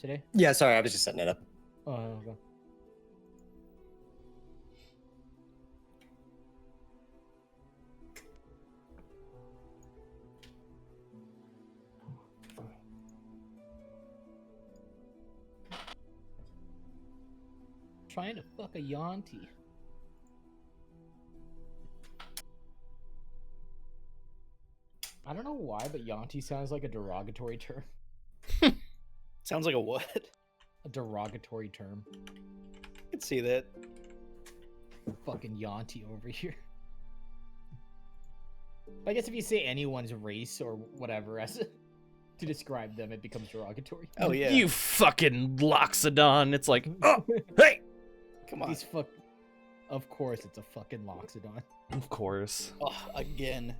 today? Yeah, sorry, I was just setting it up. Oh, okay. Trying to fuck a Yanti. I don't know why, but Yanti sounds like a derogatory term. Sounds like a what? A derogatory term. I can see that. Fucking Yanti over here. I guess if you say anyone's race or whatever as to describe them, it becomes derogatory. Oh yeah. You fucking Loxodon. It's like, oh, hey! Come on. These fuck. Of course, it's a fucking Loxodon. Of course. Oh, again.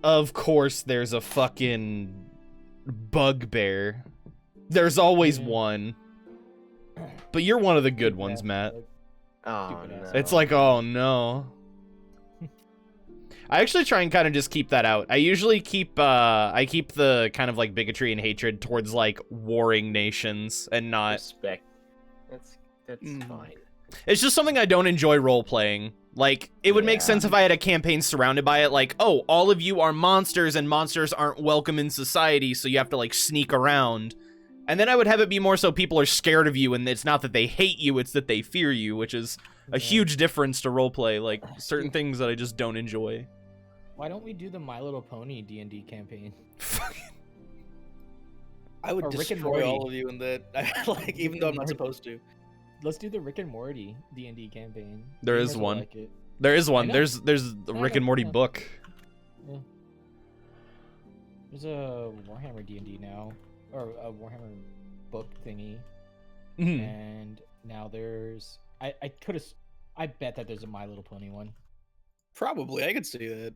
Of course, there's a fucking Bugbear. There's always one. But you're one of the good ones, Matt. Oh, no. It's like, oh no. I actually try and kind of just keep that out. I usually keep I keep the kind of like bigotry and hatred towards like warring nations and not Respect. That's fine. It's just something I don't enjoy role-playing. Like, it would make sense if I had a campaign surrounded by it, like, oh, all of you are monsters, and monsters aren't welcome in society, so you have to, like, sneak around. And then I would have it be more so people are scared of you, and it's not that they hate you, it's that they fear you, which is a huge difference to roleplay. Like, certain things that I just don't enjoy. Why don't we do the My Little Pony D&D campaign? I would Or Rick and destroy Morty. all of you in that. Like, even though I'm not supposed to. Let's do the Rick and Morty D&D campaign. There is Gamers will one. like it. There is one. know. There's the Rick and Morty book. Yeah. There's a Warhammer D&D now, or a Warhammer book thingy, Mhm. and now there's I bet that there's a My Little Pony one, Probably, I could see that.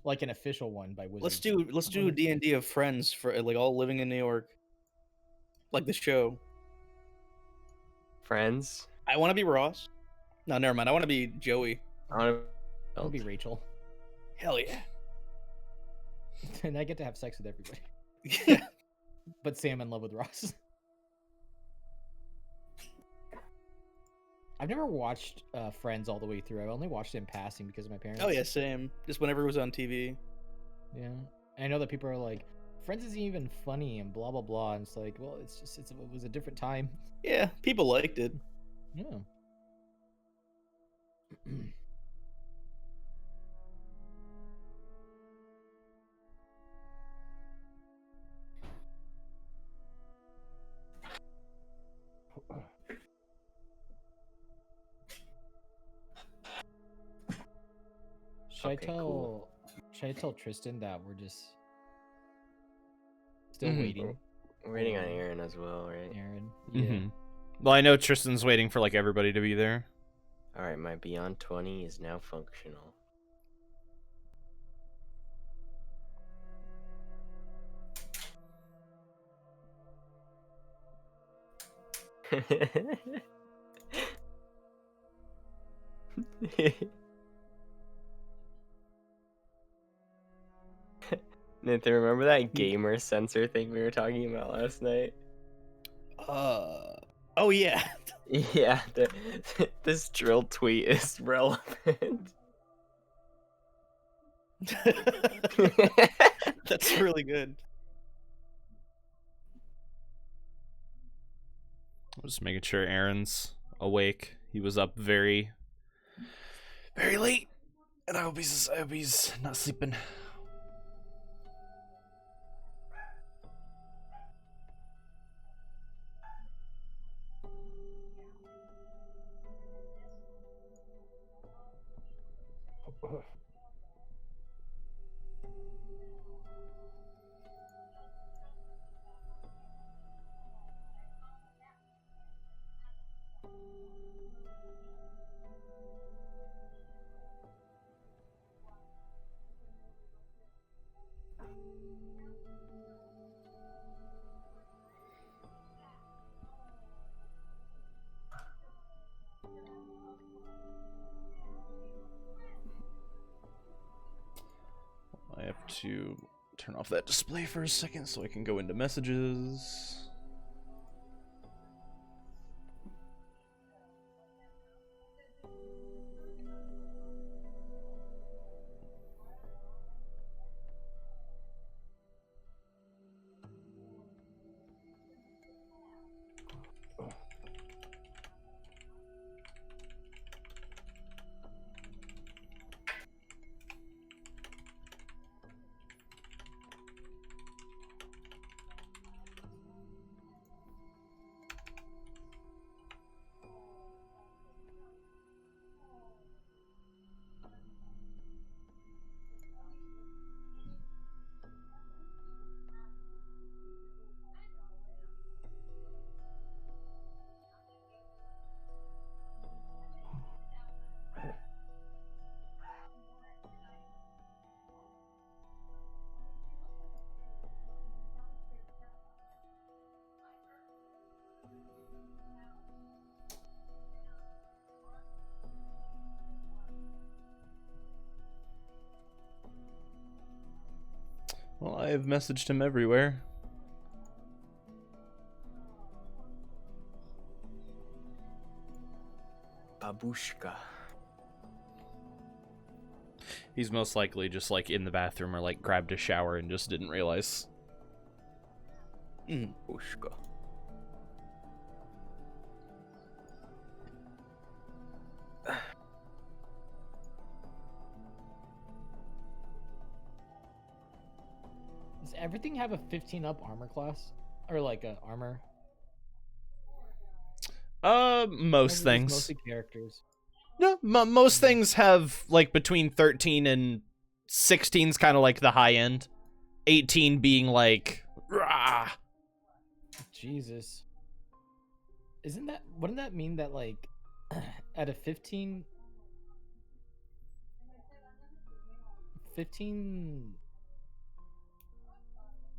like an official one by Wizards. Let's do D&D of friends for like all living in New York, like the show. Friends? I want to be Ross. No, never mind. I want to be Joey. I want I'll be Rachel, Hell yeah. and I get to have sex with everybody. Yeah. But Sam in love with Ross. I've never watched Friends all the way through. I've only watched it in passing because of my parents. Oh yeah, same. Just whenever it was on TV. Yeah. And I know that people are like, Friends isn't even funny and blah blah blah. And it's like, well, it was a different time. Yeah, people liked it. Yeah. Should Okay, cool. Should I tell Tristan that we're just still Mhm. waiting? We're waiting on Aaron as well, right? Aaron. Yeah. Mhm. Well, I know Tristan's waiting for like everybody to be there. Alright, my Beyond 20 is now functional. Nathan, remember that gamer sensor thing we were talking about last night? Oh yeah. Yeah, this drill tweet is relevant. That's really good. I'm just making sure Aaron's awake. He was up very, very late, and I hope he's not sleeping. I have to turn off that display for a second so I can go into messages. Well, I have messaged him everywhere. Babushka. He's most likely just like in the bathroom or like grabbed a shower and just didn't realize. Babushka. Does everything have a 15 up armor class? Or like a armor? Most things. Mostly characters. No, most things have like between 13 and 16's kind of like the high end. 18 being like, rah. Jesus. Wouldn't that mean that like at a 15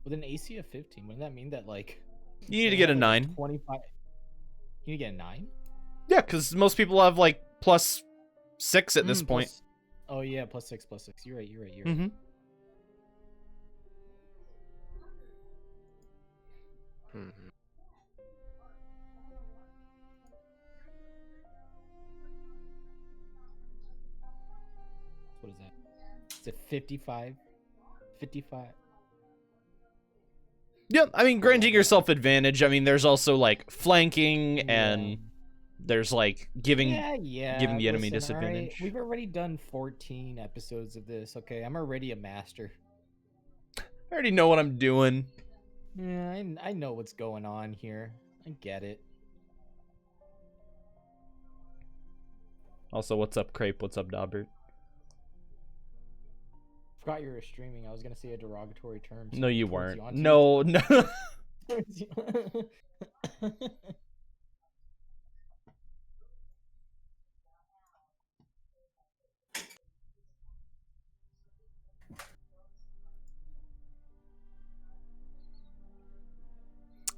with an AC of 15, wouldn't that mean that like You need to get a 9. 25? You get a 9? Yeah, because most people have like +6 at this point. Oh yeah, +6. You're right. Mm-hmm. What is that? Is it 55? 55? Yeah, I mean, granting yourself advantage. I mean, there's also like flanking and there's like giving the enemy disadvantage. Right. We've already done 14 episodes of this. Okay, I'm already a master. I already know what I'm doing. Yeah, I know what's going on here. I get it. Also, what's up, Crepe? What's up, Daubert? Forgot you were streaming. I was gonna say a derogatory term. No, you weren't. No.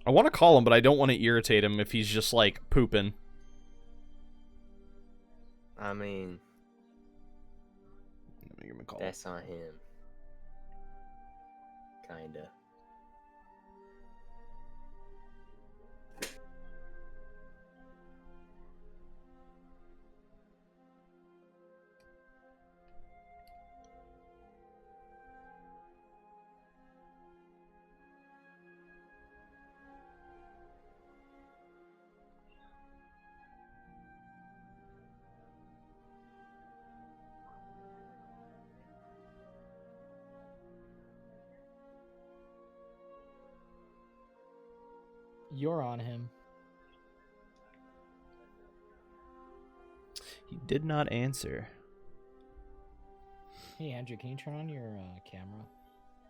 I want to call him, but I don't want to irritate him if he's just like pooping. I mean, Let me give him a call. that's on him. Kinda. You're on him. He did not answer. Hey Andrew, can you turn on your camera?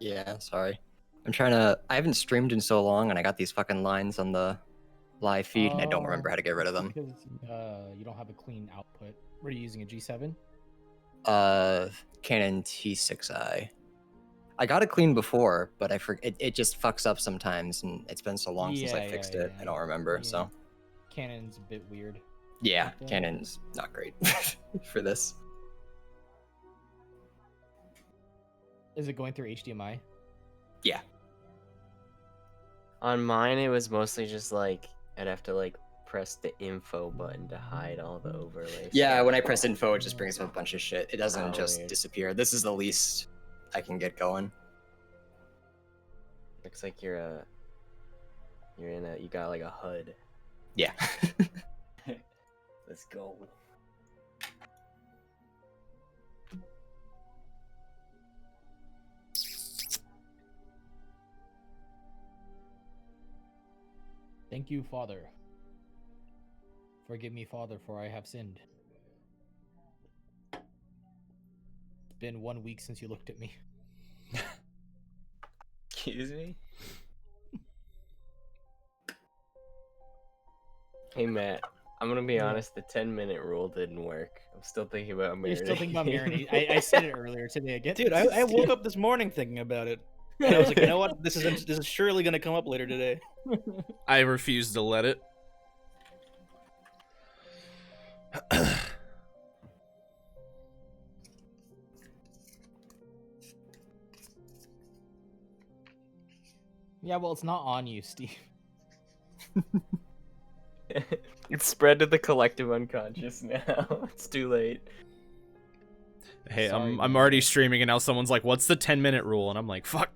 Yeah, sorry. I haven't streamed in so long, and I got these fucking lines on the live feed, and I don't remember how to get rid of them. Because you don't have a clean output. What are you using, a G7? Canon T6i. I got it clean before, but it just fucks up sometimes, and it's been so long since I fixed it. I don't remember, so. Canon's a bit weird. Yeah, Canon's not great for this. Is it going through HDMI? Yeah. On mine, it was mostly just like I'd have to like press the info button to hide all the overlays. Yeah, when I press info, it just brings up a bunch of shit. It doesn't Oh, just weird. disappear. This is the least I can get going. Looks like you got like a HUD. Yeah. Let's go. Thank you, Father. Forgive me, Father, for I have sinned. It's been 1 week since you looked at me. Excuse me? Hey, Matt. I'm gonna be honest, the 10-minute rule didn't work. I'm still thinking about marinating. You're still thinking about marinating. I said it earlier today again. Dude, I woke up this morning thinking about it. And I was like, you know what? This is surely gonna come up later today. I refuse to let it. Yeah, well, it's not on you, Steve. It's spread to the collective unconscious now. It's too late. Hey, Sorry, I'm man. already streaming and now someone's like, "What's the 10-minute rule?" And I'm like, "Fuck."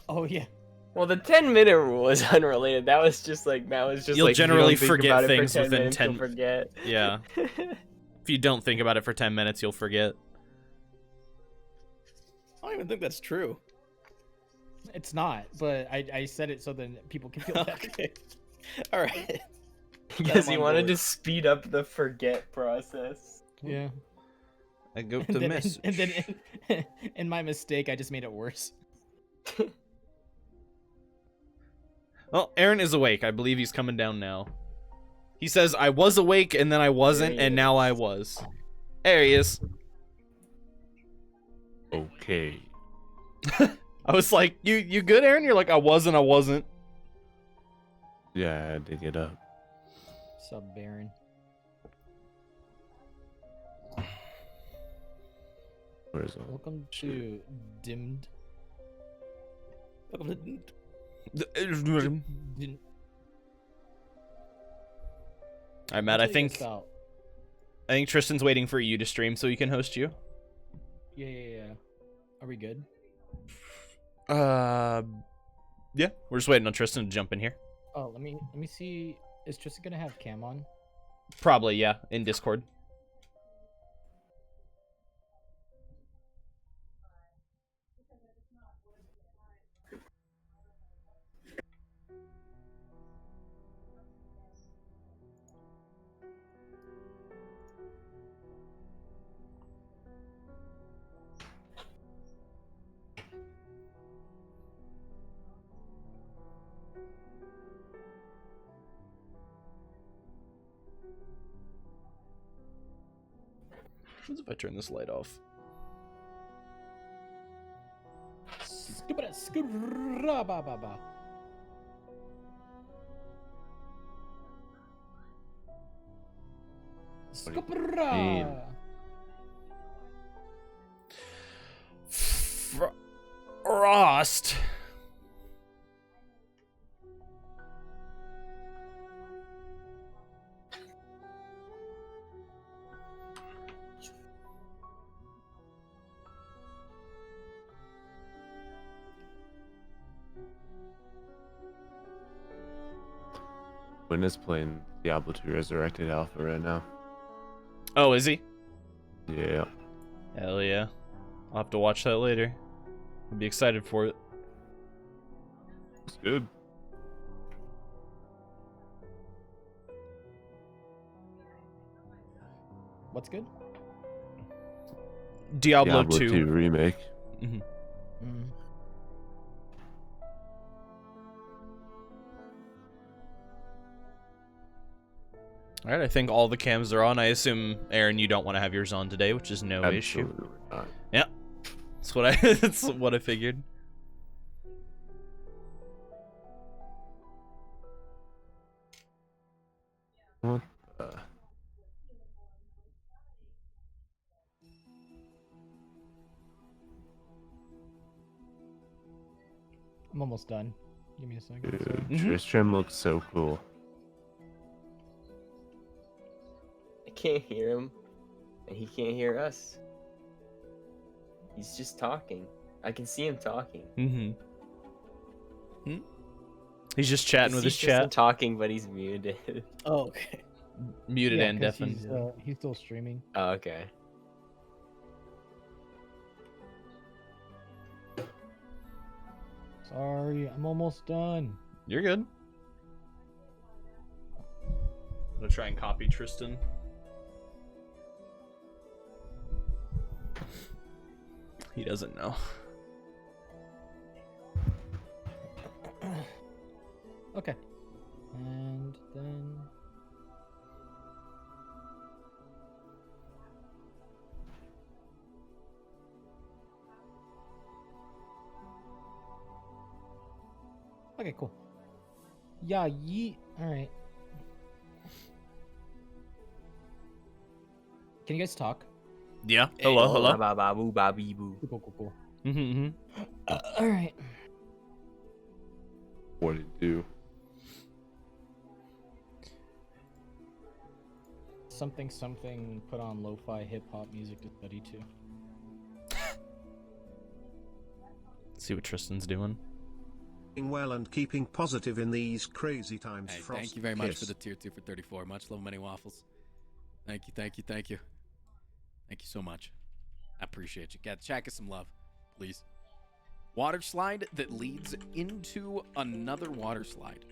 Oh, yeah. Well, the 10-minute rule is unrelated. That was just You'll like if you generally don't think forget about it for things 10 within minutes, 10 you'll forget. Yeah. If you don't think about it for 10 minutes, you'll forget. I don't even think that's true. It's not, but I said it so then people can feel better. Okay. All right. Because I'm he on wanted board. to speed up the forget process. Yeah. I go And to then, miss. and then in my mistake, I just made it worse. Well, Aaron is awake. I believe he's coming down now. He says, "I was awake and then I wasn't, he and now I is. was." There he is. Okay. I was like, "You good, Aaron?" You're like, "I wasn't. I wasn't." Yeah, I had to get up. Sub Baron. Where's all? Welcome to Dimmed. Welcome to- Didn't Alright, Matt. I check this think out. Tristan's waiting for you to stream so he can host you. Yeah. Are we good? Yeah. We're just waiting on Tristan to jump in here. Oh, let me see. Is Tristan gonna have cam on? Probably, yeah, in Discord. What if I turn this light off? Skibba-da-skibba-ba-ba-ba. mean? Frost. Quinn is playing Diablo 2 Resurrected Alpha right now. Oh, is he? Yeah. Hell yeah. I'll have to watch that later. I'll be excited for it. It's good. What's good? Diablo 2. 2 remake. Mhm. Mm. All right, I think all the cams are on. I assume, Aaron, you don't want to have yours on today, which is no issue. Absolutely not. Yeah, that's what I that's what I figured. What the? I'm almost done. Give me a second. Dude, sorry. Tristram looks so cool. I can't hear him, and he can't hear us. He's just talking. I can see him talking. He's just chatting with his chat. Talking, but he's muted. Oh, okay. Muted Yeah, and 'cause deafened. he's still streaming. Oh, okay. Sorry, I'm almost done. You're good. I'm gonna try and copy Tristan. He doesn't know. Okay. And then... Okay, cool. Yeah, yeet. Alright. Can you guys talk? Yeah. Hello. Hello. Cool, cool, cool. Alright. What did it do? Something put on lo-fi hip-hop music to study to. See what Tristan's doing. Well and keeping positive in these crazy times. Hey, Frost thank you very much kiss. for the tier 2 for 34. Much love, many waffles. Thank you, thank you, thank you. Thank you so much. I appreciate you. Get check us some love, please. Water slide that leads into another water slide.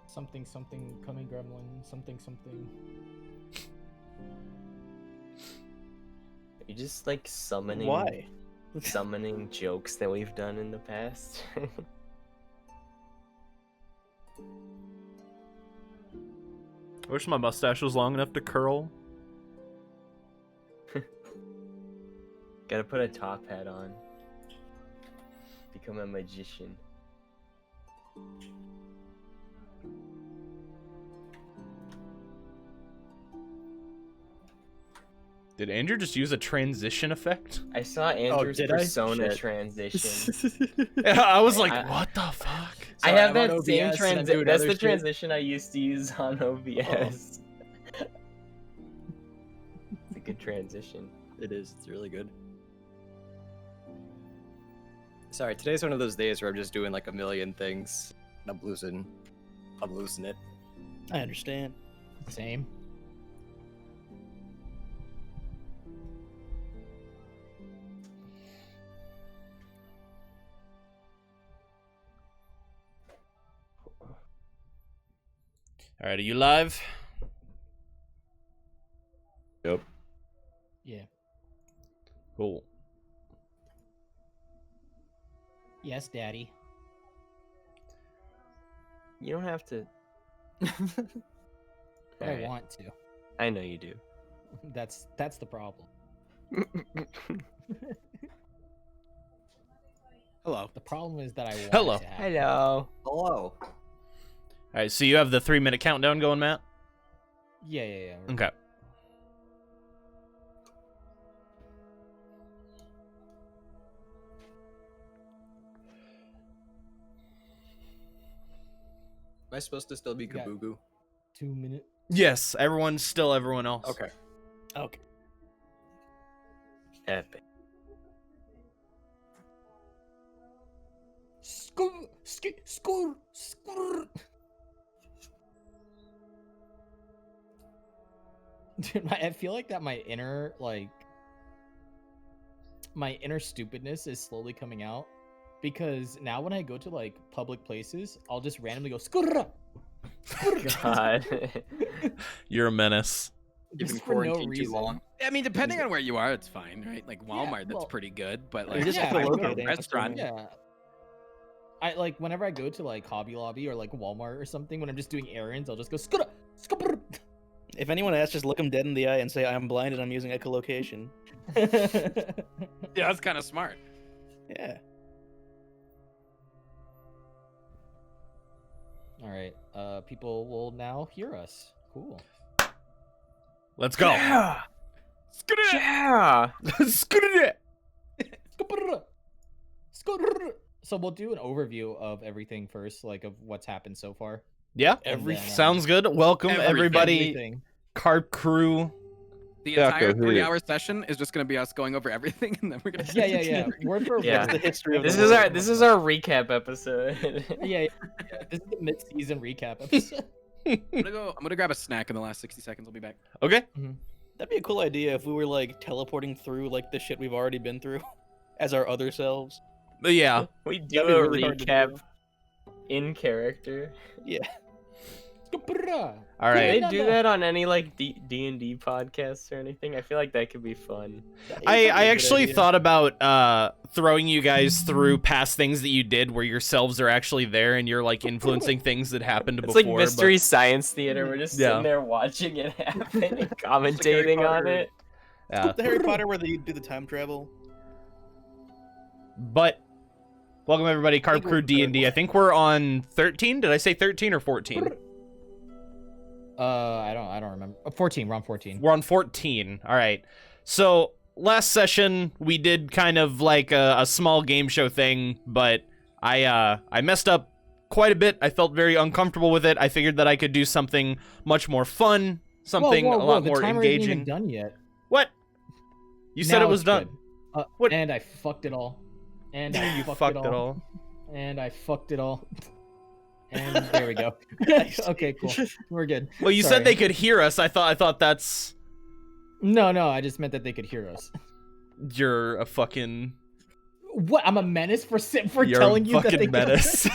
Something coming gremlin, something. You're just like summoning. Why? Summoning jokes that we've done in the past. I wish my mustache was long enough to curl. Gotta put a top hat on. Become a magician. Did Andrew just use a transition effect? I saw Andrew's did I? persona Shit. transition. Yeah, I was like, I- what the fuck? I Sorry, have I'm on that same OBS and I'm transition. doing That's other the shit. transition I used to use on OBS. It's a good transition. It is. It's really good. Sorry, today's one of those days where I'm just doing like a million things. And I'm losing it. I understand. Same. All right, are you live? Yep. Yeah. Cool. Yes, Daddy. You don't have to. But I Alright. want to. I know you do. That's the problem. Hello. The problem is that I want Hello. it to happen. Hello. Hello. All right, so you have the 3-minute countdown going, Matt? Yeah. We're- Okay. Am I supposed to still be You got- GaBooGoo? 2 minutes. Yes, everyone's still everyone else. Okay. Okay. Epic. Score. Dude, I feel like that my inner stupidness is slowly coming out, because now when I go to like public places, I'll just randomly go skurra. God. You're a menace. You've been Just for no quarantined too reason. long. I mean, depending on where you are, it's fine, right? Like Walmart, well- that's pretty good. But You like, just have to if I go locate to it, a restaurant, Yeah. I like whenever I go to like Hobby Lobby or like Walmart or something, when I'm just doing errands, I'll just go skurra. Skurra. If anyone asks, just look them dead in the eye and say, "I'm blind and I'm using echolocation." yeah, that's kind of smart. Yeah. All right. People will now hear us. Cool. Let's go. Yeah. Yeah. So we'll do an overview of everything first, like of what's happened so far. Yeah, Everything. sounds good. Welcome everybody. Everything. Karp Krew. The Yeah, entire go ahead. 3-hour session is just going to be us going over everything, and then we're going to Yeah. Word for Yeah. word. The history of This the is world. our recap episode. Yeah. This is the mid-season recap episode. I'm gonna grab a snack in the last 60 seconds. I'll be back. Okay. That'd be a cool idea if we were like teleporting through like the shit we've already been through as our other selves. But yeah. We do That'd be a really hard to recap do. in character. Yeah. All Do right. they do that on any like D&D podcasts or anything? I feel like that could be fun. I actually thought about throwing you guys through past things that you did where yourselves are actually there and you're like influencing things that happened It's before. like Mystery Science Theater. We're just Yeah. sitting there watching it happen and commentating on Potter. it. Yeah. The Harry Potter where they do the time travel. But welcome everybody, Karp Krew D&D. I think we're on 13. Did I say 13 or 14? I don't remember. 14. We're on 14. We're on 14. All right. So last session we did kind of like a small game show thing, but I messed up quite a bit. I felt very uncomfortable with it. I figured that I could do something much more fun, something Whoa, a lot the more timer isn't even engaging. done yet. What? You said Now it was it's done. good. What? And I fucked it all. And I You fucked, fucked it all. And I fucked it all. And there we go. Okay, cool. We're good. Well, you Sorry. said they could hear us. I thought that's No, I just meant that they could hear us. you're a fucking What? I'm a menace for you're telling a you that they fucking menace.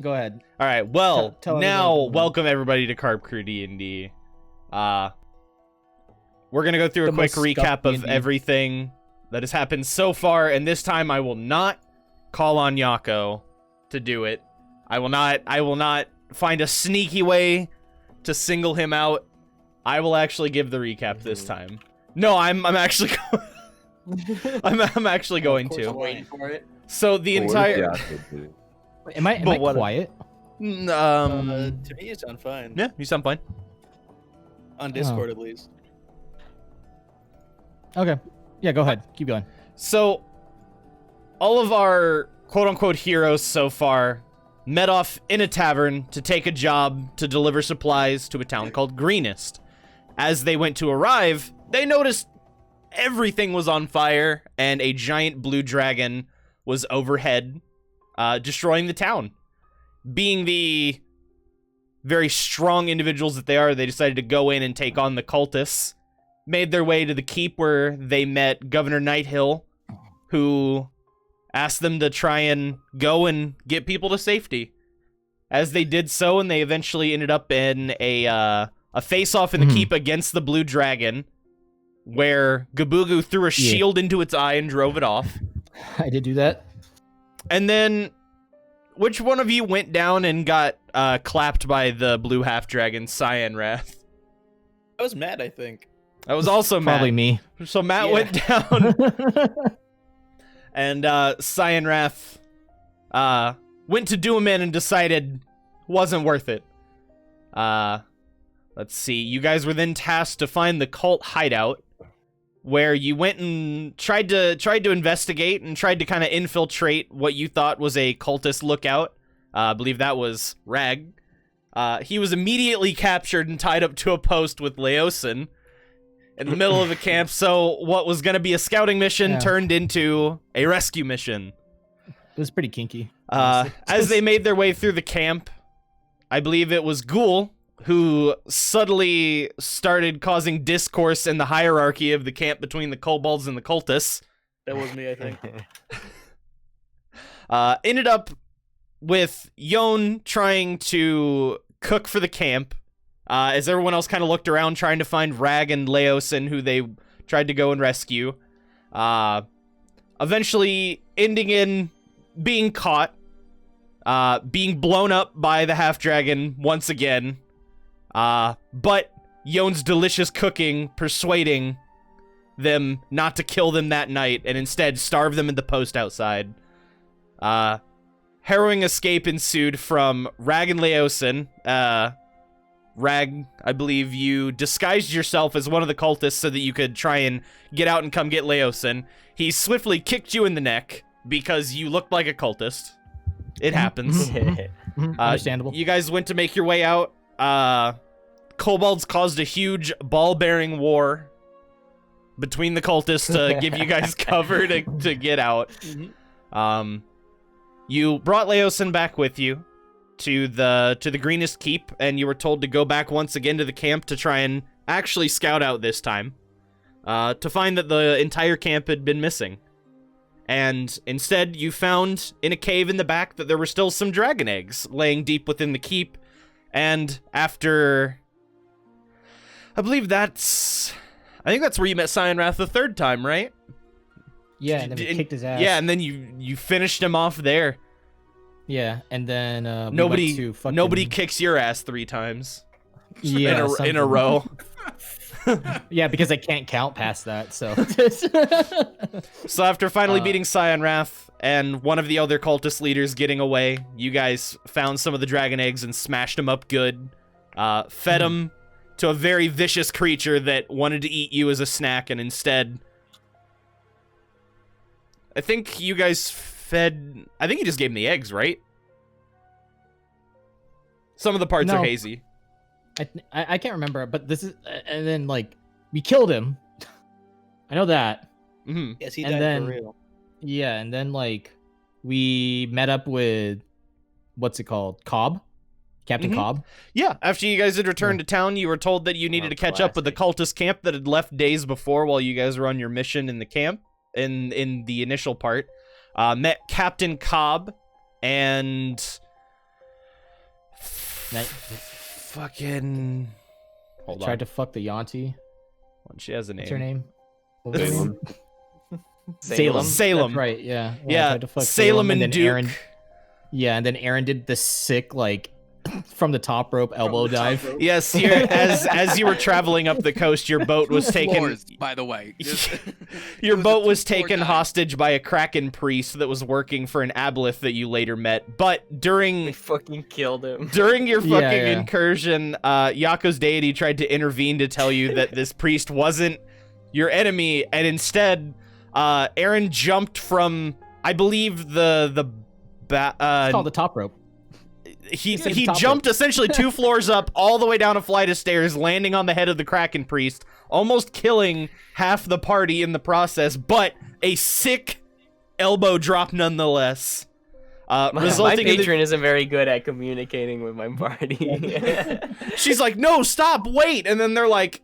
Go ahead. All right. Well, Tell now everybody. welcome everybody to Karp Krew D&D. We're gonna go through a The quick most recap scuffed of D&D. everything that has happened so far, and this time I will not call on Yakko to do it. I will not find a sneaky way to single him out. I will actually give the recap this time. No, I'm actually I'm actually going to. Waiting for it. So the entire Am I But what- quiet? To me, you sound fine. yeah, you sound fine. On Discord, at least. Okay. Yeah, go ahead. Keep going. So, all of our quote-unquote heroes so far met off in a tavern to take a job to deliver supplies to a town called Greenest. As they went to arrive, they noticed everything was on fire and a giant blue dragon was overhead, destroying the town. Being the very strong individuals that they are, they decided to go in and take on the cultists. Made their way to the keep where they met Governor Nighthill, who asked them to try and go and get people to safety. As they did so, and they eventually ended up in a face-off in the keep against the blue dragon, where GaBooGoo threw a shield into its eye and drove it off. I did do that. And then, which one of you went down and got clapped by the blue half-dragon, Cyan Wrath? I was mad, I think. That was also Matt. Probably me. So Matt Yeah. went down, and Cyan Wrath went to do him in and decided wasn't worth it. Let's see. You guys were then tasked to find the cult hideout, where you went and tried to investigate and tried to kind of infiltrate what you thought was a cultist lookout. I believe that was Rag. He was immediately captured and tied up to a post with Leosin in the middle of a camp, so what was going to be a scouting mission turned into a rescue mission. It was pretty kinky. As they made their way through the camp, I believe it was Ghoul who subtly started causing discourse in the hierarchy of the camp between the kobolds and the cultists. That was me, I think. Ended up with Yon trying to cook for the camp, as everyone else kind of looked around trying to find Rag and Leosin, who they tried to go and rescue. Eventually ending in being caught, being blown up by the half-dragon once again, but Yon's delicious cooking persuading them not to kill them that night and instead starve them in the post outside. harrowing escape ensued from Rag and Leosin. Rag, I believe you disguised yourself as one of the cultists so that you could try and get out and come get Leosin. He swiftly kicked you in the neck because you looked like a cultist. It happens. Understandable. You guys went to make your way out. Kobolds caused a huge ball-bearing war between the cultists to give you guys cover to get out. You brought Leosin back with you to the Greenest Keep, and you were told to go back once again to the camp to try and actually scout out this time, to find that the entire camp had been missing. And instead, you found in a cave in the back that there were still some dragon eggs laying deep within the keep, and after... I think that's where you met Cyan Wrath the third time, right? Yeah, and then we kicked his ass. Yeah, and then you finished him off there. Yeah, and then nobody kicks your ass 3 times. Yeah, in a row. Yeah, because I can't count past that. So, so after finally beating Cyan Wrath and one of the other cultist leaders getting away, you guys found some of the dragon eggs and smashed them up good. Fed them to a very vicious creature that wanted to eat you as a snack, and instead, I think you guys fed... I think you just gave him the eggs, right? Some of the parts are hazy. I can't remember, but this is... And then, like, we killed him. I know that. Mm-hmm. Yes, he And died then- for real. Yeah, and then, like, we met up with... What's it called? Cobb? Captain Mhm. Cobb? Yeah, after you guys had returned to town, you were told that you needed to catch up with the cultist camp that had left days before while you guys were on your mission in the camp, in the initial part. Met Captain Cobb and... Fucking... Hold Tried on. to fuck the Yanti. She has a name. What's her name? Salem. Salem. Salem. That's right, yeah. Yeah, I tried to fuck Salem and then Duke. Aaron, yeah, and then Aaron did the sick, like, from the top rope elbow dive. Yes, here, as you were traveling up the coast, your boat was taken... Floors, by the way. Your was boat a was 2-floor taken dive. hostage by a Kraken priest that was working for an aboleth that you later met. But during We fucking killed him. your fucking yeah. incursion, Yakko's deity tried to intervene to tell you that this priest wasn't your enemy, and instead, Aaron jumped from, I believe, It's called the top rope. he the top jumped essentially 2 floors up, all the way down a flight of stairs, landing on the head of the Kraken priest, almost killing half the party in the process, but a sick elbow drop nonetheless. My Resulting in patron isn't very good at communicating with my party. she's like, no, stop, wait, and then they're like,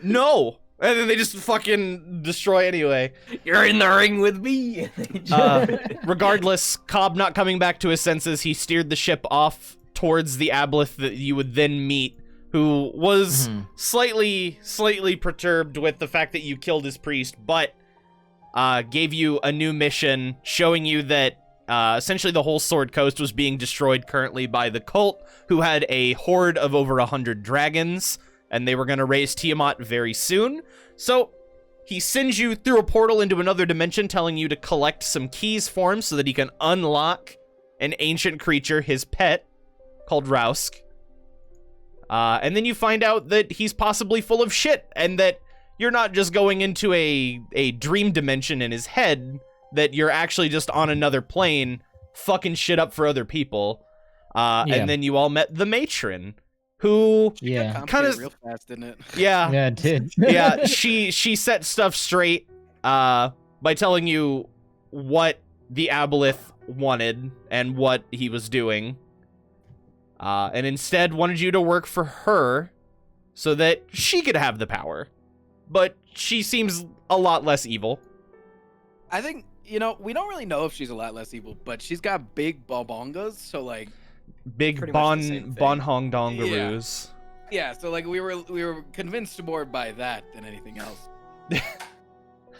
no, and then they just fucking destroy anyway. You're in the ring with me. Regardless, Cobb not coming back to his senses, he steered the ship off towards the aboleth that you would then meet, who was slightly perturbed with the fact that you killed his priest, but gave you a new mission showing you that essentially the whole Sword Coast was being destroyed currently by the cult, who had a horde of over 100 dragons, and they were going to raise Tiamat very soon. So he sends you through a portal into another dimension, telling you to collect some keys for him so that he can unlock an ancient creature, his pet, called Rausk. And then you find out that he's possibly full of shit, and that you're not just going into a dream dimension in his head, that you're actually just on another plane, fucking shit up for other people. And then you all met the matron, who kind of real fast, didn't it? yeah it did. yeah, she set stuff straight by telling you what the aboleth wanted and what he was doing, and instead wanted you to work for her so that she could have the power. But she seems a lot less evil. I think, we don't really know if she's a lot less evil, but she's got big babongas, so like Big Pretty much the same thing. bon hong dongaloos. yeah, so like we were convinced more by that than anything else.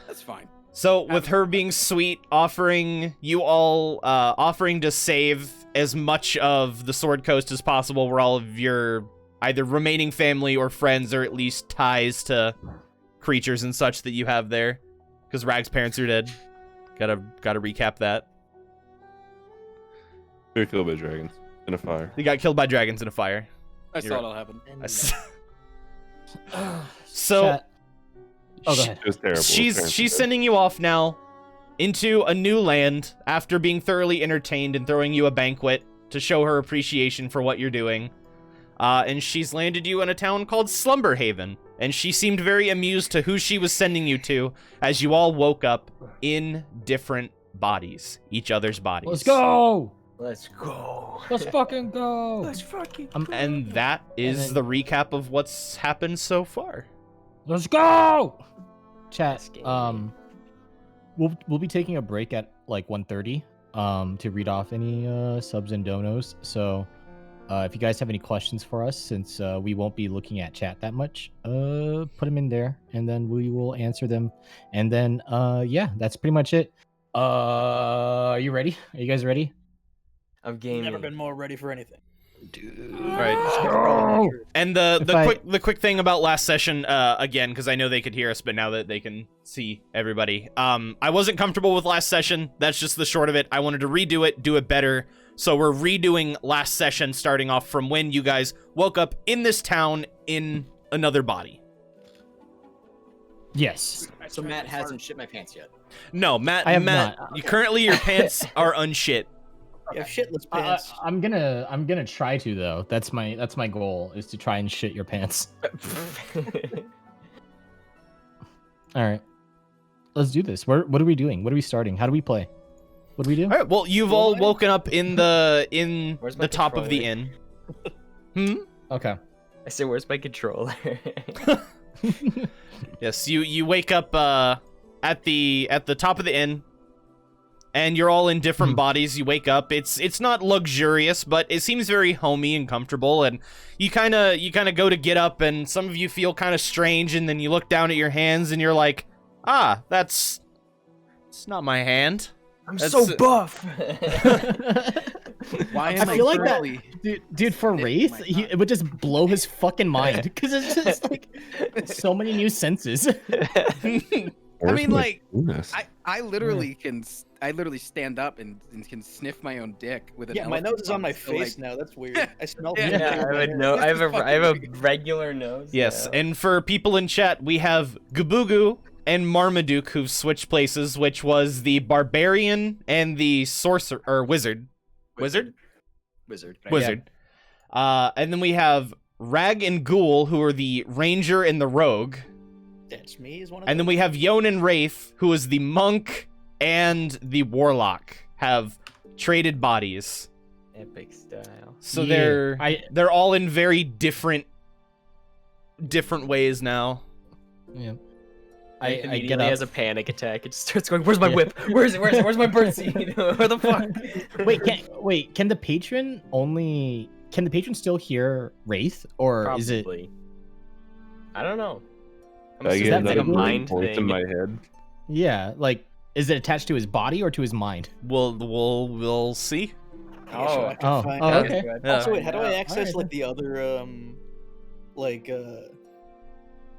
That's fine. So with her being sweet, offering to save as much of the Sword Coast as possible, where all of your either remaining family or friends, or at least ties to creatures and such that you have there, because Rag's parents are dead. Gotta recap that. You're killed by dragons in a fire. You got killed by dragons in a fire. I saw it all happen. So Chat. Oh, go ahead. It was terrible. she's sending you off now into a new land after being thoroughly entertained and throwing you a banquet to show her appreciation for what you're doing. And she's landed you in a town called Slumberhaven. And she seemed very amused to who she was sending you to as you all woke up in different bodies, each other's bodies. Let's go. Let's go. Let's fucking go. Let's fucking And that is the recap of what's happened so far. Let's go. Chat. This game. We'll be taking a break at like 1:30 to read off any subs and donos. So if you guys have any questions for us, since we won't be looking at chat that much, put them in there and then we will answer them. And then yeah, that's pretty much it. Are you ready? Are you guys ready? I'm gaming. Never been more ready for anything. Right. And the If quick thing about last session, again, because I know they could hear us, but now that they can see everybody, I wasn't comfortable with last session. That's just the short of it. I wanted to redo it, do it better. So we're redoing last session, starting off from when you guys woke up in this town in another body. Yes. So Matt hasn't shit my pants yet. No, Matt. I have Matt, not. currently your pants are unshit. You have shitless pants. I'm gonna try to though. That's my goal, is to try and shit your pants. All right, let's do this. What are we doing? What are we starting? How do we play? What do we do? All right. Well, you've all woken up in the Where's my top of the inn. Okay. I said, where's my controller? Yes, you wake up at the top of the inn, and you're all in different bodies. You wake up. It's not luxurious, but it seems very homey and comfortable. And you kind of go to get up, and some of you feel kind of strange, and then you look down at your hands, and you're like, it's not my hand. I'm That's- so buff. Why am I feel like currently- that, dude. For Raith, it would just blow his fucking mind because it's just like so many new senses. I mean, like, Goodness. I literally I literally stand up and can sniff my own dick with an Yeah, my elephant nose is on my tongue, so, face like, now. That's weird. I smell Yeah, it. Yeah, I have a no. I have a regular nose. Yes, now. and for people in chat, we have GaBooGoo and Marmaduke who've switched places, which was the Barbarian and the Sorcerer or Wizard. Wizard. And then we have Rag and Ghoul, who are the Ranger and the Rogue. That's me. Is one of And then them. we have Yon and Raith, who is the Monk and the Warlock, have traded bodies. Epic style. So Yeah, they're all in very different ways now. Yeah. I I immediately get up. has a panic attack. It just starts going, "Where's my whip? Where is it? Where's my birdseed? Where the fuck?" Can the patron still hear Wraith, or is it? Probably. I don't know. I'm I assuming get that it's like a like mind voice in thing. my head. Yeah, like, is it attached to his body or to his mind? We'll see. Yeah, sure, I can Oh, find oh, out. okay. Yeah. Also, wait, how do I access Alright, like the other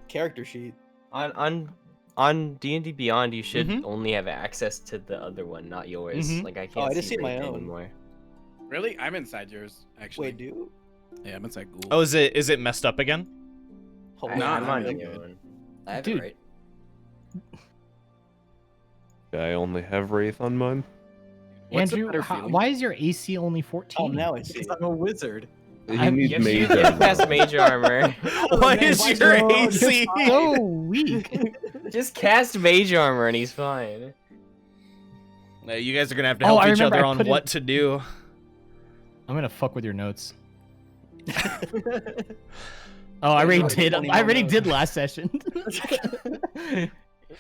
character sheet? On D&D Beyond, you should Mhm. only have access to the other one, not yours. Mhm. Like I Oh, can't I just see my Raith own. anymore. Really? I'm inside yours, actually. Wait, do? Yeah, I'm inside Ghoul. Oh, is it messed up again? Hold I'm on, on I'm the really new good. one. I have Dude. it right. I only have Wraith on mine. What's the Andrew, better feeling? why is your AC only 14? Oh, now I see. Because I'm a wizard. He I'm- needs Yes, mage you get armor. past mage armor. Why is your AC? so weak? Just cast mage armor and he's fine. You guys are gonna have to Oh, help I each remember other I on put it- what to do. I'm gonna fuck with your notes. Oh, I already did. I already did last session.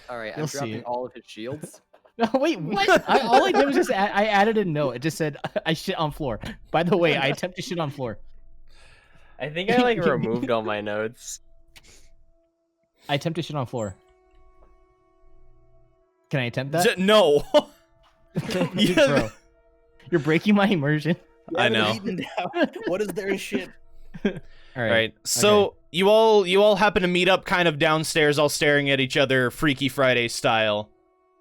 All right, I'm You'll see dropping it. all of his shields. No, wait, what? All I did was just I added a note. It just said I shit on floor. By the way, I attempt to shit on floor. I think I like removed all my notes. I attempt to shit on floor. Can I attempt that? No. Dude, bro, you're breaking my immersion. I know. What is there shit? All Right. So you all happen to meet up kind of downstairs, all staring at each other, Freaky Friday style.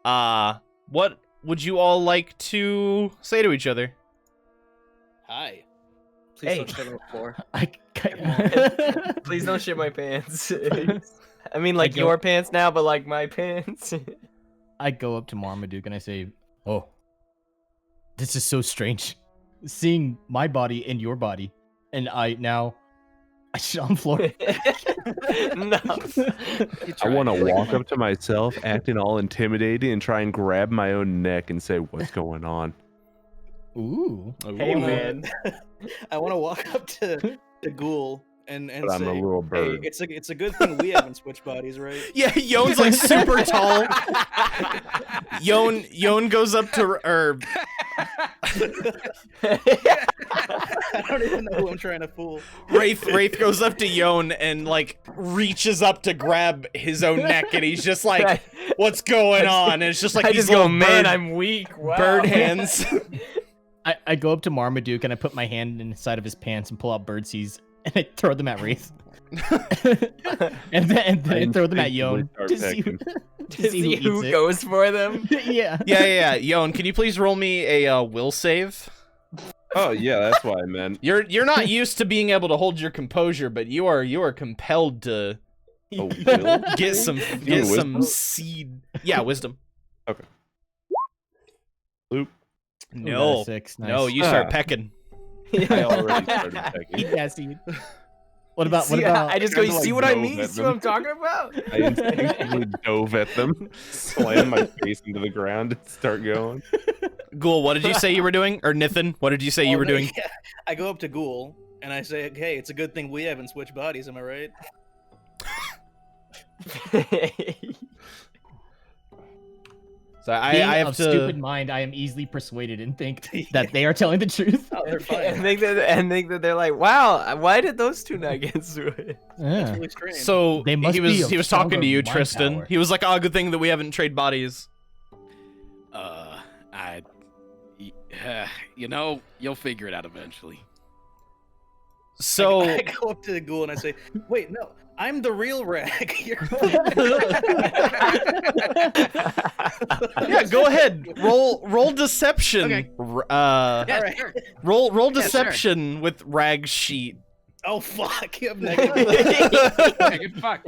What would you all like to say to each other? Hi. Please Hey. don't shit on the floor. Please don't shit my pants. I mean, like I go- your pants now, but like my pants. I go up to Marmaduke and I say, "Oh, this is so strange. Seeing my body in your body, and I shit on the floor." No. I want to walk up to myself, acting all intimidating, and try and grab my own neck and say, "What's going on?" Ooh. Hey man. I want to walk up to Ghoul and But I'm a say, little hey, bird. it's a good thing we haven't switched bodies, right? Yeah, Yon's like super tall. Yon goes up to I don't even know who I'm trying to fool. Raith goes up to Yon and like reaches up to grab his own neck, and he's just like, "What's going on?" And it's just like I these just go, little man, bird, I'm weak. Wow. bird hands. I go up to Marmaduke and I put my hand inside of his pants and pull out birdseeds and I throw them at Raith. and then I throw them at Yon to see who, To see who eats it. goes for them. Yeah. Yeah. Yon, can you please roll me a will save? Oh yeah, that's what I meant. You're not used to being able to hold your composure, but you are compelled to Oh, will? get some wisdom? seed. Yeah, wisdom. Okay. Loop. No, 6. Nice. no, you start pecking. I already started pecking. Yeah, seed. What about See, I just go, you Kinda see like what I dove mean? You at see what them. I'm talking about? I instinctively dove at them, slammed my face into the ground, and start going. Ghoul, what did you say you were doing? Or Nithin, what did you say you Oh, were no, doing? yeah. I go up to Ghoul and I say, hey, it's a good thing we haven't switched bodies, am I right? So I Being have of to. stupid mind, I am easily persuaded and think that they are telling the truth. Oh, they're and fine. think that they're like, wow, why did those two not get through it? That's Yeah. really strange. So They must he be was of talking to stronger you, mind Tristan. power. He was like, "Oh, good thing that we haven't traded bodies." You know, you'll figure it out eventually. So I go up to the Ghoul and I say, wait, no, I'm the real Rag. You're- yeah, go ahead. Roll deception. Okay. Yeah, Yeah, Alright. sure. roll Yeah, sure. deception with Rag's sheet. Oh, fuck. You have negative. Okay, good fuck.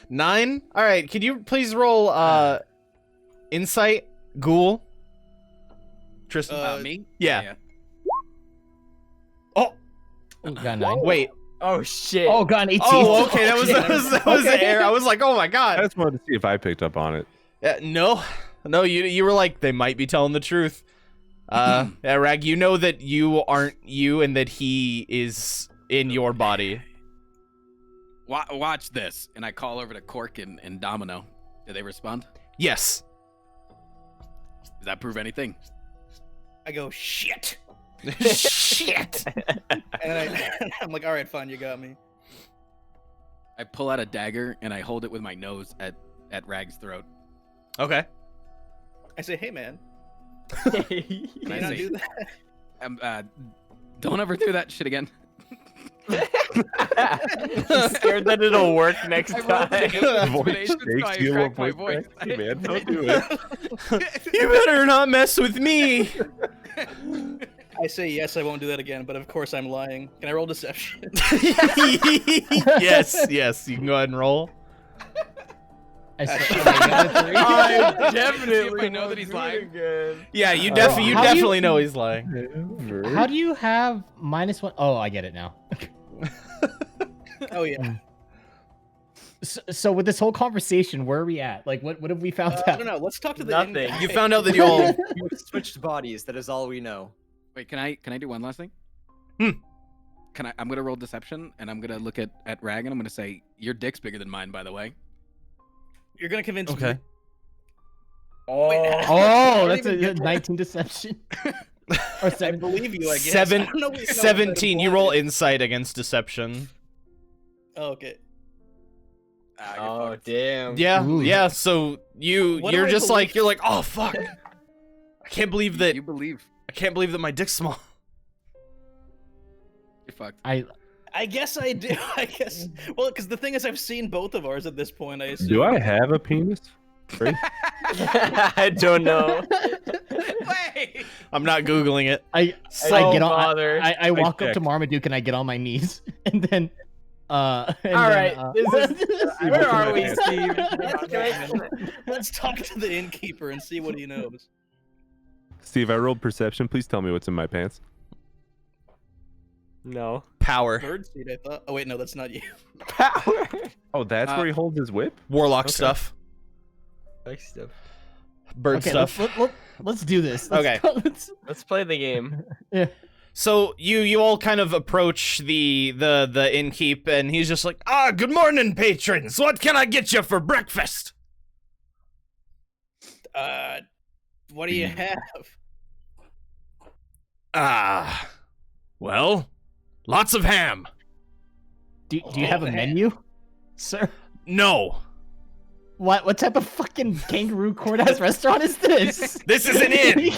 9. All right. Could you please roll insight, Ghoul? Tristan. Me? Yeah. Oh, got 9. Wait. Oh shit. Oh, got an 18. Oh, okay. That was Okay. air. I was like, oh my I god. just wanted to see if I picked up on it. No. You were like, they might be telling the truth. Yeah, Rag, you know that you aren't you and that he is in your body. Watch this. And I call over to Cork and Domino. Do they respond? Yes. Does that prove anything? I go, shit. Shit. And I'm like, all right, fine, you got me. I pull out a dagger and I hold it with my nose at Rag's throat. Okay. I say, hey, man, And can you I not say, do that? don't ever do that shit again. He's scared that it'll work next I rolled time. an Voice intimidation, so shakes I you a cracked my voice voice. crack. Man, don't do it. You better not mess with me. I say, yes, I won't do that again, but of course I'm lying. Can I roll deception? yes. You can go ahead and roll. I said, I See definitely if I know that he's lying. Again. Yeah, you How do you- definitely know he's lying. how do you have -1? Oh, I get it now. Oh, yeah. So with this whole conversation, where are we at? Like, what have we found I out? don't know. Let's talk to the Nothing. in-guy. You found out that you all. You switched bodies. That is all we know. Wait, can I do one last thing? Hmm. I'm gonna roll deception and I'm gonna look at Rag and I'm gonna say, your dick's bigger than mine, by the way. You're gonna convince me. Okay. Oh. Oh, I that's don't a even get 19 deception. Or I 7. believe you, I guess. Seven- I don't know what you know 17. You about roll it. insight against deception. Oh, okay. Oh damn. Yeah, Ooh. yeah. So What you're do I just like believe? you're like, oh fuck. I can't believe that You believe. I can't believe that my dick's small. You're fucked. I guess I do. I guess. Well, because the thing is, I've seen both of ours at this point. I assume. Do I have a penis? Right? I don't know. Wait! I'm not googling it. I walk up to Marmaduke and I get on my knees, and then All right, where are we, Steve? Let's talk to the innkeeper and see what he knows. Steve, I rolled perception. Please tell me what's in my pants. No. Power. Birdseed, I thought. Oh wait, no, that's not you. Power. Oh, that's where he holds his whip? Warlock stuff. Bird stuff. Let's do this. Okay. Let's play the game. Yeah. So you all kind of approach the innkeep, and he's just like, good morning, patrons. What can I get you for breakfast? What do you have? Well, lots of ham. Do you have a menu, sir? No. What type of fucking kangaroo court-ass restaurant is this? This is an inn.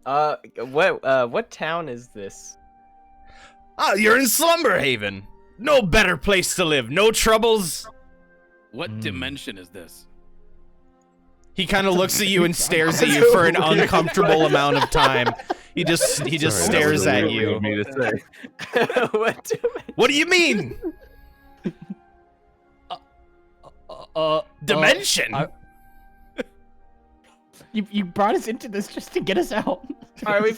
What town is this? You're in Slumberhaven. No better place to live. No troubles. What dimension is this? He kind of looks at you and stares at you for an uncomfortable amount of time. He just stares at you. What do you mean? Dimension. You brought us into this just to get us out. All right, we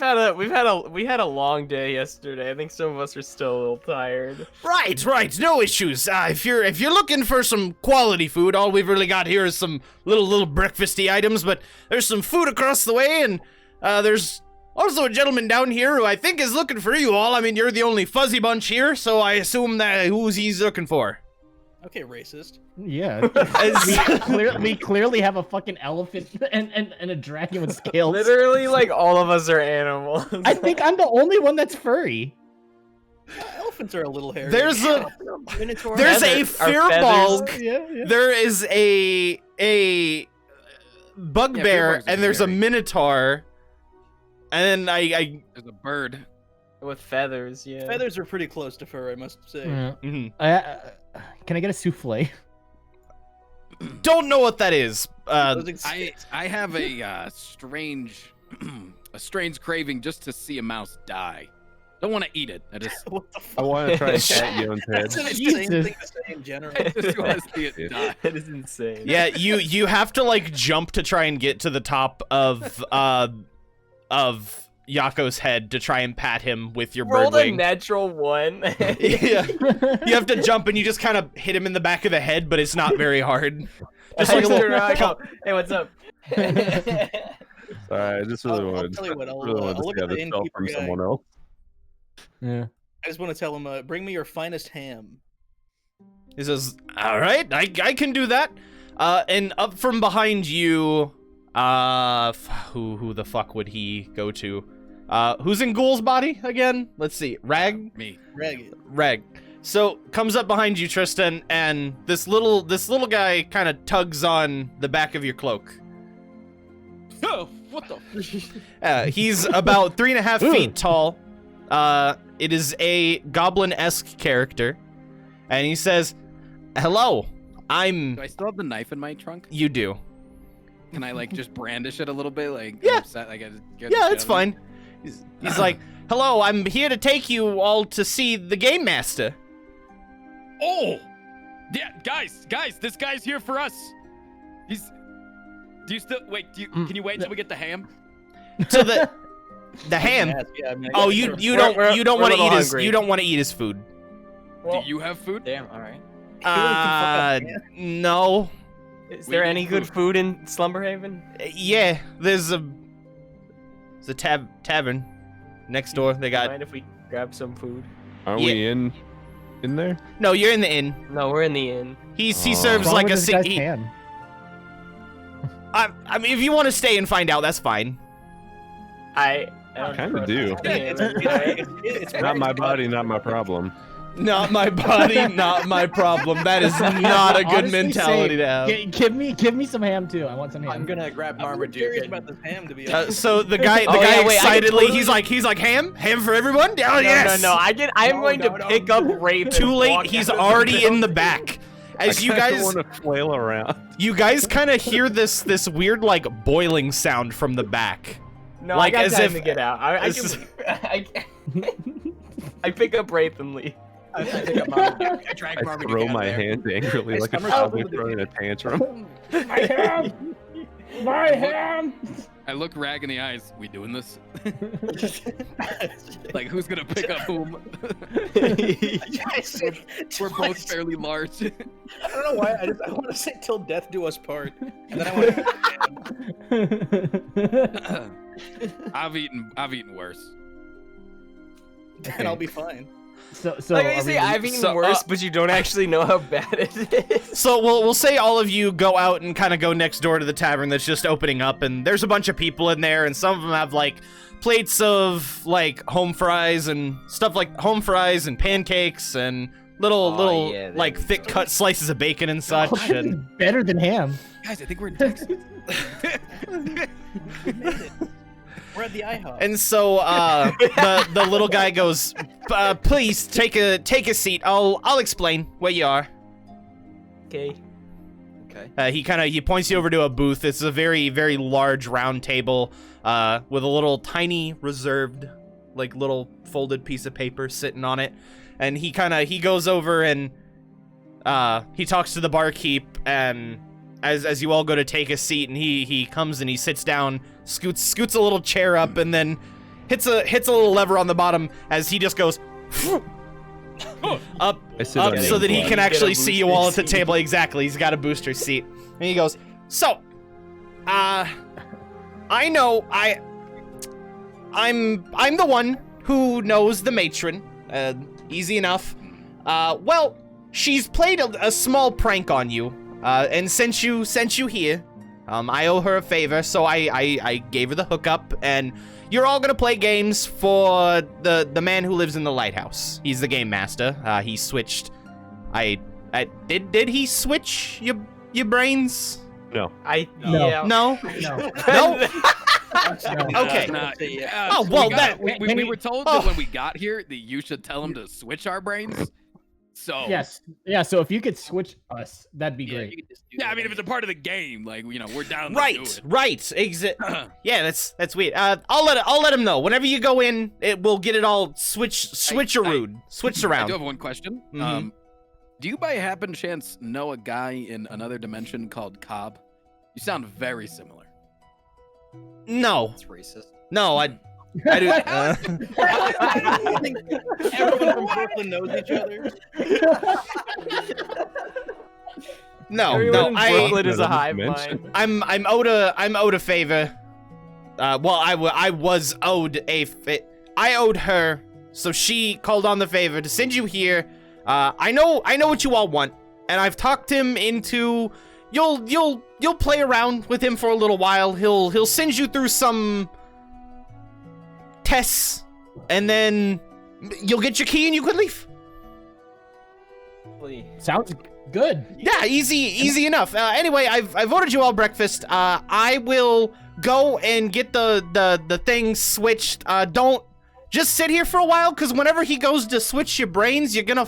had a long day yesterday. I think some of us are still a little tired. Right. No issues. If you're looking for some quality food, all we've really got here is some little breakfasty items. But there's some food across the way, and there's also a gentleman down here who I think is looking for you all. I mean, you're the only fuzzy bunch here, so I assume that he's looking for. Okay, racist. Yeah. we clearly have a fucking elephant and a dragon with scales. Literally, like, all of us are animals. I think I'm the only one that's furry. Elephants are a little hairy. There's a Minotaur. There's a Firbolg. Yeah. There is a Bugbear, and there's a Minotaur. And then there's a bird. With feathers, yeah. Feathers are pretty close to fur, I must say. Yeah. Can I get a souffle? Don't know what that is. I have a strange craving just to see a mouse die. Don't want to eat it. I want to try to cat Yon's head. That's an insane thing to say in general. I just want to see it die. That is insane. Yeah, you have to like jump to try and get to the top of Yakko's head to try and pat him with your bird wing. Rolled a natural 1. Yeah. You have to jump and you just kind of hit him in the back of the head, but it's not very hard. Just like a little... I go, hey, what's up? Sorry, I just really wanted I'll tell you what, I'll to look see at the this fell innkeeper from guy. someone else. Yeah. I just want to tell him, bring me your finest ham. He says, all right, I can do that. And up from behind you, who the fuck would he go to? Who's in Ghoul's body again? Let's see. Rag? Me. Rag. So comes up behind you, Tristan, and this little guy kind of tugs on the back of your cloak. Oh, what the? He's about 3.5 feet tall. It is a goblin-esque character, and he says, "Hello, I'm." Do I still have the knife in my trunk? You do. Can I like just brandish it a little bit? Like, yeah, upset, like, it's fine. He's like, hello, I'm here to take you all to see the Gamemaster. Oh! Yeah, guys, this guy's here for us. Do you still, can you wait till we get the ham? So the ham? Yeah, I mean, oh, you don't want to eat his food. Well, do you have food? Damn, alright. No. Is there any good food in Slumberhaven? Yeah, there's a tavern next door. They got. Mind if we grab some food? Aren't we in there? No, you're in the inn. No, we're in the inn. He serves like a I mean, if you want to stay and find out, that's fine. I kind of do. It's Not my body, not my problem. Not my body, not my problem. That is not a good mentality to have. Give me some ham too. I want some ham. I'm gonna grab Marmaduke. Curious about this ham, to be honest. So the guy excitedly, he's like ham for everyone. Oh yes. No. I'm going to pick up Raith. Too late. He's already in the back. as you guys want to flail around. You guys kind of hear this weird like boiling sound from the back. No, like I got as time if to get out. I pick up Raith and leave. I think I'm out. I drag I Marmaduke throw out my there. hands angrily like a summer toddler something. throwing a tantrum. My hand! My hand! I look Rag in the eyes. We doing this? Like, who's gonna pick up whom? We're both fairly large. I don't know why. I want to say till death do us part, and then I want I've eaten worse. and I'll be fine. So Like you say, I've eaten worse, but you don't actually know how bad it is. So we'll say all of you go out and kind of go next door to the tavern that's just opening up, and there's a bunch of people in there, and some of them have like plates of like home fries and stuff like home fries and pancakes and little yeah, like thick cut slices of bacon and such. And better than ham. Guys, I think we're in Texas. We're at the IHOP. And so the little guy goes, please take a seat. I'll explain where you are. Okay. Okay. He points you over to a booth. It's a very, very large round table with a little tiny reserved, like little folded piece of paper sitting on it. And he goes over and he talks to the barkeep, and as you all go to take a seat, and he comes and he sits down, scoots a little chair up, and then hits a little lever on the bottom as he just goes up so that he can actually see you all at the table. Exactly, he's got a booster seat, and he goes, so, I know I'm the one who knows the matron. Easy enough. Well, she's played a small prank on you. And sent you here. I owe her a favor, so I gave her the hookup, and you're all gonna play games for the man who lives in the lighthouse. He's the game master. He switched. Did he switch your brains? No. No. No. No. Okay. Oh well, we were told that when we got here that you should tell him to switch our brains. So Yes. Yeah. So if you could switch us, that'd be great. I mean, if it's a part of the game, like we're down. Right. To do it. Right. Yeah, that's weird. I'll let him know. Whenever you go in, we'll get it all switched around. I do have one question. Mhm. Do you by happen chance know a guy in another dimension called Cobb? You sound very similar. No. That's racist. No, I do. I think everyone from Brooklyn knows each other. No, Everyone no. in Brooklyn is No, a hive dimension. mind. I'm owed a favor. Well, I was owed I owed her, so she called on the favor to send you here. I know what you all want, and I've talked him into you'll play around with him for a little while. He'll send you through some tests, and then you'll get your key and you could leave. Sounds good. Yeah, easy enough. Anyway, I've ordered you all breakfast. I will go and get the thing switched. Don't just sit here for a while, because whenever he goes to switch your brains, you're gonna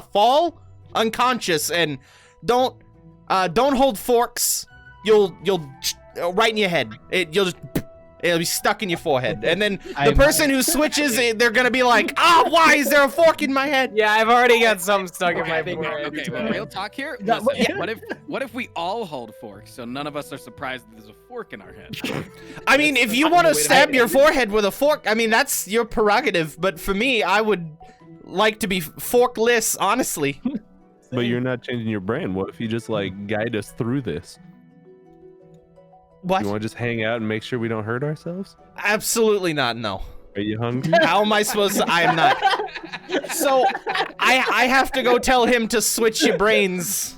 fall unconscious, and don't hold forks. You'll right in your head. It'll be stuck in your forehead, and then the person who switches, they're gonna be like, why is there a fork in my head? Yeah, I've already got some stuck in my forehead. Okay, but real talk here. No, Listen, what if we all hold forks, so none of us are surprised that there's a fork in our head? I mean, if you want to stab your forehead with a fork, I mean, that's your prerogative. But for me, I would like to be forkless, honestly. But you're not changing your brand. What if you just like guide us through this? What? You want to just hang out and make sure we don't hurt ourselves? Absolutely not, no. Are you hungry? How am I supposed to? I am not. So, I have to go tell him to switch your brains.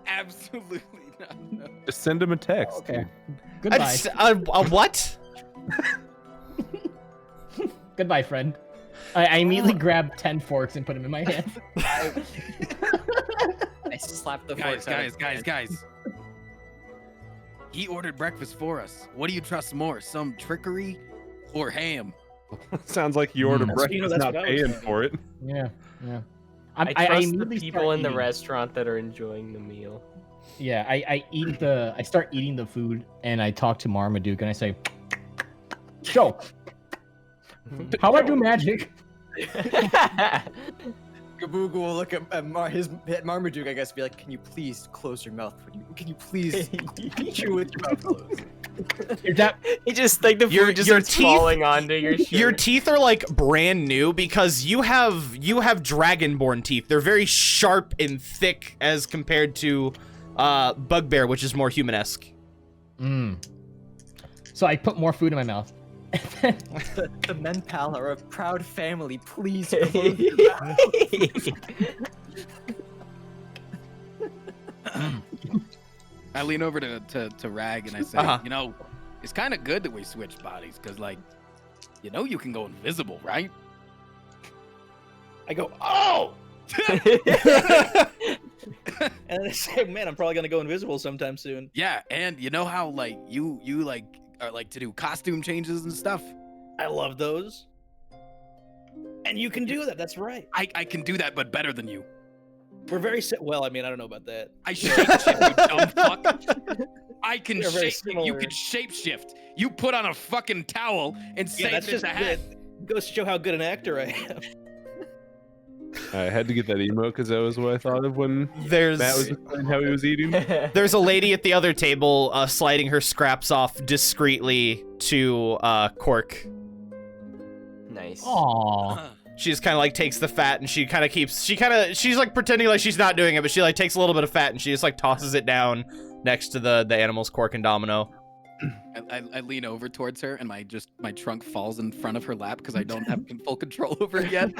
Absolutely not. No. Just send him a text. Okay. Goodbye. A what? Goodbye, friend. I immediately grabbed 10 forks and put them in my hand. I slapped the Guys, forks out of his guys. He ordered breakfast for us. What do you trust more, some trickery or ham? Sounds like you ordered Mm. breakfast, That's not what I was paying thinking. for it. Yeah. I trust the immediately people start in the eating. restaurant that are enjoying the meal. Yeah, I start eating the food, and I talk to Marmaduke, and I say, "So, how I do magic?" GaBooGoo will look at Marmaduke, I guess, be like, "Can you please close your mouth? Can you please chew with your mouth closed?" Is that He just like the food just starts falling onto your shirt. Your teeth are like brand new because you have Dragonborn teeth. They're very sharp and thick as compared to Bugbear, which is more human-esque. So I put more food in my mouth. The Mempal are a proud family. Please close your mouth. I lean over to Rag and I say, Uh-huh. you know, it's kind of good that we switch bodies because, like, you know, you can go invisible, right? I go, oh! And I say, man, I'm probably gonna go invisible sometime soon. Yeah, and you know how like you like are like to do costume changes and stuff. I love those. And you can do that. That's right. I can do that, but better than you. We're very well. I mean, I don't know about that. I shapeshift, you dumb fuck. I can They're very shape. You similar. can shapeshift. You put on a fucking towel and say Yeah, that's it's just a hat. goes to show how good an actor I am. I had to get that emote because that was what I thought of when There's Matt was explaining how he was eating. there's a lady at the other table sliding her scraps off discreetly to Cork. Nice. Aww. She just kind of like takes the fat and she kind of she's like pretending like she's not doing it, but she like takes a little bit of fat and she just like tosses it down next to the animals, Cork and Domino. I lean over towards her and my trunk falls in front of her lap because I don't have full control over it yet.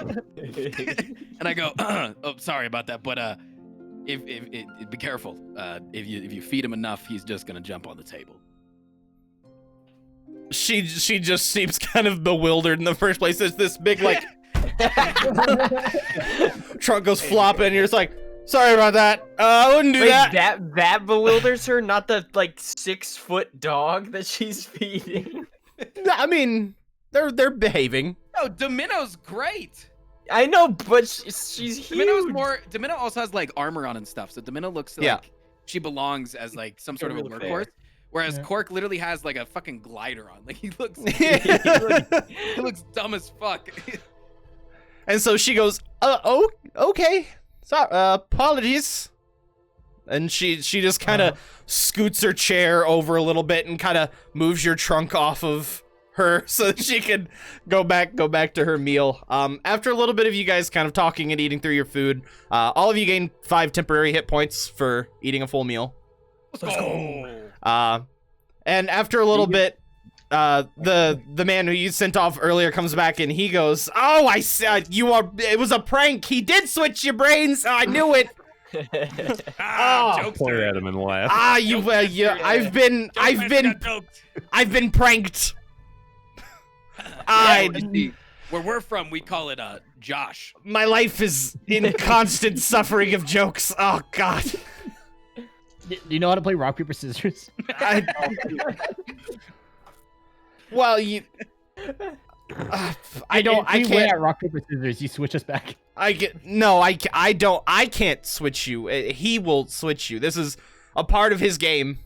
And I go, oh, sorry about that, but if be careful. If you feed him enough, he's just gonna jump on the table. She just seems kind of bewildered in the first place. There's this big like trunk goes flopping and you're just like, sorry about that. I wouldn't do Wait, that. that bewilders her, not the like 6-foot dog that she's feeding. I mean, they're behaving. No, Domino's great. I know, but she's huge. Domino also has like armor on and stuff, so Domino looks like Yeah. she belongs as like some sort of a Really workhorse. fair. Whereas Yeah. Cork literally has like a fucking glider on. Like he looks he looks dumb as fuck. And so she goes, oh, okay. Sorry, apologies. And she just kind of scoots her chair over a little bit and kind of moves your trunk off of her so that she can go back to her meal. After a little bit of you guys kind of talking and eating through your food, all of you gain 5 temporary hit points for eating a full meal. Let's go. And after a little bit, the man who you sent off earlier comes back and he goes, "Oh, I said it was a prank. He did switch your brains. I knew it." Point at him and laugh. I've been pranked. Where we're from, we call it Josh. My life is in constant suffering of jokes. Oh God. Do you know how to play rock paper scissors? Well, you. I don't. I If we win can't. at rock paper scissors. You switch us back. I don't. I can't switch you. He will switch you. This is a part of his game.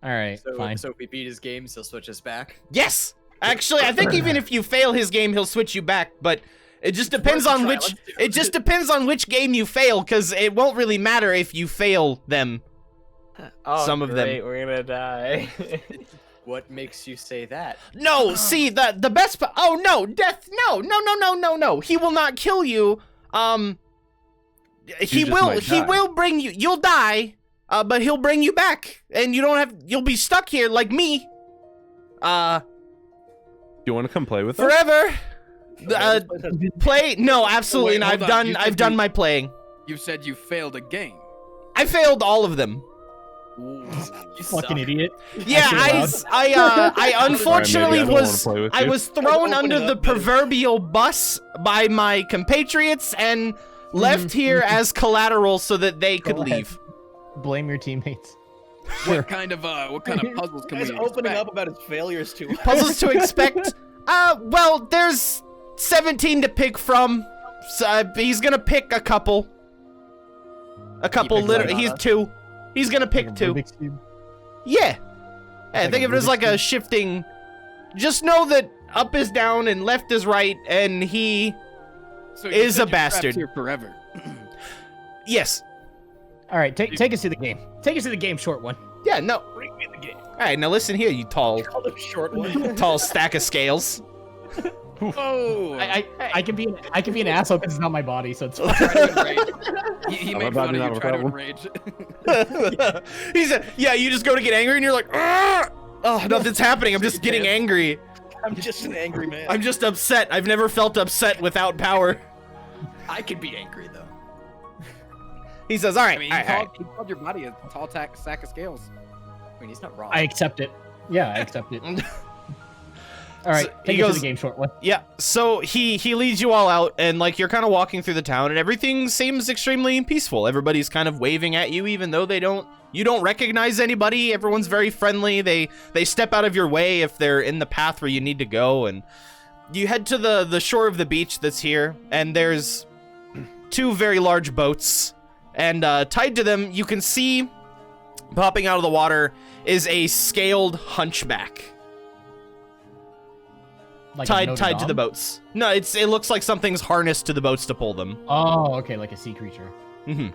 All right, fine. So if we beat his games, he'll switch us back. Yes. Actually, I think even if you fail his game, he'll switch you back. But it just depends on which. It just depends on which game you fail, because it won't really matter if you fail them. Oh, Some of them. great, we're gonna die. What makes you say that? No, see the best. Oh no, death! No! He will not kill you. He will bring you. You'll die. But he'll bring you back, and you'll be stuck here like me. You want to come play with us? Forever. Play? No, absolutely Wait, not. hold on. I've done my playing. You said you failed a game. I failed all of them. You Fucking idiot. Yeah, I unfortunately I don't wanna play with I you. was thrown Open under it the up, man. proverbial bus by my compatriots and left here as collateral so that they could Go ahead. leave. Blame your teammates. What kind of puzzles can we He's opening expect? up about his failures to us. Puzzles to expect. Well, there's 17 to pick from. he's gonna pick a couple. Literally, he's 2. He's gonna pick 2. Yeah. Hey, think of it as like a shifting. Just know that up is down and left is right, and he is a bastard. Here forever. Yes. All right, take us to the game. Take us to the game, short one. Yeah, no. Bring me the game. All right, now listen here, you tall Short one. tall stack of scales. Oh, I can be an asshole because it's not my body, so it's fine. try to enrage. He made fun of you. Try to enrage. He said, "Yeah, you just go to get angry, and you're like, oh, nothing's happening. I'm just getting angry. I'm just an angry man. I'm just upset. I've never felt upset without power." I could be angry though. He says, "All right, I mean, all right, he called your body a tall sack of scales. I mean, he's not wrong. I accept it. Yeah, I accept it. All right, So take he us to goes- the game, short one. Yeah, so he leads you all out, and like you're kind of walking through the town, and everything seems extremely peaceful. Everybody's kind of waving at you, even though you don't recognize anybody. Everyone's very friendly. They step out of your way if they're in the path where you need to go, and you head to the shore of the beach that's here, and there's 2 very large boats, and tied to them, you can see popping out of the water is a scaled hunchback. Like a tied Notre to the Dame? boats. No, it looks like something's harnessed to the boats to pull them. Oh, okay, like a sea creature. Mm-hmm.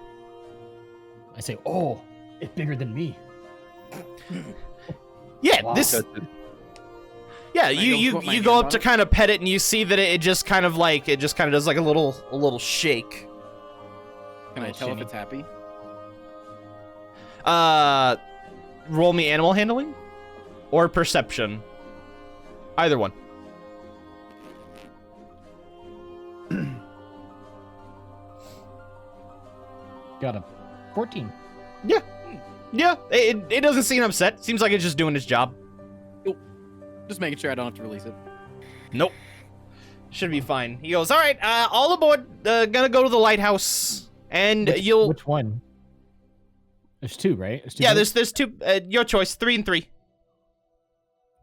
I say, oh, it's bigger than me. Yeah, Wow. this. That's it. Yeah, Can I you go put my go hand up on to it? kind of pet it, and you see that it just kind of does like a little shake. Can I Oh, tell if shimmy. it's happy? Roll me animal handling, or perception. Either one. Got a 14. Yeah, it doesn't seem upset. Seems like it's just doing its job. Just making sure I don't have to release it. Nope. Should be fine. He goes, all right, all aboard. Gonna go to the lighthouse, and you'll. Which one? There's 2, right? There's 2 Yeah, boats? there's 2. Your choice. 3 and 3.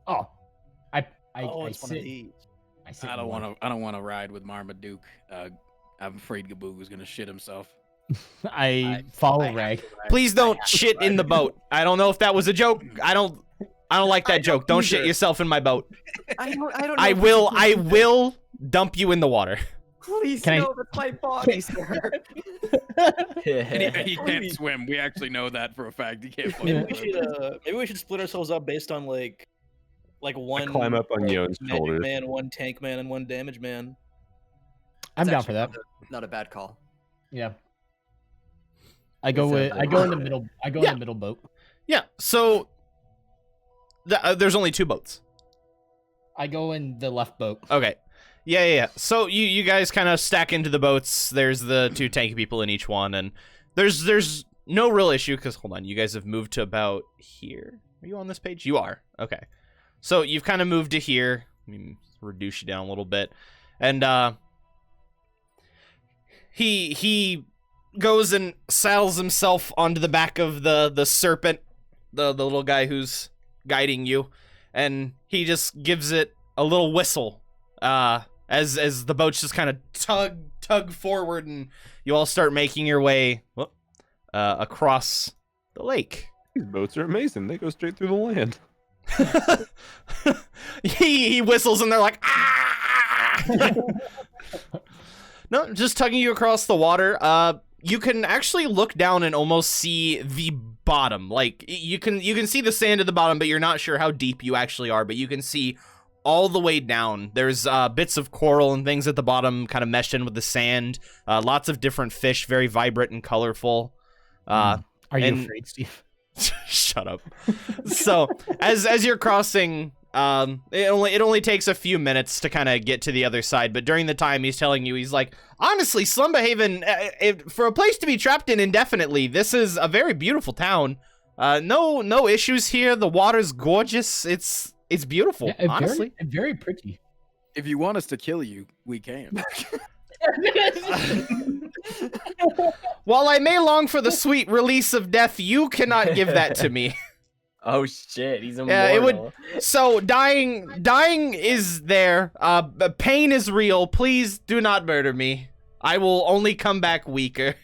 Oh, I it's one of sit. these. I sit. I in don't one. want to. I don't want to ride with Marmaduke. I'm afraid GaBooGoo's gonna shit himself. I follow Rag. Please don't shit in the boat. I don't know if that was a joke. I don't like that joke. Don't shit either. yourself in my boat. I don't know. I will dump you in the water. Please, Can I- no, that's my body, sir. And he can't swim. We actually know that for a fact. He can't swim. Maybe we should split ourselves up based on like one climb up on Yon's magic shoulders. man, 1 tank man, and 1 damage man. I'm It's down actually for that. Not a bad call. Yeah. I go in the middle. I go in the middle boat. Yeah. So there's only 2 boats. I go in the left boat. Okay. Yeah. So you guys kind of stack into the boats. There's the 2 tanky people in each one, and there's no real issue because hold on, you guys have moved to about here. Are you on this page? You are. Okay. So you've kind of moved to here. Let me reduce you down a little bit, and he goes and saddles himself onto the back of the serpent, the little guy who's guiding you, and he just gives it a little whistle. As the boats just kind of tug forward, and you all start making your way across the lake. These boats are amazing. They go straight through the land. he whistles, and they're like, ah! No, just tugging you across the water. You can actually look down and almost see the bottom. Like you can see the sand at the bottom, but you're not sure how deep you actually are. But you can see all the way down. There's bits of coral and things at the bottom, kind of meshed in with the sand. Lots of different fish, very vibrant and colorful. Are you and- afraid, Steve? Shut up. So as you're crossing, it only takes a few minutes to kind of get to the other side. But during the time, he's telling you, he's like, honestly, Slumberhaven, for a place to be trapped in indefinitely, this is a very beautiful town. No issues here. The water's gorgeous. It's beautiful, Yeah, honestly. very pretty. If you want us to kill you, we can. While I may long for the sweet release of death, you cannot give that to me. Oh shit, he's immortal. Yeah, it would. So dying is there. Pain is real. Please do not murder me. I will only come back weaker.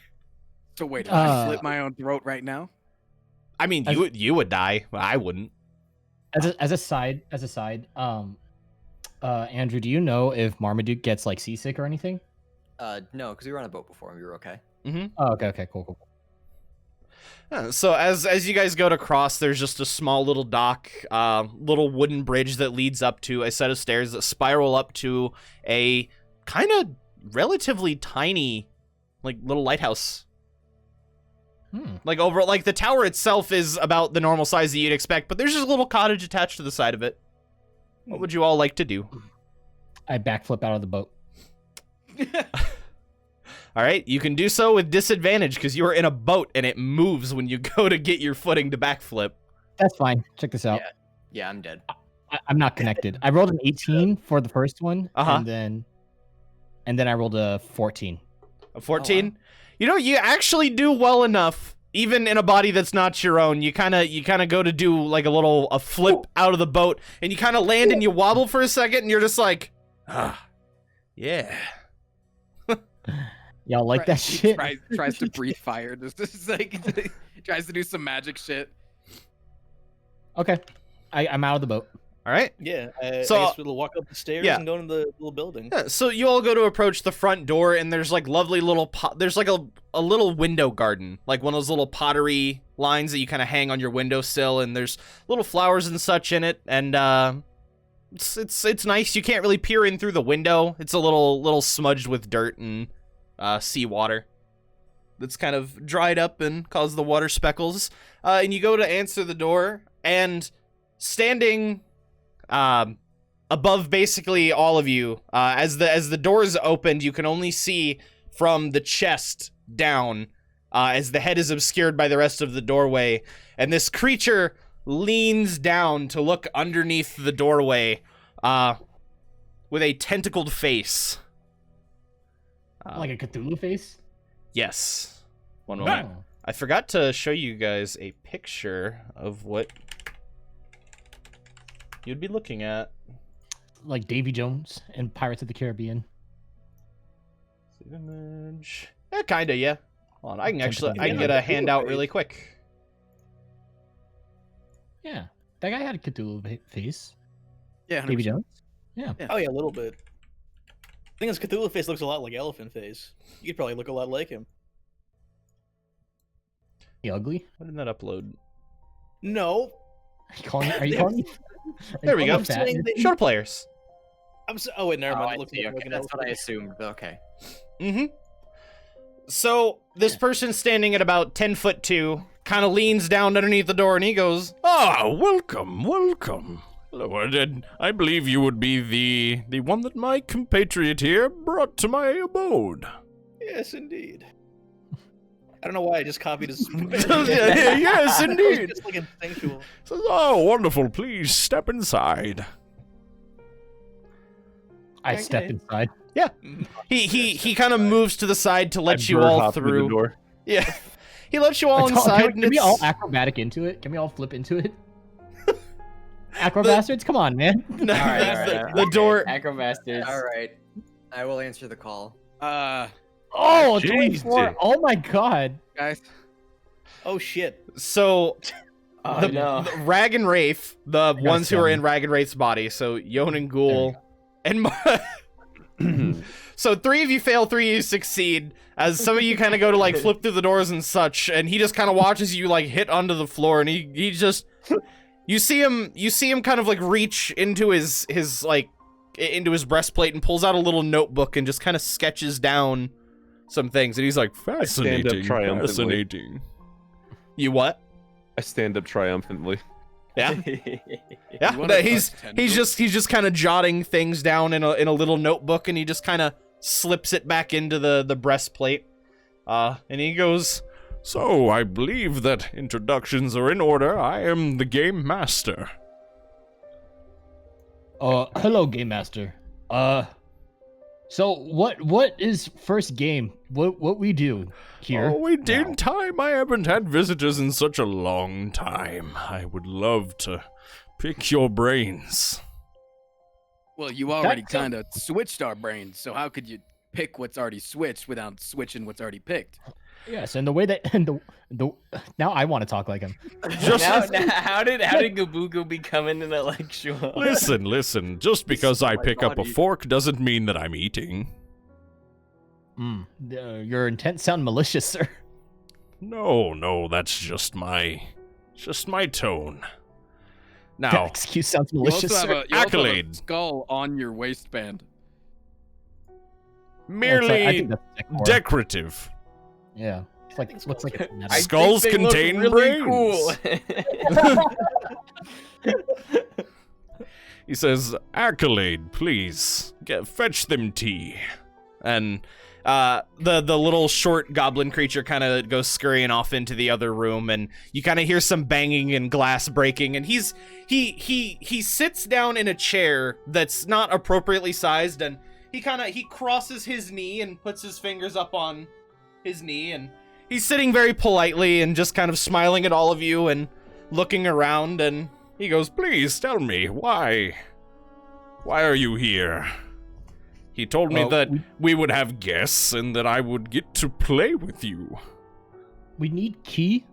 So wait, if I slit my own throat right now? I mean, you would die, but I wouldn't. As a side, Andrew, do you know if Marmaduke gets like seasick or anything? No, because we were on a boat before and we were okay. Mm-hmm. Oh, okay, cool. So as you guys go to cross, there's just a small little dock, little wooden bridge that leads up to a set of stairs that spiral up to a kind of relatively tiny, like, little lighthouse. Like, like, the tower itself is about the normal size that you'd expect, but there's just a little cottage attached to the side of it. What would you all like to do? I backflip out of the boat. All right, you can do so with disadvantage because you are in a boat and it moves when you go to get your footing to backflip. That's fine. Check this out. Yeah, I'm dead. I'm not connected. I rolled an 18 for the first one, Uh-huh. and then I rolled a 14. A 14? Oh, wow. You know, you actually do well enough, even in a body that's not your own. You kind of go to do like a flip out of the boat, and you kind of land and you wobble for a second, and you're just like, yeah. Y'all like that shit? Tries to breathe fire. Just like tries to do some magic shit. Okay, I'm out of the boat. All right. Yeah. So- I guess we'll walk up the stairs Yeah. and go into the little building. Yeah, so you all go to approach the front door, and there's like lovely little there's like a little window garden, like one of those little pottery lines that you kind of hang on your windowsill, and there's little flowers and such in it, and it's nice. You can't really peer in through the window. It's a little smudged with dirt and seawater that's kind of dried up and caused the water speckles. And you go to answer the door, and standing above basically all of you, as the doors opened, you can only see from the chest down, as the head is obscured by the rest of the doorway, and this creature leans down to look underneath the doorway, with a tentacled face. Like a Cthulhu face? Yes. One moment. Oh. I forgot to show you guys a picture of what you'd be looking at. Like Davy Jones in Pirates of the Caribbean. Save image. Yeah, kinda, yeah. Hold on, I can Tentacled get a handout really quick. Yeah, that guy had a Cthulhu face. Yeah, Davy 100%. Jones? Yeah. Oh yeah, a little bit. The thing is, Cthulhu face looks a lot like Elephant face. You could probably look a lot like him. He ugly? Why didn't that upload? No, Are you calling me? There we go. I'm saying that- Show to players. Oh wait, never Oh, mind. I It looks see, like okay, an that's what I elephant. assumed. But okay. Mm-hmm. So this person standing at about 10'2" kind of leans down underneath the door, and he goes, Ah, welcome. Hello, I believe you would be the one that my compatriot here brought to my abode. Yes, indeed. I don't know why I just copied his. Yes, indeed. It's just like instinctual. Says, oh, wonderful. Please step inside. I Okay. stepped inside. he kind of moves to the side to let I you bird all hop through through. the door. Yeah, he lets you all Can we- inside. Can, and we all it's- acrobatic into it? Can we all flip into it? Acrobastards, come on, man. No, All right, that's all right, the door. Acrobastards. All right. I will answer the call. Oh, Jesus. 24. Oh my god. Guys. Oh shit. So Oh, the no. Rag and Raith, the got ones who are 7. in Rag and Wraith's body, so Yon and Ghoul, and so 3 of you fail, 3 of you succeed, as some of you kind of go to like flip through the doors and such, and he just kind of watches you like hit onto the floor, and he just you see him kind of like reach into his like into his breastplate and pulls out a little notebook and just kind of sketches down some things, and he's like, Fascinating. triumphantly. Fascinating. you what? I stand up triumphantly. Yeah. You Yeah, wanna but he's touch tendrils? just kind of jotting things down in a little notebook, and he just kind of slips it back into the breastplate. And he goes, So, I believe that introductions are in order. I am the Gamemaster. Hello, Gamemaster. So what is first game? What we do here? Oh, in now? time, I haven't had visitors in such a long time. I would love to pick your brains. Well, you already That- kind of switched our brains, so how could you pick what's already switched without switching what's already picked. Yes, and the way that and the now I want to talk like him. Now, how did GaBooGoo become an intellectual? Listen. Just because I pick up a fork doesn't mean that I'm eating. Your intent sound malicious, sir. No, that's just my tone. Now, That excuse sounds malicious, you also sir. have a Accolade. skull on your waistband. Merely I think that's decor. decorative. Yeah, it's like looks like it's metal. Skulls I think they look contain really brains. He says, "Accolade, please. Fetch them tea." And the little short goblin creature kind of goes scurrying off into the other room, and you kind of hear some banging and glass breaking, and he sits down in a chair that's not appropriately sized, and he crosses his knee and puts his fingers up on his knee, and he's sitting very politely and just kind of smiling at all of you and looking around, and he goes, "Please tell me, why are you here?" He told me that we would have guests and that I would get to play with you. We need key.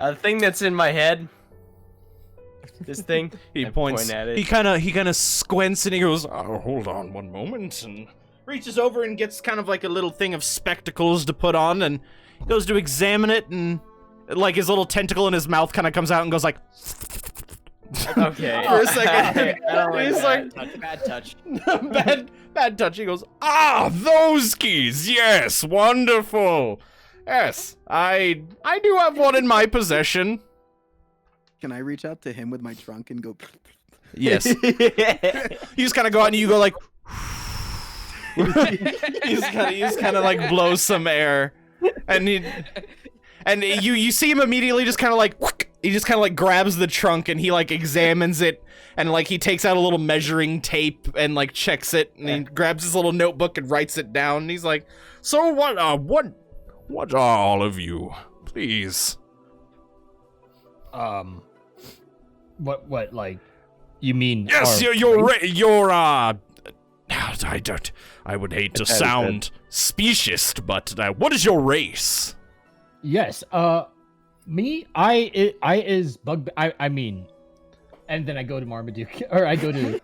A thing that's in my head. This thing. He I points point at it. He kind of squints and he goes, "Oh, hold on one moment," and reaches over and gets kind of like a little thing of spectacles to put on, and goes to examine it, and like his little tentacle in his mouth kind of comes out and goes like Okay. for a second. I don't like He's that. like, Bad touch. bad touch. He goes, "Ah, those keys. Yes, wonderful. Yes, I do have one in my possession." Can I reach out to him with my trunk and go? Yes. You just kind of go out and you go like. you just kind of like blow some air, and you see him immediately just kind of like. He just kind of like grabs the trunk and he like examines it, and like he takes out a little measuring tape and like checks it, and he grabs his little notebook and writes it down, and he's like, "So what are all of you, please?" What like you mean? Yes, you're I would hate to sound specious, but what is your race? Yes. Me, I is Bugbear. I mean, and then I go to Marmaduke, or I go to.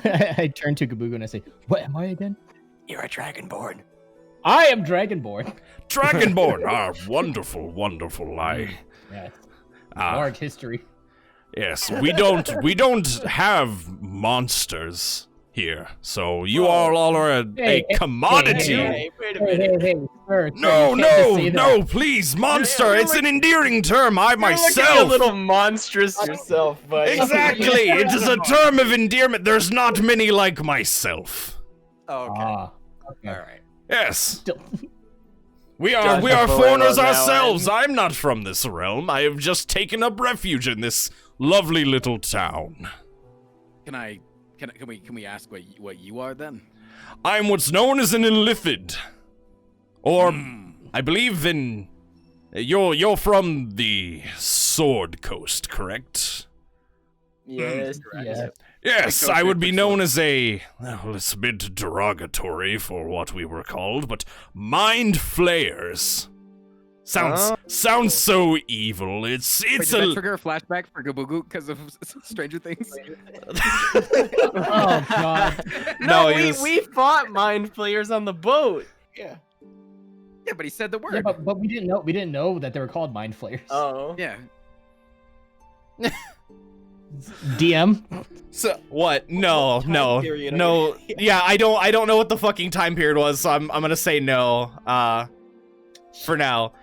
I turn to GaBooGoo and I say, "What am I again?" You're a Dragonborn. I am Dragonborn. Dragonborn, wonderful. Yes. Large history. Yes, we don't have monsters here, so you all are a commodity. Wait a minute. Hey, sir, No, please, monster. It's an endearing term. I You're myself. a little monstrous yourself, but Exactly. It is a term of endearment. There's not many like myself. Okay. All right. Yes. We are foreigners ourselves. I'm not from this realm. I have just taken up refuge in this lovely little town. Can we ask what you are then? I'm what's known as an illithid. Or I believe you're from the Sword Coast, correct? yes. Yes, I would be known as it's a bit derogatory for what we were called, but Mind Flayers. Sounds so evil. It's Wait, did that trigger a flashback for GaBooGoo because of Stranger Things? Oh god. No, we fought Mind Flayers on the boat. Yeah, but he said the word. Yeah, but we didn't know that they were called Mind Flayers. Oh. Yeah. DM. So what? No. Yeah, I don't know what the fucking time period was, so I'm gonna say no. For now.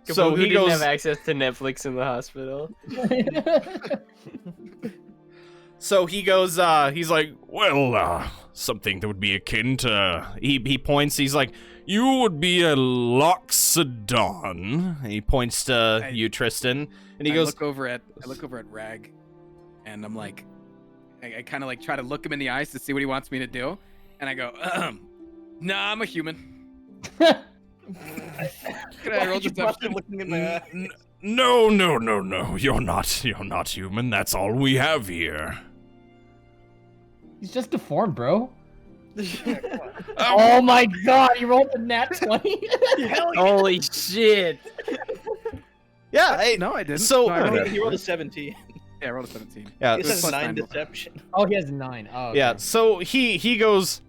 So he didn't goes. have access to Netflix in the hospital. So he goes. He's like, well, something that would be akin to. He points. He's like, you would be a Loxodon. He points to you, Tristan, and he goes. I look over at Rag, and I'm like, I kind of like try to look him in the eyes to see what he wants me to do, and I go, nah, I'm a human. Can I roll deception? No. You're not human. That's all we have here. He's just deformed, bro. Oh my god, you rolled a nat 20. Holy shit. Yeah, No, I didn't. So No, I rolled He rolled a 17. Yeah, I rolled a 17. yeah, He says plus 9 9 more. deception. Oh, he has 9. Oh, okay. yeah. So he goes.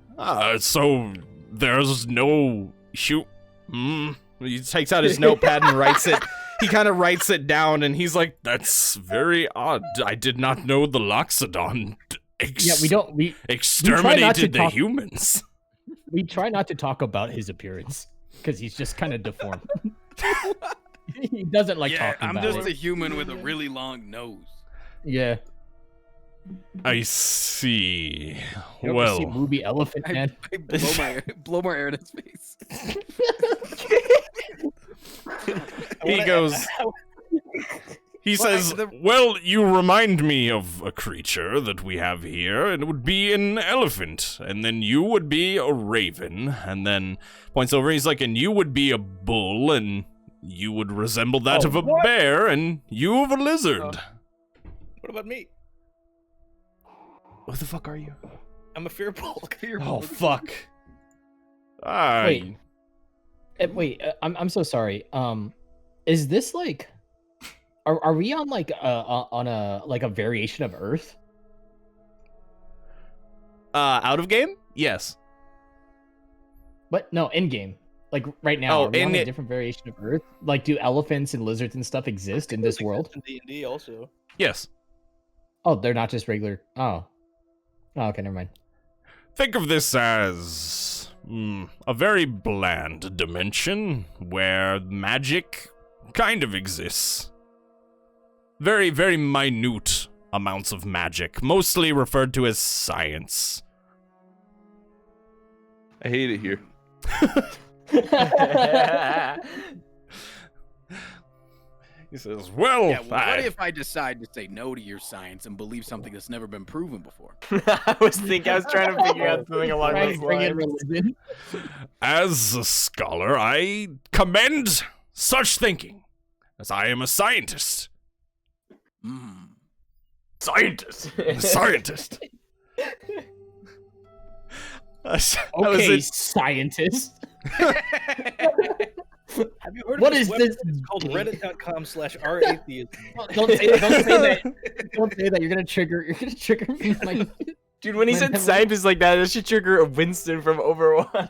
So there's no shoot. He takes out his notepad and writes it. He kind of writes it down, and he's like, That's very odd. I did not know the Loxodon Yeah, we exterminated the talk- humans. We try not to talk about his appearance because he's just kind of deformed. He doesn't like Yeah, talking I'm about just it. a human with a really long nose. Yeah. I see. You ever Well, see movie Elephant Man? I blow more air in his face. he goes. he says, well, you remind me of a creature that we have here, and it would be an elephant, and then you would be a raven, and then points over, he's like, and you would be a bull, and you would resemble that of a bear, and you of a lizard. What about me? What the fuck are you? I'm a Firbolg. Oh fuck. Wait. I'm so sorry. Is this like, are we on like a variation of Earth? Out of game? Yes. But no, in game. Like right now, are we on a in different variation of Earth? Like, do elephants and lizards and stuff exist in this world? In D&D also. Yes. Oh, they're not just regular. Oh, okay, never mind. Think of this as a very bland dimension where magic kind of exists. Very, very minute amounts of magic, mostly referred to as science. I hate it here. He says, well, Yeah, well, what if I decide to say no to your science and believe something that's never been proven before? I was trying to figure out something along Trying those to bring in lines. religion. as a scholar, I commend such thinking, as I am a scientist. Scientist. Scientist. Okay, scientist. Have you heard What of is website? this? It's called reddit.com/ratheism. Don't say that. Don't say that. You're gonna trigger me. Like, Dude, when he said scientist like that should trigger a Winston from Overwatch.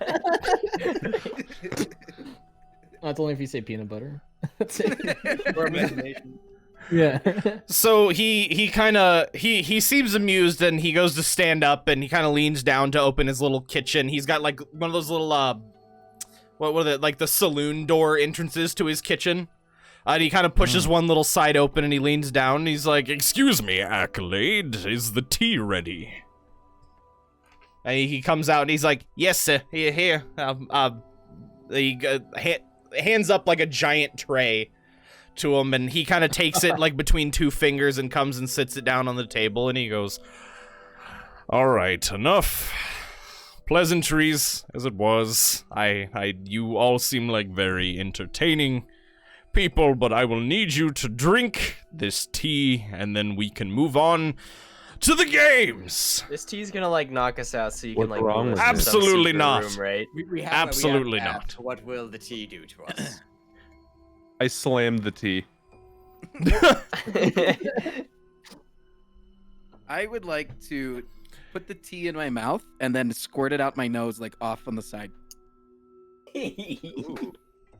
it's only if you say peanut butter. That's it. Or imagination. Yeah. So he seems amused, and he goes to stand up, and he kind of leans down to open his little kitchen. He's got like one of those little what were they, like the saloon door entrances to his kitchen. And he kind of pushes one little side open, and he leans down, and he's like, Excuse me, Accolade, is the tea ready? and he comes out, and he's like, yes, sir, here. He hands up like a giant tray to him, and he kind of takes it like between two fingers and comes and sits it down on the table, and he goes, All right, enough pleasantries as it was. You all seem like very entertaining people, but I will need you to drink this tea, and then we can move on to the games. This tea's gonna like knock us out, so you What's can like wrong move with us it? to some Absolutely secret not. room, right? Absolutely not. What will the tea do to us? I slammed the tea. I would like to put the tea in my mouth and then squirt it out my nose, like off on the side.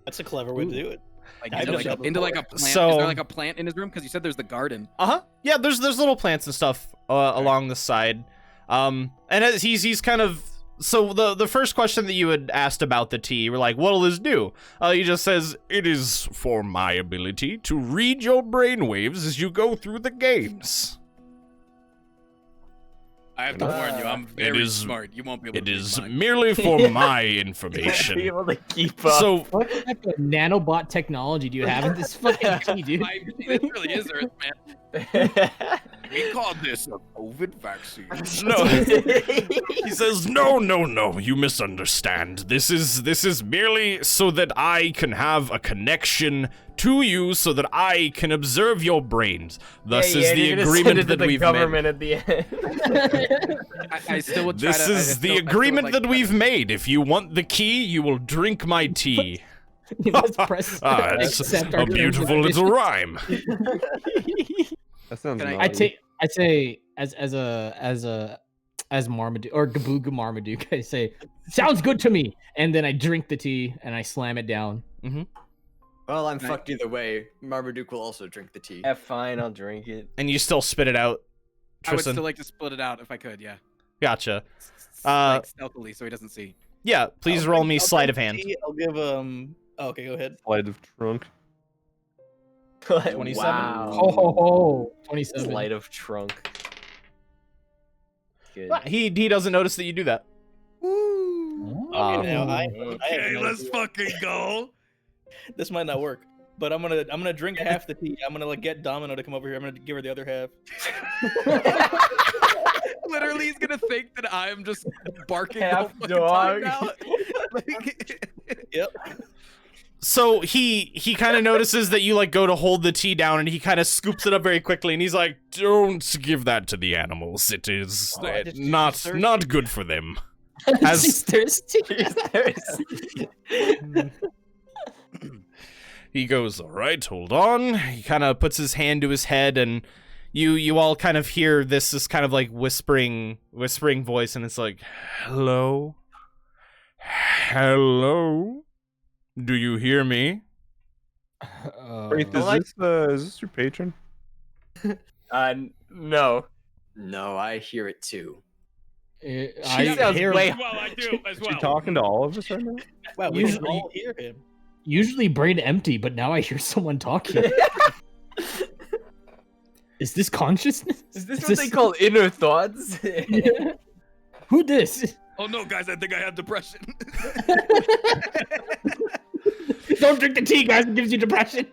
That's a clever way to do it. Like I've into, done like, that into like a before. plant. So- Is there like a plant in his room? Because you said there's the garden. yeah, there's little plants and stuff along the side. And as he's kind of, so the first question that you had asked about the tea, you were like, what'll this do? He just says, It is for my ability to read your brainwaves as you go through the games. I have to warn you, I'm very is- smart. You won't be able It to read is mine. merely for my Be information. able to keep up. So, What type of nanobot technology do you have in this fucking tea, dude? It really is Earth, man. We call this a COVID vaccine. No. He says, no, you misunderstand. This is merely so that I can have a connection to you so that I can observe your brains. Thus is the agreement that we've made. At the end. I still would try This to, is the agreement that we've made. If you want the key, you will drink my tea. Let's press It's accept a our beautiful terms and little rhyme. That sounds Can I- naughty. I'd say as Marmaduke or GaBooGoo Marmaduke, I say, sounds good to me, and then I drink the tea and I slam it down. Well, I'm fucked either way. Marmaduke will also drink the tea. Yeah, fine, I'll drink it. And you still spit it out, I would Tristan. still like to split it out if I could, yeah. Gotcha. Like stealthily so he doesn't see. Yeah, please roll me sleight of hand. I'll give Oh, okay, go ahead. Sleight of trunk. 27. Wow. Oh, 27. Sleight of trunk. Good. He doesn't notice that you do that. Okay, now I have no idea. fucking go. This might not work, but I'm gonna drink half the tea. I'm gonna like get Domino to come over here. I'm gonna give her the other half. Literally, he's gonna think that I'm just barking Half the whole fucking time dog. now. Yep. So he kind of notices that you like go to hold the tea down, and he kind of scoops it up very quickly, and he's like, Don't give that to the animals. It is just not good for them. She's thirsty. He goes, all right, hold "On." He kind of puts his hand to his head, and you all kind of hear this kind of like whispering voice, and it's like, hello? Hello? Do you hear me? Raith, is this your patron? No. No, I hear it too. She sounds way. Well, I do as Is she talking to all of us right now? Wow, we Usually- all hear him. Usually brain empty, but now I hear someone talking. Is this consciousness? Is this what they call inner thoughts? Who this? Oh no, guys, I think I have depression. Don't drink the tea, guys. It gives you depression.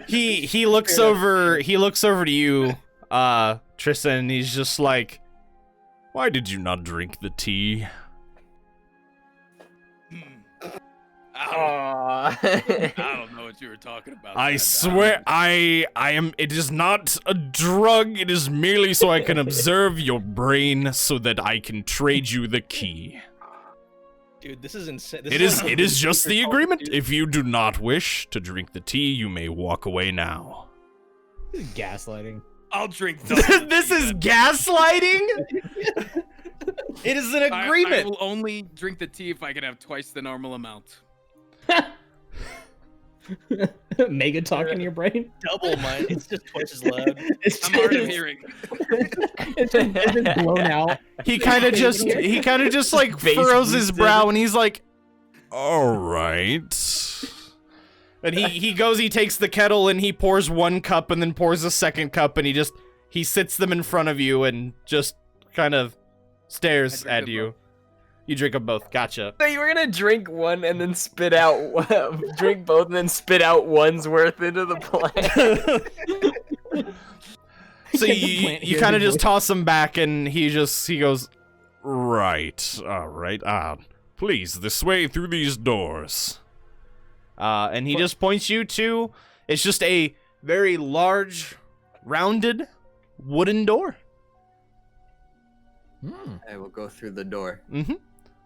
he looks over to you, Tristan, and he's just like, Why did you not drink the tea? I don't know what you were talking about. I swear, I am. It is not a drug. It is merely so I can observe your brain, so that I can trade you the key. Dude, this is insane. It is just the agreement. If you do not wish to drink the tea, you may walk away now. Gaslighting. I'll drink this is gaslighting? It is an I agreement. will only drink the tea if I can have twice the normal amount. Mega talk in your brain. Double mine. It's just twice as loud. It's I'm hard of just- hearing. It's just blown out. He kind of just like furrows his brow, and he's like, All right. and he takes the kettle and he pours one cup and then pours a second cup, and he sits them in front of you and just kind of stares at you. You drink them both. Gotcha. So you were gonna drink one and then spit out, drink both and then spit out one's worth into the plant. So you kind of just toss them back, and he goes, Right. All right. Please, this way through these doors. and he just points you to, it's just a very large, rounded, wooden door. I will go through the door. Mm-hmm.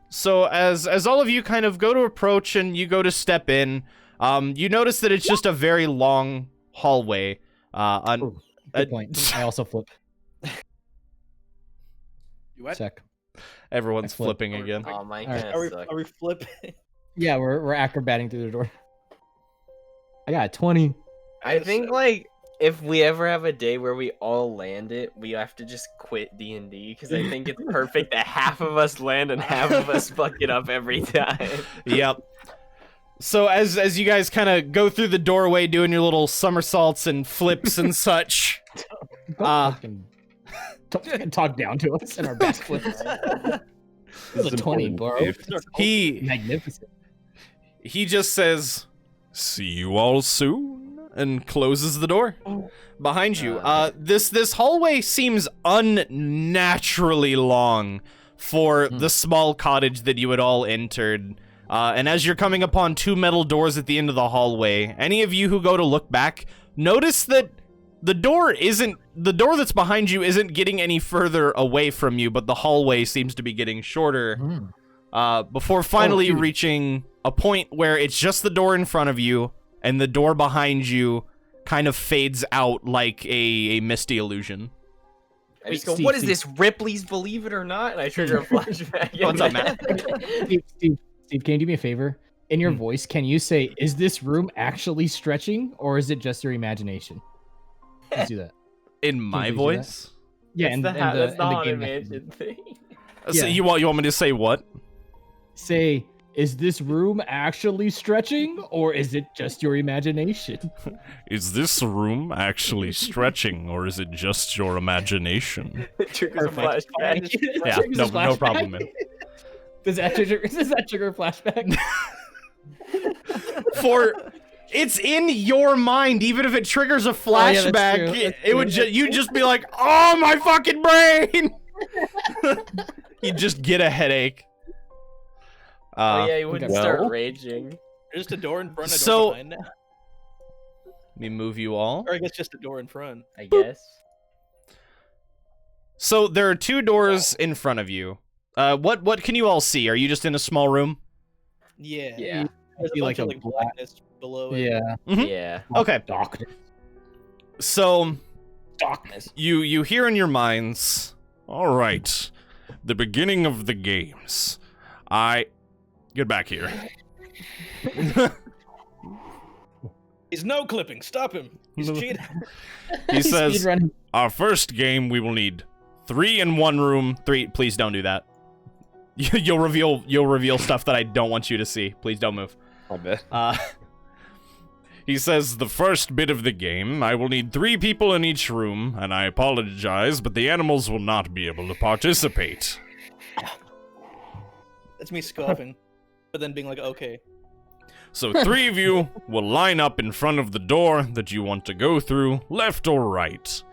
So as all of you kind of go to approach and you go to step in, you notice that it's just a very long hallway. Good point. I also flip. You what? Check. Everyone's I flip. flipping again. Oh my Alright. god. Are we flipping? Yeah, we're acrobating through the door. I got a 20. I think like if we ever have a day where we all land it, we have to just quit D&D because I think it's perfect that half of us land and half of us fuck it up every time. Yep. So as you guys kind of go through the doorway doing your little somersaults and flips and such, Don't fucking talk down to us in our best flips. It was a 20, bro. he Magnificent. just says, See you all soon. and closes the door behind you. This hallway seems unnaturally long for the small cottage that you had all entered. And as you're coming upon 2 metal doors at the end of the hallway, any of you who go to look back, notice that the door that's behind you isn't getting any further away from you, but the hallway seems to be getting shorter. Before finally reaching a point where it's just the door in front of you, and the door behind you kind of fades out like a misty illusion. I just go, what is this, Ripley's Believe It or Not? And I trigger a flashback. What's up, Matt? Steve, can you do me a favor? In your voice, can you say, is this room actually stretching, or is it just your imagination? Let's do that. In my voice? Yeah, that's the Haunted game Mansion thing. So you want me to say what? Say, is this room actually stretching, or is it just your imagination? Is this room actually stretching, or is it just your imagination? Triggers a flashback. Yeah, no problem, man. Does that trigger a flashback? It's in your mind. Even if it triggers a flashback, you'd just be like, "Oh, my fucking brain!" You'd just get a headache. You wouldn't start raging. There's just a door in front, a door behind now. Let me move you all. Or I guess just a door in front. I guess. So there are 2 doors in front of you. What can you all see? Are you just in a small room? Yeah. There's a bunch of blackness below it. Yeah. Yeah. Okay. Darkness. So Darkness. You hear in your minds, all right, the beginning of the games. Get back here. He's no clipping. Stop him. He's cheating. He says, our first game, we will need 3 in one room. 3, please don't do that. You'll reveal stuff that I don't want you to see. Please don't move. I bet. He says, the first bit of the game, I will need 3 people in each room, and I apologize, but the animals will not be able to participate. That's me scoffing, but then being like, okay. So 3 of you will line up in front of the door that you want to go through, left or right.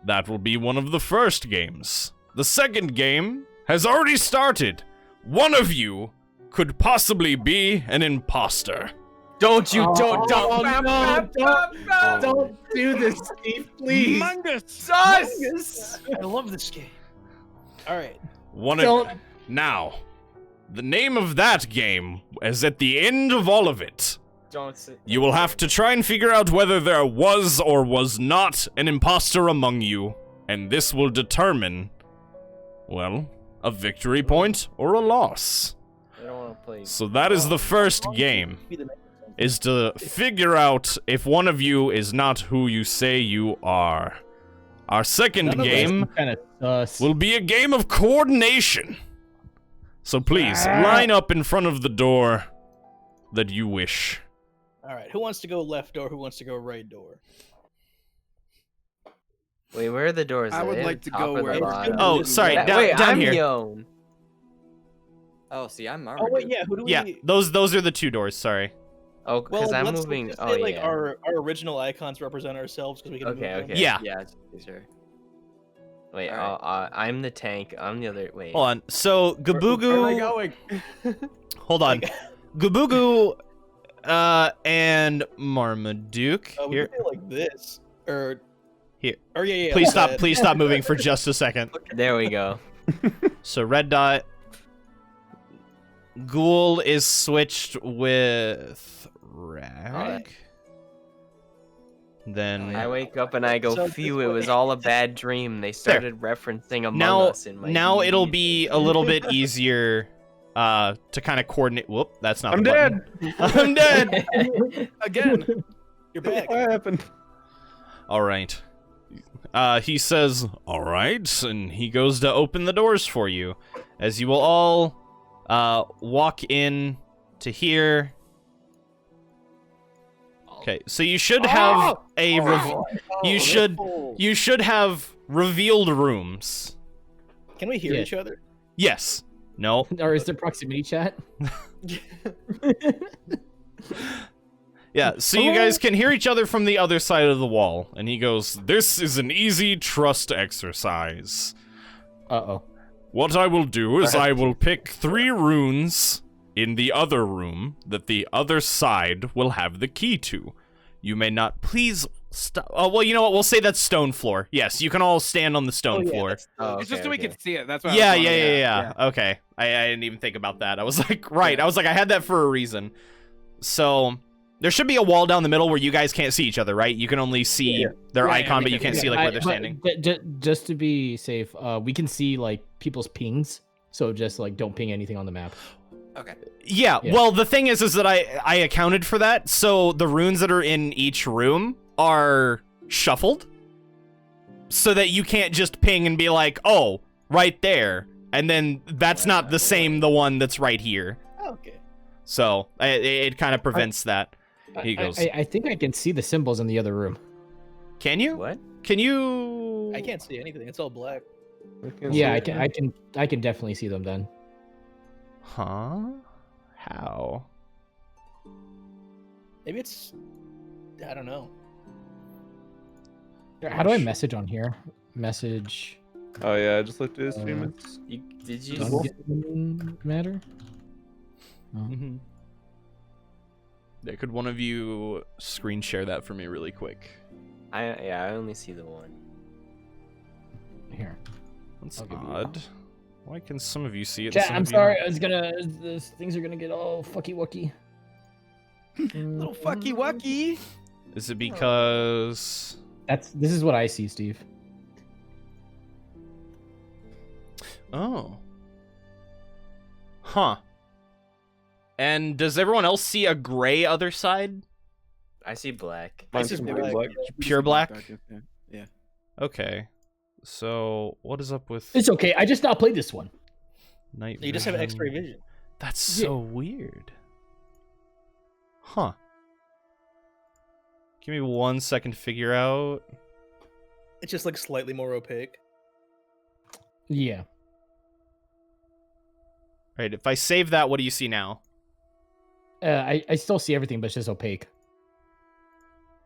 That will be one of the first games. The second game has already started. One of you could possibly be an imposter. Don't do this, Steve, please. Mungus! I love this game. All right. Now, the name of that game is at the end of all of it. You will have to try and figure out whether there was or was not an imposter among you, and this will determine, well, a victory point or a loss. I don't want to play. So that is the first game, is to figure out if one of you is not who you say you are. Our second game will be a game of coordination. So please, line up in front of the door that you wish. All right, who wants to go left door? Who wants to go right door? Wait, where are the doors? I would like to go where. Oh, sorry, down here. Oh, see, I'm Marmaduke. Oh wait, yeah. Who do we? Yeah, those are the 2 doors. Sorry. Oh, because I'm moving. Let's Oh, say, like, yeah. our original icons represent ourselves because we can. Okay. Move them. Yeah. Yeah, sure. Wait, I'm the tank. I'm the other. Wait. Hold on. So GaBooGoo. Where am I going? Hold on. GaBooGoo, and Marmaduke. We Here. could do like this, or here. Or yeah. Please stop. Please stop moving for just a second. There we go. So red dot. Ghoul is switched with Rag. Then I wake up and I go, phew, it was all a bad dream. They started referencing Among Us in my Now dream. it'll be a little bit easier to kind of coordinate. Whoop, that's not I'm the dead. button. I'm dead. Again. You're back. What happened? All right. He says, all right, and he goes to open the doors for you. As you will all walk in to here. Okay, so you should have you should have revealed rooms. Can we hear each other? Yes. No. Or is there proximity chat? Yeah, so you guys can hear each other from the other side of the wall, and he goes, "This is an easy trust exercise. Uh-oh. What I will do is I will pick 3 runes in the other room that the other side will have the key to. You may not please stop. Oh, well, you know what? We'll say that's stone floor. Yes, you can all stand on the stone floor. It's just so we can see it. That's what. Yeah. Okay. I didn't even think about that. I was like, right. I was like, I had that for a reason. So there should be a wall down the middle where you guys can't see each other, right? You can only see their icon, but you can't see like where they're standing. Just to be safe, we can see like people's pings. So just like don't ping anything on the map. Okay. Yeah, well, the thing is that I accounted for that, so the runes that are in each room are shuffled, so that you can't just ping and be like, oh, right there, and then that's not the same, the one that's right here. Okay. So, it kind of prevents that. He goes, I think I can see the symbols in the other room. Can you? What? Can you? I can't see anything. It's all black. Yeah, I can definitely see them then. Huh? How? Maybe it's... I don't know. How do I message on here? Message. Oh yeah, I just looked at his stream. Did you? Doesn't matter. Mm-hmm. Yeah, could one of you screen share that for me really quick? I only see the one. Here. That's odd. Why can some of you see it? Chat, I'm sorry. Things are gonna get all fucky wucky. Little fucky wucky. Is it because this is what I see, Steve? Oh. Huh. And does everyone else see a gray other side? I see black. I see black. Pure black? Yeah. Okay. So, what is up with... It's okay. I just not played this one. Night You just have X-ray vision. That's so weird. Huh. Give me 1 second to figure out. It's just like slightly more opaque. Yeah. Right, if I save that, what do you see now? I still see everything, but it's just opaque.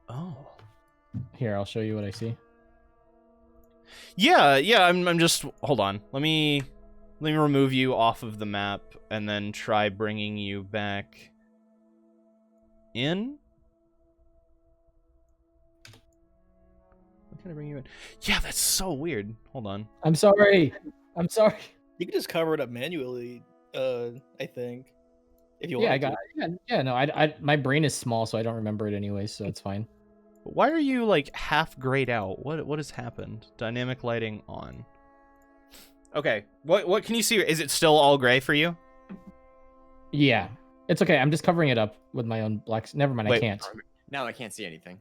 Oh. Here, I'll show you what I see. Yeah, I'm just... Hold on. Let me remove you off of the map and then try bringing you back in. How can I bring you in? Yeah, that's so weird. Hold on. I'm sorry. You can just cover it up manually, I think. If you Yeah, want. no, my brain is small, so I don't remember it anyway, so it's fine. Why are you like half grayed out? What has happened? Dynamic lighting on. Okay. What can you see? Is it still all gray for you? Yeah. It's okay. I'm just covering it up with my own blacks. Never mind, I can't. Now I can't see anything.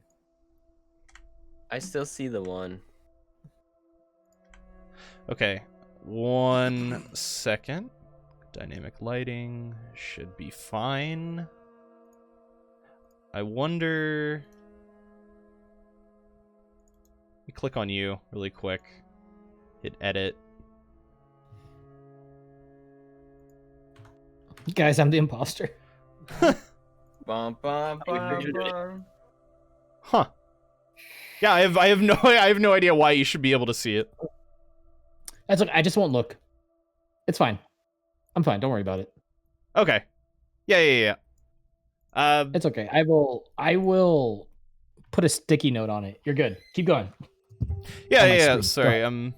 I still see the one. Okay. 1 second. Dynamic lighting should be fine. I wonder... Let me click on you really quick. Hit edit. Guys, I'm the imposter. Bum, bum, bum, bum. Huh. Yeah, I have no idea why you should be able to see it. That's okay. I just won't look. It's fine. I'm fine. Don't worry about it. Okay. Yeah. It's okay. I will put a sticky note on it. You're good. Keep going. Yeah. Sorry. I'm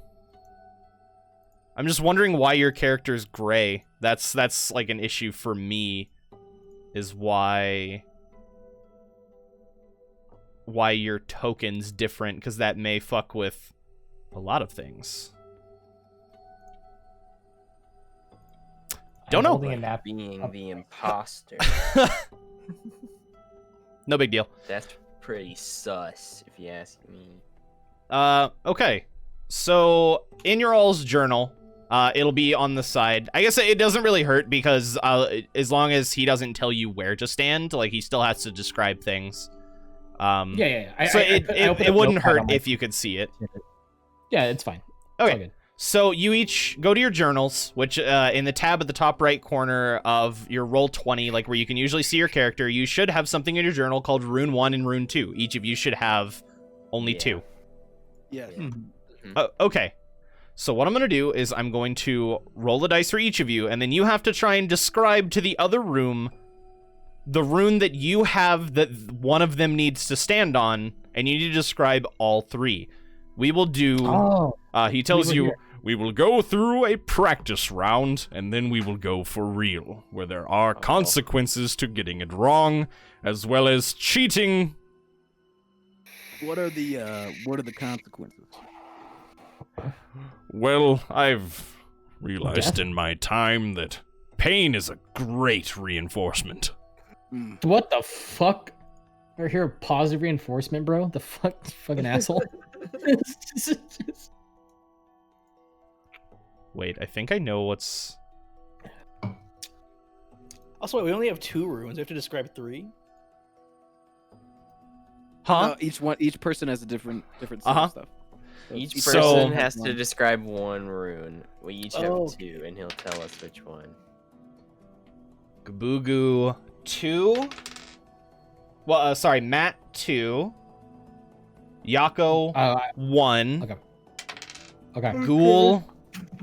just wondering why your character's gray. That's like an issue for me. Is why your token's different, because that may fuck with a lot of things. Don't know. Being the imposter. No big deal. That's pretty sus, if you ask me. Okay. So, in your all's journal, it'll be on the side. I guess it doesn't really hurt because as long as he doesn't tell you where to stand, like, he still has to describe things. Yeah. So it wouldn't hurt if you could see it. Yeah, it's fine. Okay. So you each go to your journals, which in the tab at the top right corner of your Roll20, like where you can usually see your character, you should have something in your journal called Rune 1 and Rune 2. Each of you should have only 2. Yeah. Okay. So what I'm going to do is I'm going to roll the dice for each of you, and then you have to try and describe to the other room the rune that you have that one of them needs to stand on, and you need to describe all 3. We will do... he tells you... We will go through a practice round, and then we will go for real, where there are consequences to getting it wrong, as well as cheating. What are the consequences? Well, I've realized in my time that pain is a great reinforcement. What the fuck? We're here positive reinforcement, bro. The fucking asshole. Wait, I think I know what's... Also, wait, we only have 2 runes. We have to describe 3. Huh? No, each person has a different set of stuff. So Each each person has has to one. describe 1 rune. We each have Oh. 2, and he'll tell us which one. GaBooGoo 2. Well, sorry, Matt 2. Yakko 1. Okay. Ghoul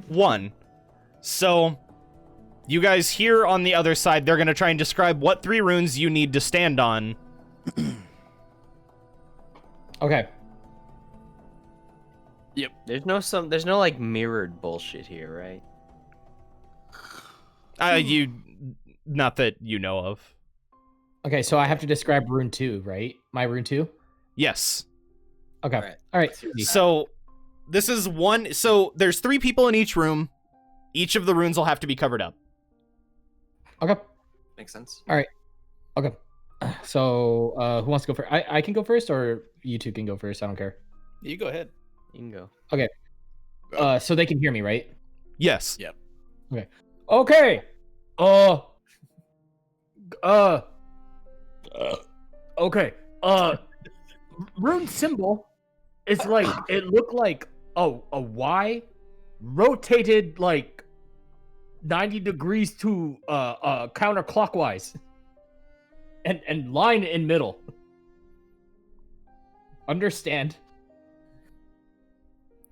1. So, you guys here on the other side, they're going to try and describe what 3 runes you need to stand on. Okay. Yep. There's no like mirrored bullshit here, right? Not that you know of. Okay, so I have to describe rune 2, right? My rune 2? Yes. Okay. All right. So, this is one... So, there's 3 people in each room. Each of the runes will have to be covered up. Okay. Makes sense. All right. Okay. So, who wants to go first? I can go first, or you 2 can go first. I don't care. You go ahead. You can go. Okay. So they can hear me, right? Yes. Yep. Okay. Okay. Okay. Rune symbol is like, it looked like a Y rotated like 90 degrees to counterclockwise and line in middle. Understand?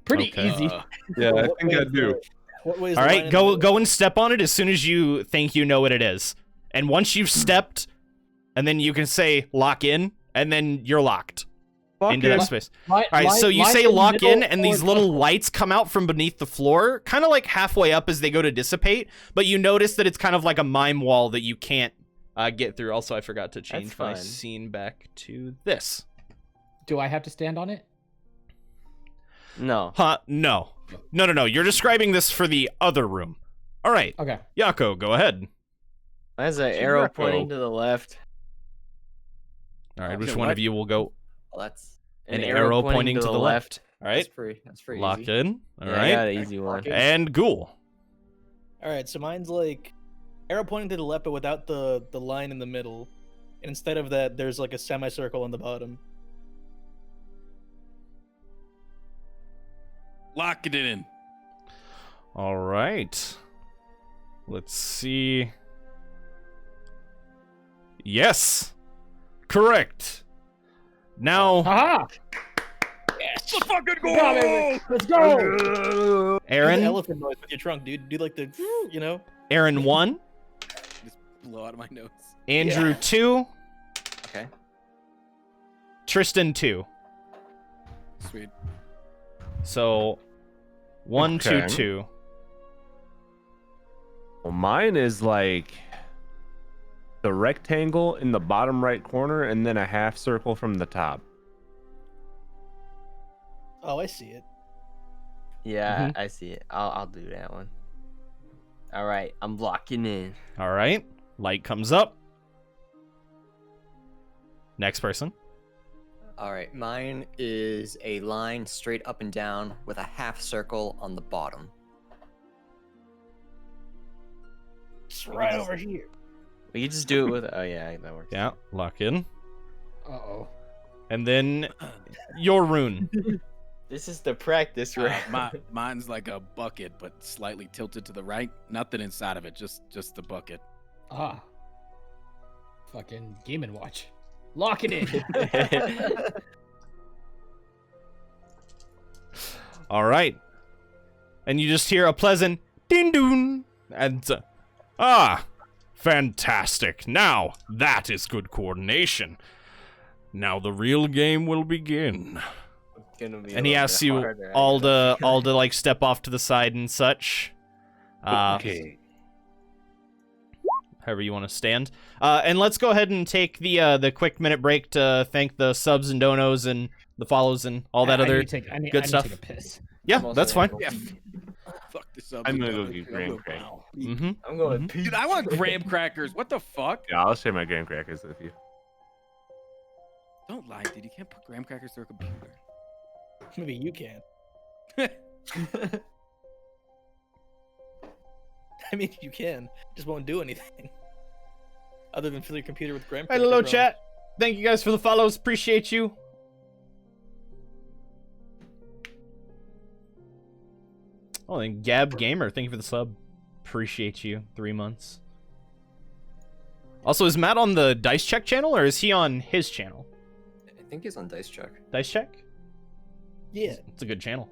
Pretty easy. Yeah, I think I do. What way is All the line right, in the middle? go and step on it as soon as you think you know what it is. And once you've stepped, and then you can say lock in, and then you're locked into that space. All right, so you say lock in, and these little lights come out from beneath the floor, kind of like halfway up as they go to dissipate, but you notice that it's kind of like a mime wall that you can't get through. Also, I forgot to change my scene back to this. Do I have to stand on it? No. Huh? No. No. You're describing this for the other room. All right. Okay. Yakko, go ahead. There's an arrow pointing to the left. All right, which one of you will go? Well, that's An arrow pointing to the left. All right. That's pretty Lock easy. in. All Yeah, right. I got an easy one. And Ghoul. All right, so mine's like arrow pointing to the left, but without the line in the middle. And instead of that, there's like a semicircle on the bottom. Lock it in. All right. Let's see. Yes. Correct. Now, Haha! Yes! Let's fucking go! Let's go! Do the Aaron. elephant noise with your trunk, dude. Do like the, you know? Aaron 1. Just blow out of my nose. Andrew 2. Okay. Tristan 2. Sweet. So, 1, Okay. 2, 2. Well, mine is like the rectangle in the bottom right corner and then a half circle from the top. Oh, I see it. Yeah, I see it. I'll do that one. All right, I'm locking in. All right. Light comes up. Next person. All right, mine is a line straight up and down with a half circle on the bottom. It's right over here. We could just do it with. Oh yeah, that works. Yeah, lock in. Uh-oh. And then your rune. This is the practice round. Mine's like a bucket, but slightly tilted to the right. Nothing inside of it, just the bucket. Ah. Fucking Game & Watch. Lock it in. All right. And you just hear a pleasant ding doon. And, fantastic. Now, that is good coordination. Now the real game will begin. And he asks you all to like step off to the side and such. Okay. However you want to stand. And let's go ahead and take the quick minute break to thank the subs and donos and the follows and all that other good stuff. Take a piss. Yeah, that's fine. Yeah. Fuck this up. I'm gonna go get graham crackers. Mm-hmm. I'm going. Dude, I want graham crackers. What the fuck? Yeah, I'll share my graham crackers with you. Don't lie, dude. You can't put graham crackers through a computer. Maybe you can. I mean, you can. Just won't do anything. Other than fill your computer with graham crackers. Hello, chat. Thank you guys for the follows. Appreciate you. Oh, and Gab Gamer, thank you for the sub. Appreciate you. 3 months. Also, is Matt on the Dice Check channel, or is he on his channel? I think he's on Dice Check. Dice Check? Yeah. It's a good channel.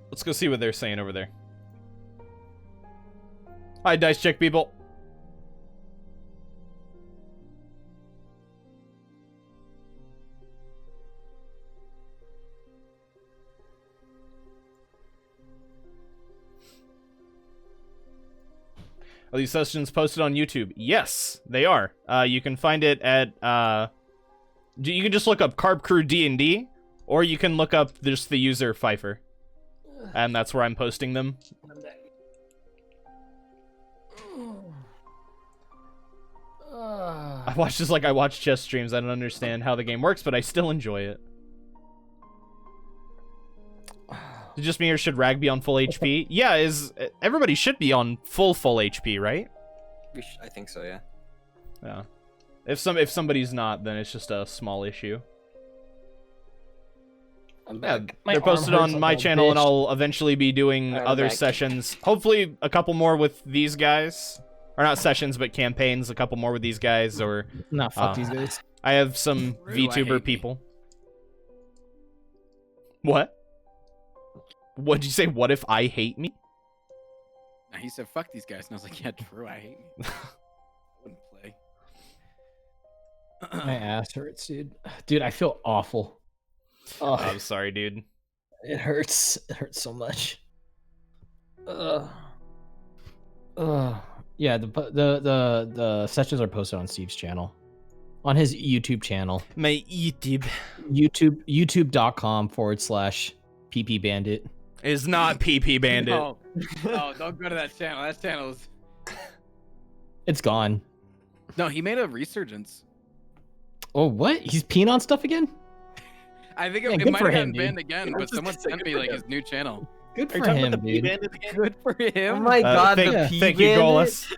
Let's go see what they're saying over there. Hi, Dice Check people. Are these sessions posted on YouTube? Yes, they are. You can find it at, you can just look up Karp Krew D&D, or you can look up just the user Faifur. And that's where I'm posting them. I watch chess streams. I don't understand how the game works, but I still enjoy it. Is it just me, or should Rag be on full HP? Yeah, everybody should be on full HP, right? I think so, yeah. Yeah. If somebody's not, then it's just a small issue. Yeah, they're posted on my channel, and I'll eventually be doing other sessions. Hopefully, a couple more with these guys. Or not sessions, but campaigns. A couple more with these guys, or... Nah, fuck these guys. I have some VTuber people. What? What'd you say? What if I hate me? Nah, he said, fuck these guys. And I was like, yeah, true, I hate me. Wouldn't play. My ass hurts, dude. Dude, I feel awful. Oh, I'm sorry, dude. It hurts. It hurts so much. Yeah, the sessions are posted on Steve's channel. On his YouTube channel. My YouTube. YouTube.com/PPBandit. Is not PP Bandit. No, don't go to that channel. That channel is... It's gone. No, he made a resurgence. Oh, what? He's peeing on stuff again? I think Yeah, it good might for have him, gotten banned dude. again, but someone sent me like his new channel. Good for him, dude. Good for him. Oh my god, thank you, Golas.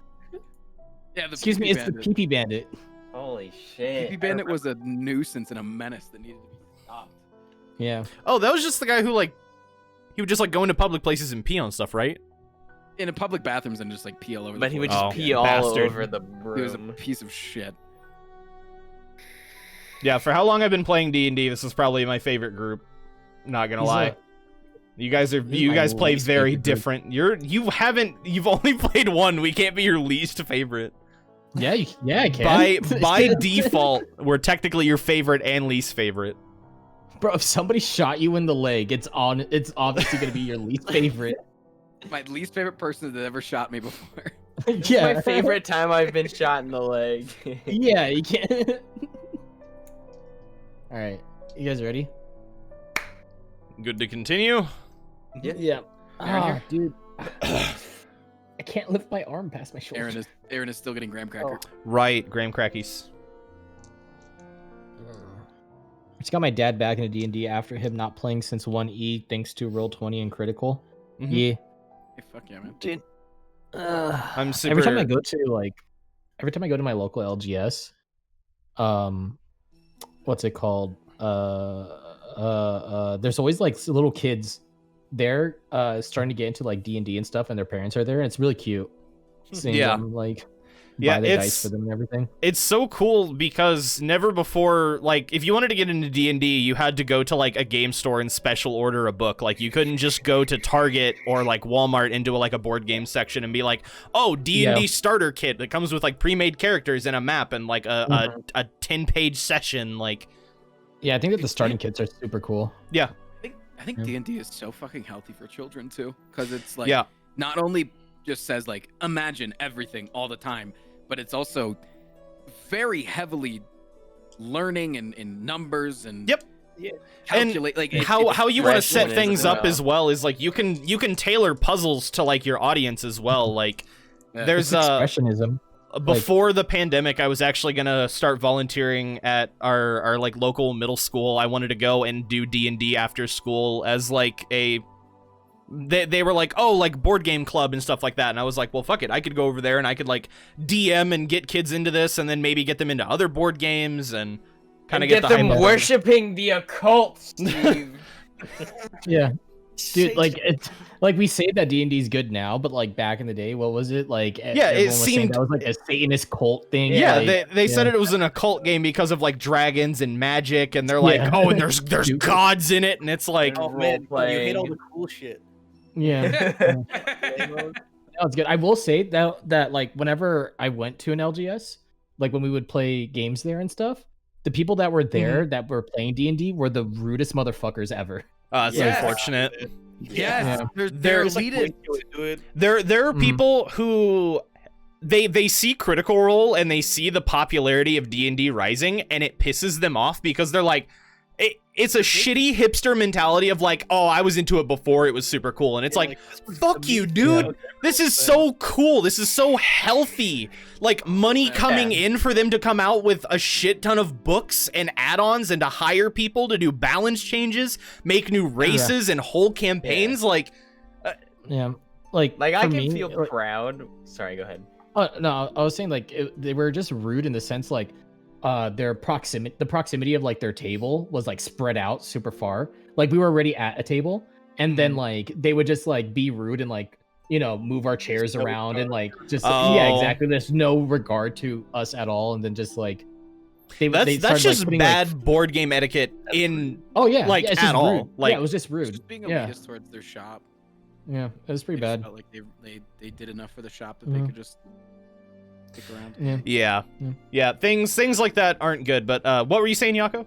Yeah, the Excuse me, it's the PP Bandit. Holy shit. PP Bandit was a nuisance and a menace that needed to be stopped. Yeah. Oh, that was just the guy who, like, he would just, like, go into public places and pee on stuff, right? In a public bathrooms and just like pee all over. But the he would floor. just pee all bastard. over the He was a room. piece of shit. Yeah, for how long I've been playing D&D, this is probably my favorite group. Not gonna lie. You guys play very different. You've only played one. We can't be your least favorite. Yeah, I can. By default, we're technically your favorite and least favorite. Bro, if somebody shot you in the leg, it's obviously gonna be your least favorite. My least favorite person that ever shot me before. Yeah. My favorite time I've been shot in the leg. Yeah, you can't. All right, you guys ready? Good to continue. Yeah. Ah, dude. I can't lift my arm past my shoulder. Aaron is still getting graham cracker. Right, graham crackies. I just got my dad back into D&D after him not playing since 1E thanks to Roll20 and Critical. Mm-hmm. Yeah. Hey, fuck yeah, man. Dude. I'm super... Every time I go to my local LGS, what's it called? there's always like little kids there starting to get into like D&D and stuff, and their parents are there, and it's really cute seeing them like buy the dice for them and everything. It's so cool because never before, like, if you wanted to get into D&D, you had to go to like a game store and special order a book. Like, you couldn't just go to Target or like Walmart and do like a board game section and be like, oh, D&D starter kit that comes with like pre-made characters and a map and like a 10-page session. Like, yeah, I think that the starting kits are super cool. Yeah, I think D&D is so fucking healthy for children too, because it's like not only just says like imagine everything all the time, but it's also very heavily learning and numbers and calculate, and like how you want to set things up as well is like you can tailor puzzles to like your audience as well. Like there's expressionism. Before the pandemic, I was actually gonna start volunteering at our like local middle school. I wanted to go and do D&D after school as like a they were like, oh, like board game club and stuff like that, and I was like, well, fuck it, I could go over there and I could like DM and get kids into this, and then maybe get them into other board games and kind of get them worshiping the occult, Steve. Yeah, dude, like it's like we say that D&D is good now, but like back in the day, what was it like? It seemed that was like a Satanist cult thing. Yeah, like, they said it was an occult game because of like dragons and magic, and they're like, oh, and there's gods in it, and it's like, oh man, you hate all the cool shit. Yeah. It's good. I will say that like whenever I went to an LGS, like when we would play games there and stuff, the people that were there that were playing D&D were the rudest motherfuckers ever. It's unfortunate. Yes, they're there are people who they see Critical Role and they see the popularity of D&D rising, and it pisses them off because they're like, it's a shitty hipster mentality of like, oh, I was into it before, it was super cool, and it's like fuck you, dude. This is so cool. This is so healthy. Like, money coming in for them to come out with a shit ton of books and add-ons and to hire people to do balance changes, make new races and whole campaigns. Like, like I can feel proud. Sorry, go ahead. No, I was saying like they were just rude in the sense like the proximity of like their table was like spread out super far. Like we were already at a table, and then like they would just like be rude and like, you know, move our chairs around and like just yeah, exactly. There's no regard to us at all, and then just like that's just like, bad like, board game etiquette in like at all. Rude. Like, yeah, it was just rude. Just being elitist towards their shop. Yeah, it was pretty bad. Felt like they did enough for the shop that they could just stick around. Yeah. Things like that aren't good. But what were you saying, Yakko?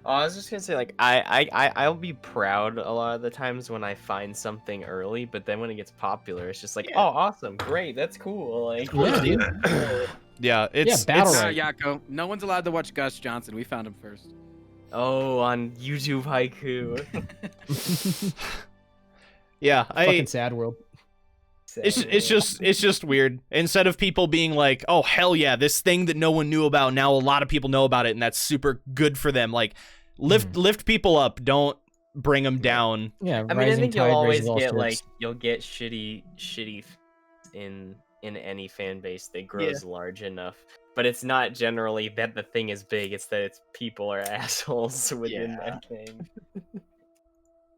Oh, I was just gonna say, like, I'll be proud a lot of the times when I find something early, but then when it gets popular, it's just like, oh, awesome, great, that's cool. Like, yeah, it's Yakko. No one's allowed to watch Gus Johnson. We found him first. Oh, on YouTube Haiku. Yeah, fucking sad world. It's just weird. Instead of people being like, oh hell yeah, this thing that no one knew about, now a lot of people know about it, and that's super good for them. Like, lift people up, don't bring them down. Yeah, I mean, I think you'll always get like shitty in any fan base that grows large enough. But it's not generally that the thing is big; it's that it's people are assholes within that thing.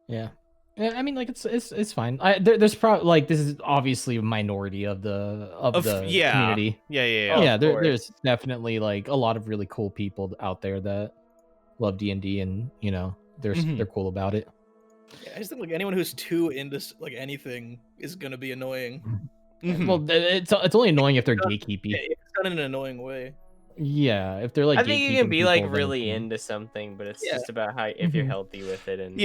Yeah. Yeah, I mean, like it's fine. There's probably like this is obviously a minority of the community. Yeah. There's definitely like a lot of really cool people out there that love D&D, and you know they're cool about it. Yeah, I just think like anyone who's too into like anything is gonna be annoying. Well, it's only annoying if they're gatekeepy. Yeah, it's done in an annoying way. Yeah, if they're like, I think you can be like really into something, but it's just about how if you're healthy with it and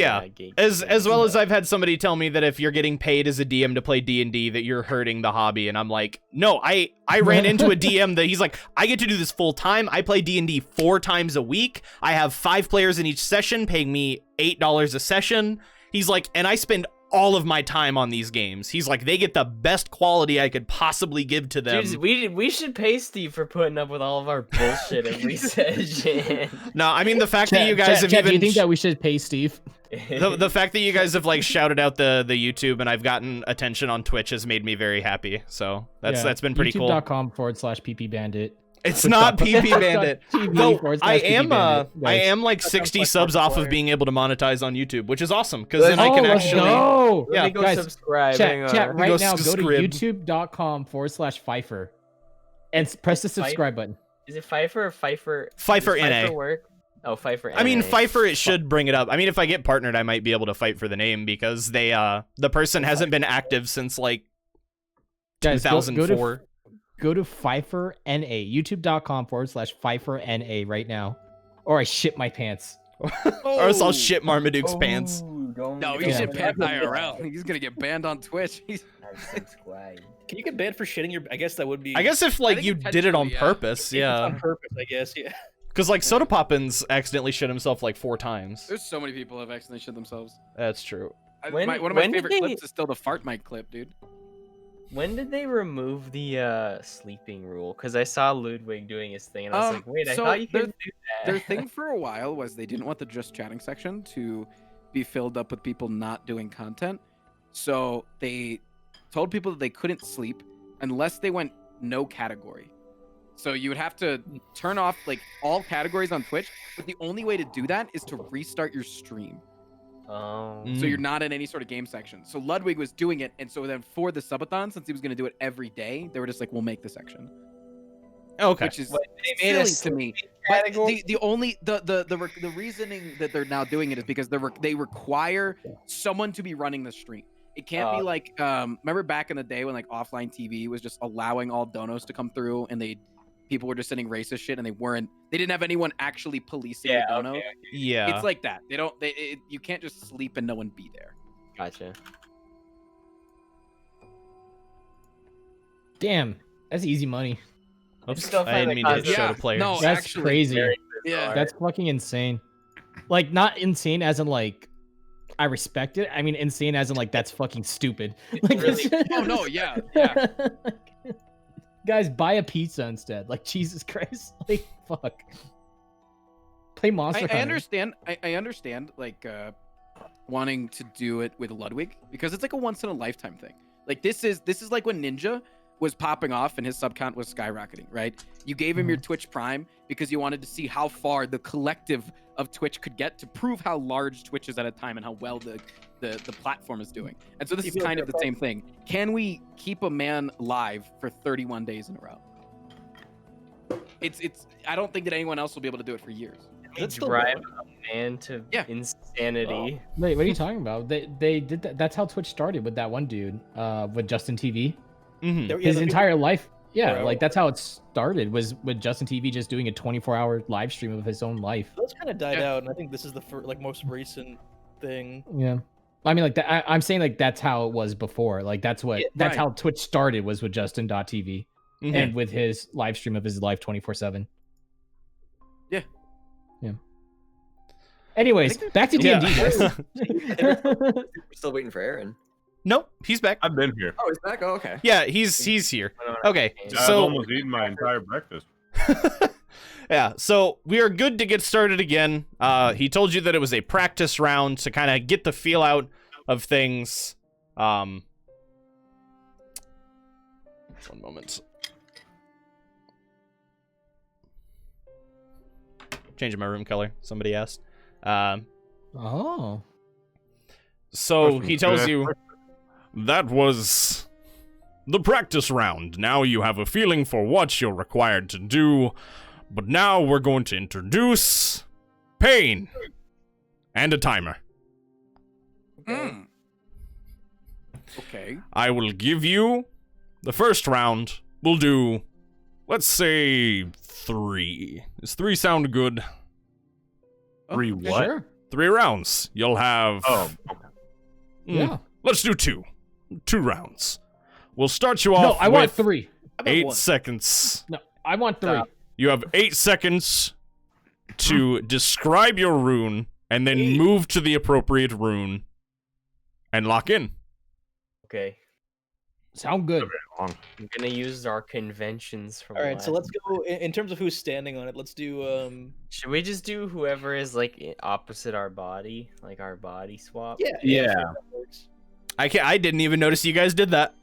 as well as I've had somebody tell me that if you're getting paid as a DM to play D&D, that you're hurting the hobby, and I'm like, no, I ran into a DM that he's like, I get to do this full time. I play D&D 4 times a week. I have 5 players in each session, paying me $8 a session. He's like, and I spend all of my time on these games. He's like, they get the best quality I could possibly give to them. Dude, we should pay Steve for putting up with all of our bullshit every session. No, I mean the fact that you guys have even. Do you think that we should pay Steve? The fact that you guys have like shouted out the YouTube and I've gotten attention on Twitch has made me very happy. So that's been pretty cool. YouTube.com/ppbandit. It's not PP Bandit. Though I am like That 60 sounds like subs off of Markiplier. being able to monetize on YouTube, which is awesome because then I can actually. Go. Yeah, Let me go guys, subscribing. Chat right Go now. Go to scrib. youtube.com/Faifur and press the subscribe button. Is it Faifur or Faifur? Faifur Does NA. work? Oh, Faifur. I mean, NA. Faifur, it should bring it up. I mean, if I get partnered, I might be able to fight for the name because they, the person hasn't been active since like Guys, 2004. Go to Faifur NA. youtube.com/Faifur NA right now, or I shit my pants. Or else I'll shit Marmaduke's pants. No, he should ban IRL. He's gonna get banned on Twitch. Can you get banned for shitting your? I guess that would be. I guess if like think you did it on potentially, yeah. purpose, It's yeah. on purpose, I guess. Yeah. Because like Soda Poppins accidentally shit himself like 4 times. There's so many people have accidentally shit themselves. That's true. One of my when did favorite they- clips is still the fart mic clip, dude. When did they remove the sleeping rule? Because I saw Ludwig doing his thing, and I was like, wait, I so thought you their- could do that. Their thing for a while was they didn't want the just chatting section to be filled up with people not doing content. So they told people that they couldn't sleep unless they went no category. So you would have to turn off like all categories on Twitch, but the only way to do that is to restart your stream. Oh. So you're not in any sort of game section. So Ludwig was doing it, and so then for the subathon, since he was going to do it every day, they were just like, "We'll make the section," Okay. which is What, they made a silly to me. sleeping But category? the only the reasoning that they're now doing it is because they require someone to be running the stream. It can't be like remember back in the day when like offline TV was just allowing all donos to come through and people were just sending racist shit and they didn't have anyone actually policing the dono. okay. Yeah. It's like that. You can't just sleep and no one be there. Gotcha. Damn, that's easy money. Oops, still I didn't find mean the to show Yeah, the players. no, That's actually, crazy. Very Yeah. bizarre. That's fucking insane. Like, not insane as in like I respect it. I mean, insane as in like that's fucking stupid. Like, really- Oh no, yeah. Guys, buy a pizza instead. Like, Jesus Christ. Like, fuck. Play Monster I Hunter. understand. I understand like wanting to do it with Ludwig because it's like a once in a lifetime thing. Like this is like when Ninja was popping off and his sub count was skyrocketing, right? You gave him your Twitch Prime because you wanted to see how far the collective of Twitch could get to prove how large Twitch is at a time and how well the platform is doing. And so this is kind of the same thing. Can we keep a man live for 31 days in a row? It's I don't think that anyone else will be able to do it for years. That's still drive going. a man to insanity. Wait, what are you talking about? They did that. That's how Twitch started with that one dude, with Justin TV. Mhm. His entire life, yeah, Bro. like that's how it started. Was with Justin TV just doing a 24-hour live stream of his own life. Those kind of died out, and I think this is the most recent thing. Yeah, I mean, like that. I'm saying like that's how it was before. Like that's right. how Twitch started was with Justin.tv Mhm. and with his live stream of his life 24/7. Yeah. Yeah. Anyways, back to D&D. guys. We're still waiting for Aaron. Nope, he's back. I've been here. Oh, he's back. Oh, okay. Yeah, he's here. Okay, I've so almost eaten my entire breakfast. yeah, so we are good to get started again. He told you that it was a practice round to kind of get the feel out of things. One moment. Changing my room color. Somebody asked. Oh. So he tells you that was the practice round. Now you have a feeling for what you're required to do. But now we're going to introduce pain and a timer. Mm. Okay. I will give you the first round. We'll do, let's say, 3. Does 3 sound good? 3 what? Sure. 3 rounds. You'll have. Oh, okay. Yeah. Let's do 2. 2 rounds. We'll start you No, off I want with 3. 8 seconds. No, I want 3. You have 8 seconds to describe your rune and then move to the appropriate rune and lock in. Okay. Sound good. I'm gonna use our conventions from. All right, so last let's go in terms of who's standing on it. Let's do Should we just do whoever is like opposite our body, like our body swap? Yeah. that works. I didn't even notice you guys did that.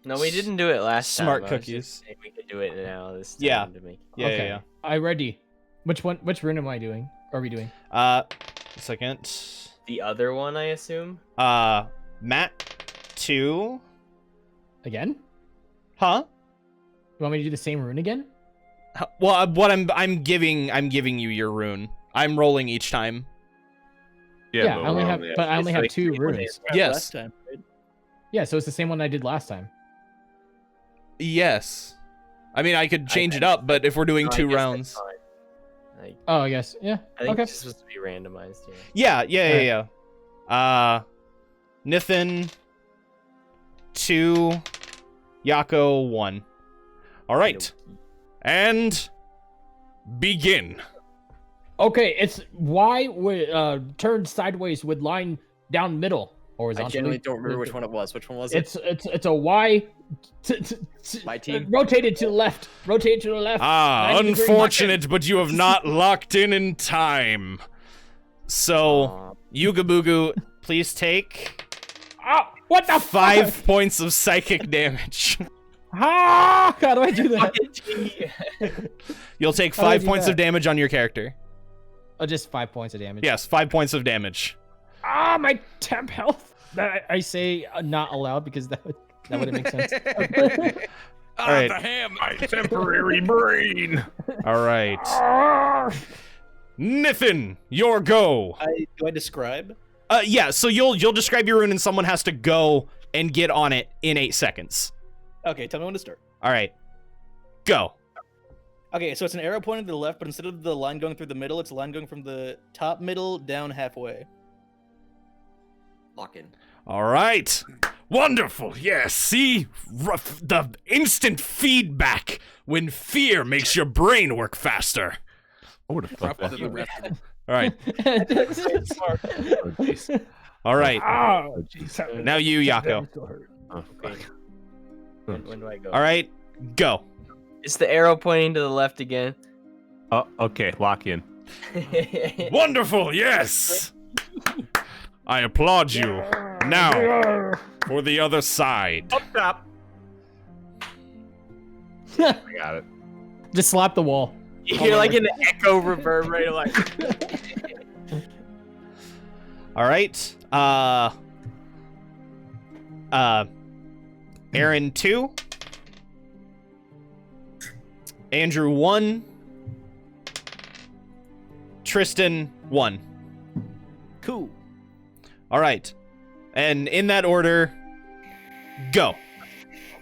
No, we didn't do it last time. Smart cookies. We could do it now. This time Yeah. To make... Yeah. I ready. Which rune am I doing? Are we doing? A second. The other one, I assume. Matt 2. Again? Huh? You want me to do the same rune again? Well, what I'm giving you your rune. I'm rolling each time. Yeah, I only have 2 runes. Yes. Last time, right? Yeah, so it's the same one I did last time. Yes. I mean, I could change it up, but if we're doing 2 rounds. Oh, I guess. Yeah. I think okay. it's supposed to be randomized. Yeah. Nithin 2, Yakko 1. All right. And begin. Okay, it's Y with turned sideways with line down middle. I genuinely don't remember which one it was. Which one was it? It's a Y. My team. Rotated to the left. Rotated to the left. Unfortunate, but you have not locked in time. So, you GaBooGoo, please take. What the 5 points of psychic damage. How do I do that? You'll take 5 points of damage on your character. Oh, just 5 points of damage. Yes, 5 points of damage. My temp health. I say not allowed because that wouldn't make sense. All right. The ham, my temporary brain. All right. Nithin, your go. Do I describe? Yeah. So you'll describe your rune, and someone has to go and get on it in 8 seconds. Okay, tell me when to start. All right. Go. Okay, so it's an arrow pointing to the left, but instead of the line going through the middle, it's a line going from the top middle down halfway. Lock in. All right. Wonderful. Yes. See the instant feedback when fear makes your brain work faster. I would have thought that. All right. All right. Now you, Yakko. Oh, fuck. When do I go? All right. Go. It's the arrow pointing to the left again. Oh, okay. Lock in. Wonderful. Yes. I applaud you. Now, for the other side. Up top. I got it. Just slap the wall. You're like an echo reverberate, like. All right. Aaron 2. Andrew 1. Tristan 1. Cool. All right. And in that order, go.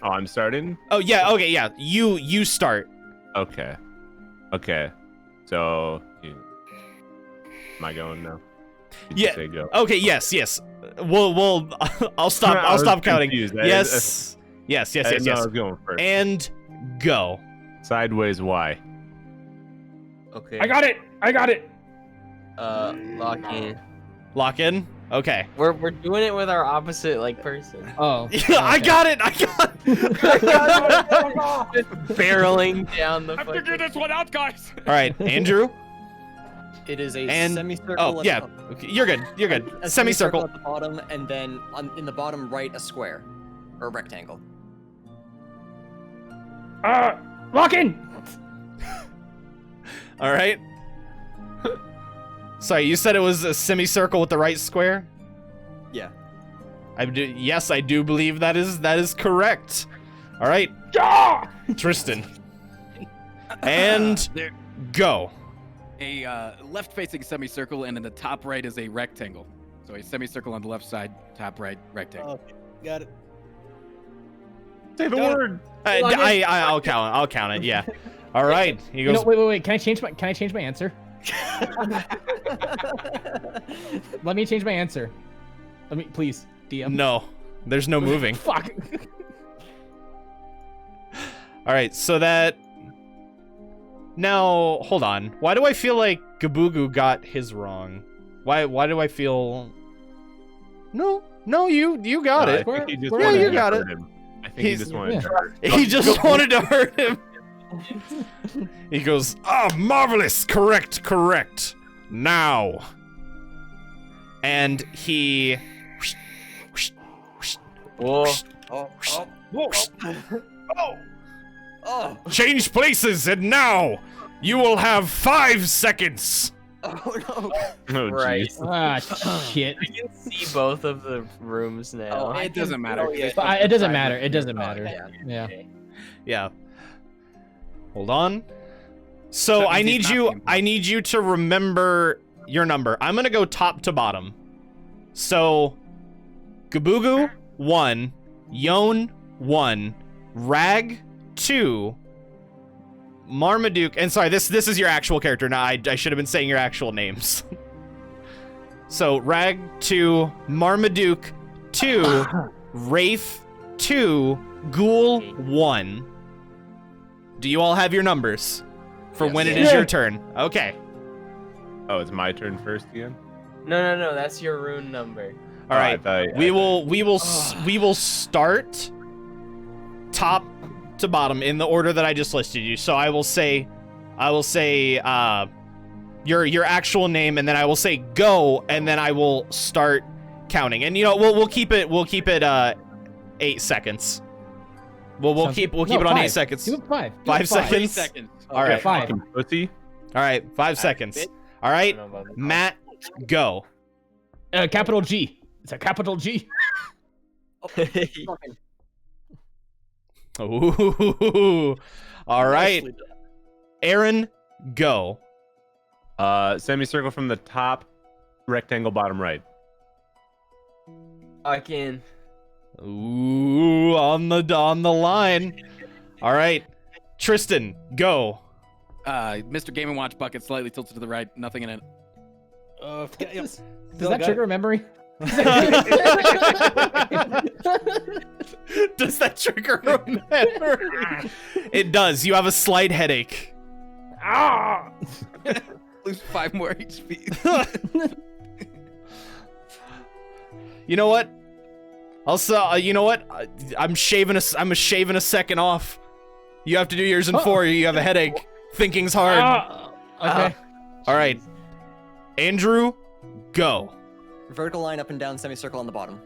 Oh, I'm starting? Oh, yeah. Okay, yeah. You start. Okay. Okay. So, am I going now? Did you say go? Okay, yes. We'll I'll stop counting. Confused. Yes. Yes. I was going first. And go. Sideways Y. Okay. I got it. Lock in. Lock in. Okay. We're doing it with our opposite person. Oh. Okay. I got it. Just barreling down the. Figure this one out, guys. All right, Andrew. It is a And semicircle. oh at yeah, the- okay, you're good. A Semicircle. at the bottom, and then in the bottom right, a square or a rectangle. Lock in. All right. Sorry, you said it was a semicircle with the right square? Yeah. Yes, I do believe that is correct. All right. Tristan. And go. A left-facing semicircle, and in the top right is a rectangle. So a semicircle on the left side, top right, rectangle. Okay, got it. Say the word. I'll count it. Yeah. All right. He goes. No, wait. Can I change my answer? Let me change my answer. Let me, please, DM. No, there's no moving. Fuck. All right, so that. Now, hold on. Why do I feel like GaBooGoo got his wrong? Why do I feel? No, you got it. I think he just Yeah, wanted you to got hurt it. him. I think he just wanted to hurt him. He just wanted to hurt him. He goes, marvelous. Correct. Now. And he. Whoa. Oh. Change places, and now you will have 5 seconds. Oh no. Oh, Right. jeez. Ah, shit. I can see both of the rooms now. It doesn't matter. It doesn't matter. It doesn't matter. Yeah. Yeah. Hold on. So That I means need he's you. not being I need you to remember your number. I'm gonna go top to bottom. So, GaBooGoo 1, Yon 1, Rag 2, Marmaduke, and sorry, this is your actual character. Now I should have been saying your actual names. So Rag 2, Marmaduke 2, Raith 2, Ghoul 1. Do you all have your numbers for when it is your turn? Okay. Oh, it's my turn first again. No, that's your rune number. All right. We will start top to bottom in the order that I just listed you. So I will say your actual name, and then I will say go, and then I will start counting. And we'll keep it 8 seconds. We'll keep it on 8 seconds. Do it 5. 5 seconds. 3 seconds. All right. 5. Pussy. All right. 5 seconds. All right. Matt, go. Capital G. It's a capital G. Ooh. All right. Aaron, go. Semicircle from the top, rectangle bottom right. I can. Ooh, on the line. All right. Tristan, go. Mr. Game & Watch bucket slightly tilted to the right, nothing in it. Does that trigger a memory? Does that trigger a memory? It does. You have a slight headache. Lose 5 more HP. You know what? Also, you know what? I'm shaving a second off. You have to do yours in 4. You have a headache. Thinking's hard. Okay. All right. Andrew, go. Vertical line up and down, semicircle on the bottom.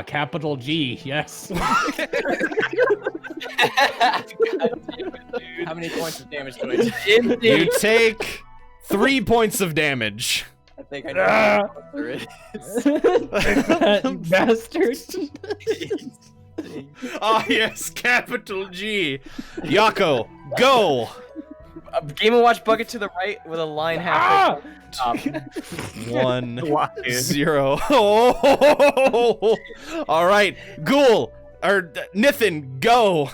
Capital G. Yes. How many points of damage do I do? You take 3 points of damage. I think I know what there is. Bastard. Yes, capital G. Yakko, go. Game & Watch bucket to the right with a line halfway top. 1, 0. Oh! All right, Ghoul or Nithin, go.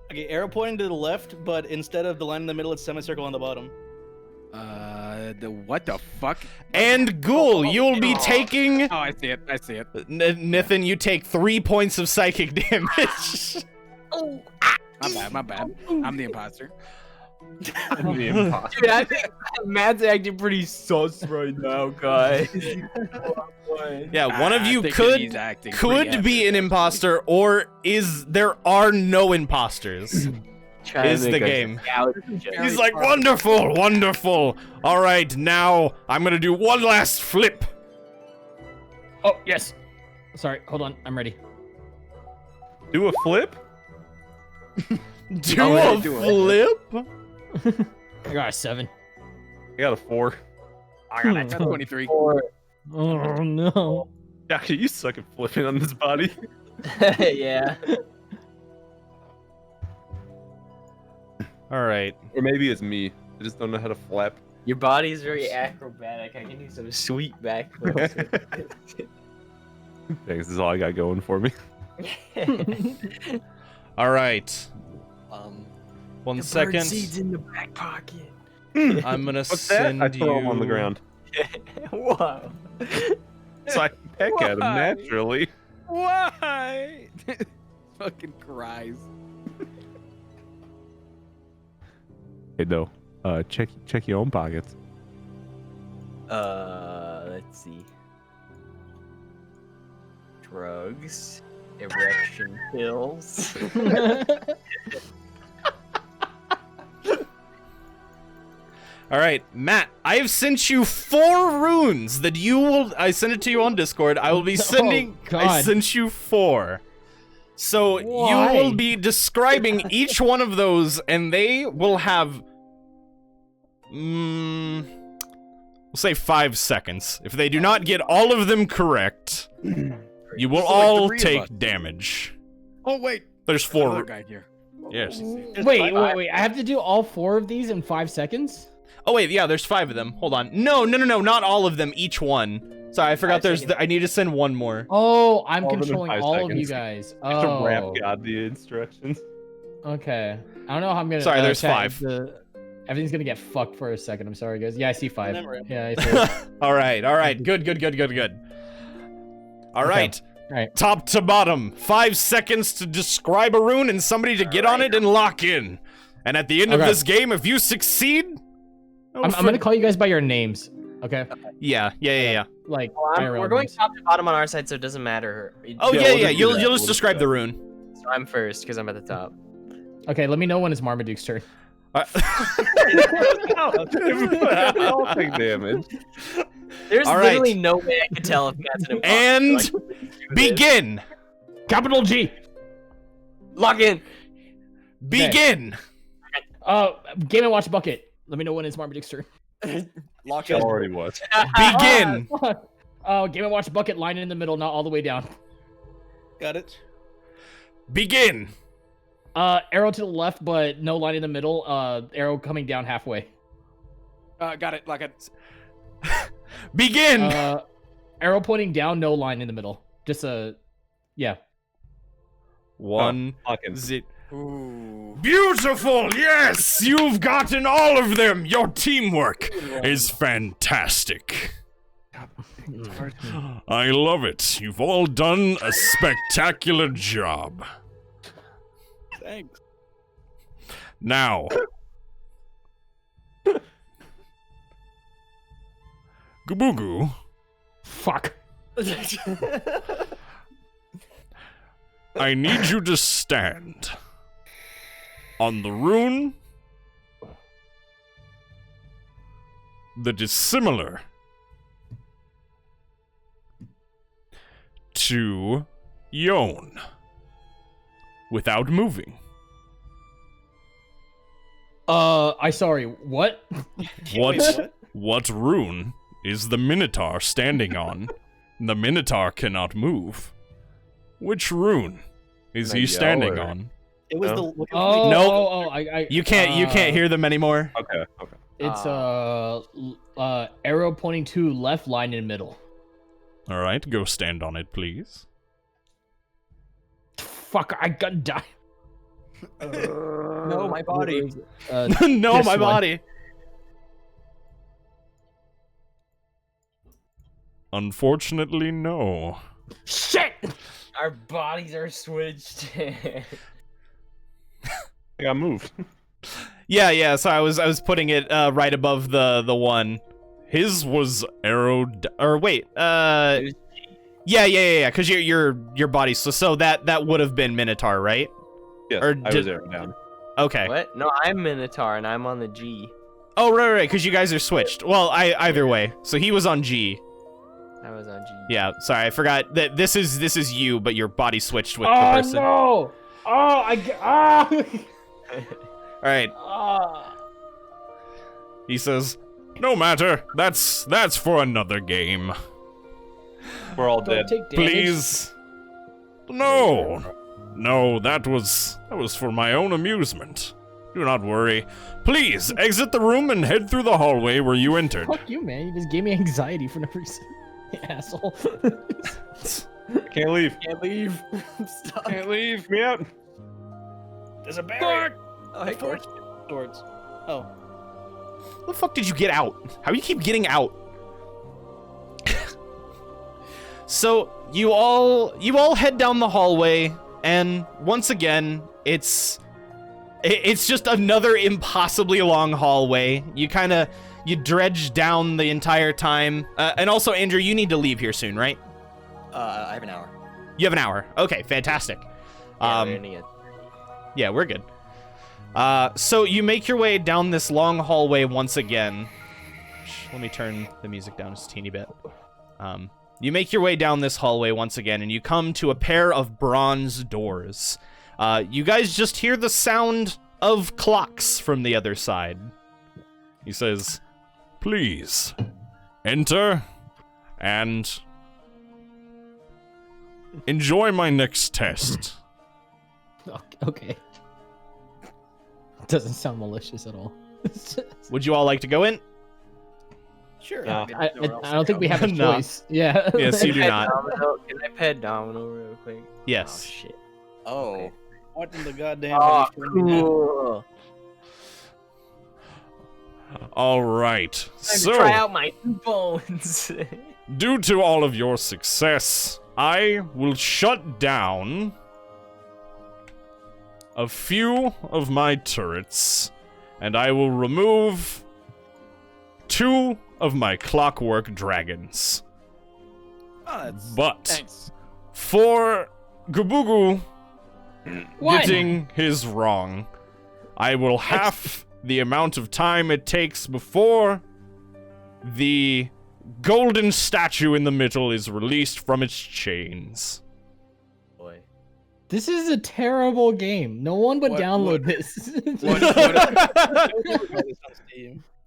Okay, arrow pointing to the left, but instead of the line in the middle, it's semicircle on the bottom. What the fuck? And Ghoul, you'll be taking. Oh, I see it. Nithin, you take 3 points of psychic damage. My bad. I'm the imposter. Dude, I think Matt's acting pretty sus right now, guys. Yeah, one of you could be an imposter, or there are no imposters. Is the game. He's like, wonderful, wonderful. All right, now I'm gonna do one last flip. Oh, yes. Sorry, hold on. I'm ready. Do a flip? Do a flip? I got a 7. I got a 4. I got a 23. Oh, no. Yakkocmn, you suck at flipping on this body. Yeah. All right. Or maybe it's me. I just don't know how to flap. Your body's very acrobatic. I can do some sweet back flips. Thanks, this is all I got going for me. All right. 1 second. Seeds in the back pocket. I'm gonna send I throw him on the ground. Wow. So I can peck at him naturally. Why? Fucking cries. Hey, no. Check your own pockets. Let's see. Drugs, erection pills. All right, Matt, I have sent you 4 runes that you will. I sent it to you on Discord. I will be sending. God. I sent you 4. So Why? you will be describing each one of those, and they will have, we'll say 5 seconds. If they do not get all of them correct, you will all take damage. Oh wait, There's 4. another guy here. Yes. Wait. I have to do all 4 of these in 5 seconds? Oh wait, yeah, there's 5 of them. Hold on. No, not all of them. Each one. Sorry, I forgot. I need to send 1 more. Oh, I'm All of them in controlling 5 all of seconds. you guys. You have to rap Oh, God the instructions. okay. I don't know how I'm gonna. Sorry, there's chat, 5. Everything's gonna get fucked for a second. I'm sorry, guys. Yeah, I see 5. Remember it. Yeah, I see it. All right. Good. All right. Alright. Top to bottom. 5 seconds to describe a rune and somebody to get on it and lock in. And at the end of Okay. this game, if you succeed, I'm gonna call you guys by your names. Okay. Yeah. Like We're IRL going names. top to bottom on our side, so it doesn't matter. Oh Yeah, yeah. we'll just do You'll that. just We'll just describe do the that. rune. So I'm first because I'm at the top. Okay, let me know when it's Marmaduke's turn. I'll take damage. There's All right. literally no way I could tell if that's an imposter. And Like, do this. begin. Capital G. Lock in. Begin. Game and Watch Bucket. Let me know when it's Marmaduke's turn. Lock It in. already was. Begin. Game and Watch Bucket, line in the middle, not all the way down. Got it. Begin. Arrow to the left, but no line in the middle. Arrow coming down halfway. Got it. Like it. Begin. Arrow pointing down, no line in the middle. Just yeah. 1 Fucking. zit. Ooh. Beautiful! Yes! You've gotten all of them! Your teamwork is fantastic. I love it. You've all done a spectacular job. Thanks. Now, GaBooGoo, Fuck. I need you to stand on the rune that is similar to Yon without moving. I sorry, what? What rune is the Minotaur standing on? The Minotaur cannot move. Which rune is he standing on? It was No. the. Oh, Nope. I You can't hear them anymore. Okay. It's arrow pointing to left, line in middle. All right, go stand on it, please. Fuck, I got die. No, my body. No, This my one. body. Unfortunately, no. Shit! Our bodies are switched. I got moved. Yeah. So I was putting it right above the one. His was arrowed. Or wait. Yeah. Because your body. So that would have been Minotaur, right? Yes, Or I did- was arrowed down. Okay. What? No, I'm Minotaur and I'm on the G. Oh right. Because you guys are switched. Well, either way. So he was on G. I was on G. Yeah. Sorry, I forgot that this is you, but your body switched with the Oh person. no! All right. He says, "No matter. That's for another game. We're all dead. Don't take damage. Please." No, that was for my own amusement. Do not worry. Please exit the room and head through the hallway where you entered. Fuck you, man. You just gave me anxiety for no reason. You asshole. Can't leave. Can't leave. I'm stuck. Can't leave. Get me out. There's a barrier. Oh, hey, Cork. Swords. Oh. How the fuck did you get out? How do you keep getting out? So you all head down the hallway, and once again, it's just another impossibly long hallway. You dredge down the entire time. And also, Andrew, you need to leave here soon, right? I have an hour. You have an hour. Okay, fantastic. Yeah, we're gonna get- Yeah, we're good. So you make your way down this long hallway once again. Let me turn the music down just a teeny bit. You make your way down this hallway once again, and you come to a pair of bronze doors. You guys just hear the sound of clocks from the other side. He says, "Please, enter and enjoy my next test." Okay. Doesn't sound malicious at all. Would you all like to go in? Sure. I don't think we have a choice. Yeah. Yes, you do not. Can I pet Domino real quick? Yes. Oh, shit. Oh. Okay. What in the goddamn? Oh, cool. All right. Time So, to try out my bones. due to all of your success, I will shut down a few of my turrets, and I will remove 2 of my clockwork dragons. But Thanks. for GaBooGoo What? getting his wrong, I will half the amount of time it takes before the golden statue in the middle is released from its chains. Boy. This is a terrible game. No one would download this.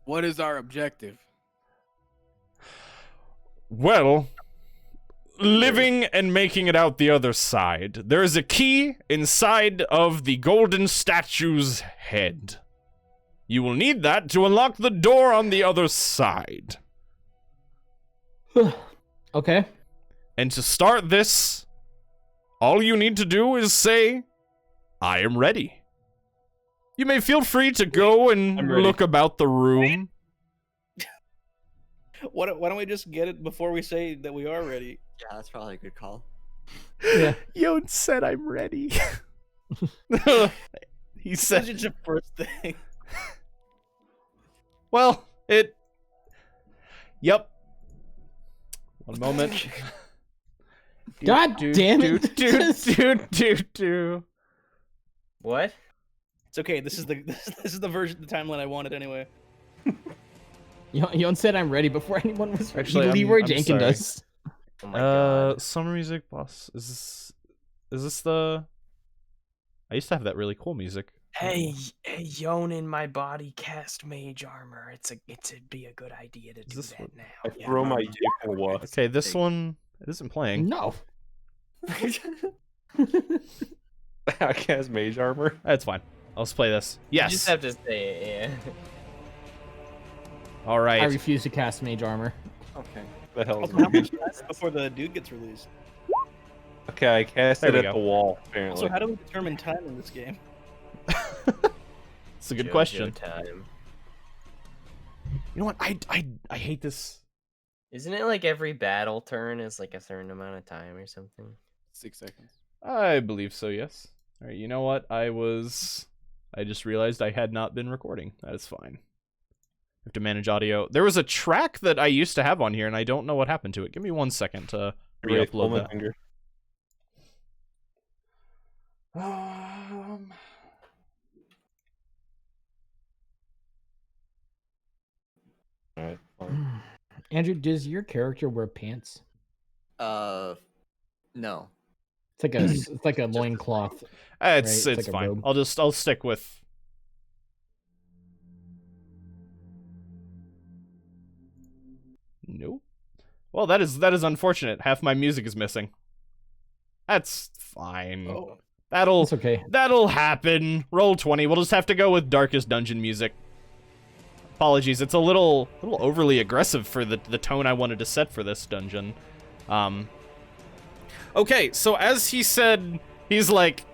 What is our objective? Well, living and making it out the other side. There is a key inside of the golden statue's head. You will need that to unlock the door on the other side. Okay. And to start this, all you need to do is say, "I am ready." You may feel free to go and look about the room. Why don't we just get it before we say that we are ready? Yeah, that's probably a good call. Yeah. Yon said I'm ready. He said It's your first thing. Well, Yep. One moment. God damn it. Do. What? It's okay. This is the version, the timeline I wanted anyway. Yon said I'm ready before anyone was ready. Actually, Leroy I'm Jenkins sorry. does. Oh my god. Summer music boss. Is this the? I used to have that really cool music. Hey, Yon in my body cast mage armor. It'd be a good idea to do this that what- now. I throw my Yakkocmn. Okay, this one it isn't playing. No. I cast mage armor. That's fine. I'll just play this. You Yes. just have to say it, yeah. All I right. refuse to cast mage armor. Okay. The hell is Also, how much mage? lasts before the dude gets released? Okay, I cast There it we at go. the wall, apparently. So how do we determine time in this game? It's a good JoJo question. Time. You know what? I hate this. Isn't it like every battle turn is like a certain amount of time or something? 6 seconds. I believe so. Yes. All right. You know what? I just realized I had not been recording. That is fine. I have to manage audio. There was a track that I used to have on here, and I don't know what happened to it. Give me 1 second to Raith, pull re-upload my that. finger. Alright, fine. Andrew, does your character wear pants? No. It's like a loincloth. It's Right, it's it's like a fine. robe. I'll stick with. Nope. Well, that is unfortunate. Half my music is missing. That's fine. Oh. It's okay. That'll happen. Roll 20. We'll just have to go with Darkest Dungeon music. Apologies. It's a little overly aggressive for the tone I wanted to set for this dungeon. Okay, so as he said, he's like,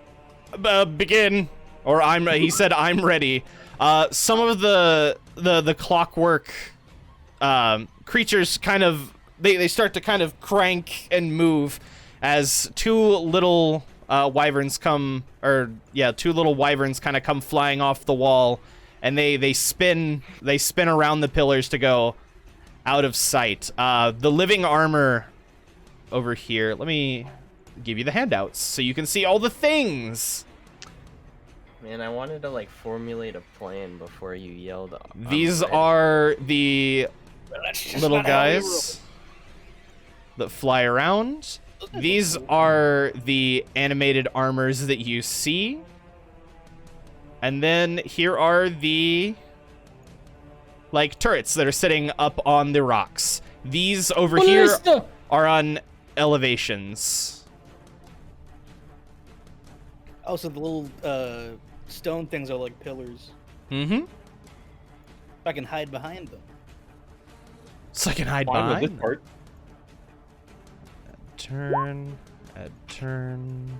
begin, or he said, I'm ready. Some of the clockwork creatures kind of, they start to kind of crank and move as two little wyverns come, two little wyverns kind of come flying off the wall, and they spin around the pillars to go out of sight. The living armor over here, let me give you the handouts so you can see all the things. Man, I wanted to like formulate a plan before you yelled. These are the little guys. that fly around. These are the animated armors that you see. And then here are the like turrets that are sitting up on the rocks. These over here are on elevations. Oh, so the little stone things are like pillars. Mm-hmm. I can hide behind them. So I can hide behind them. Add turn.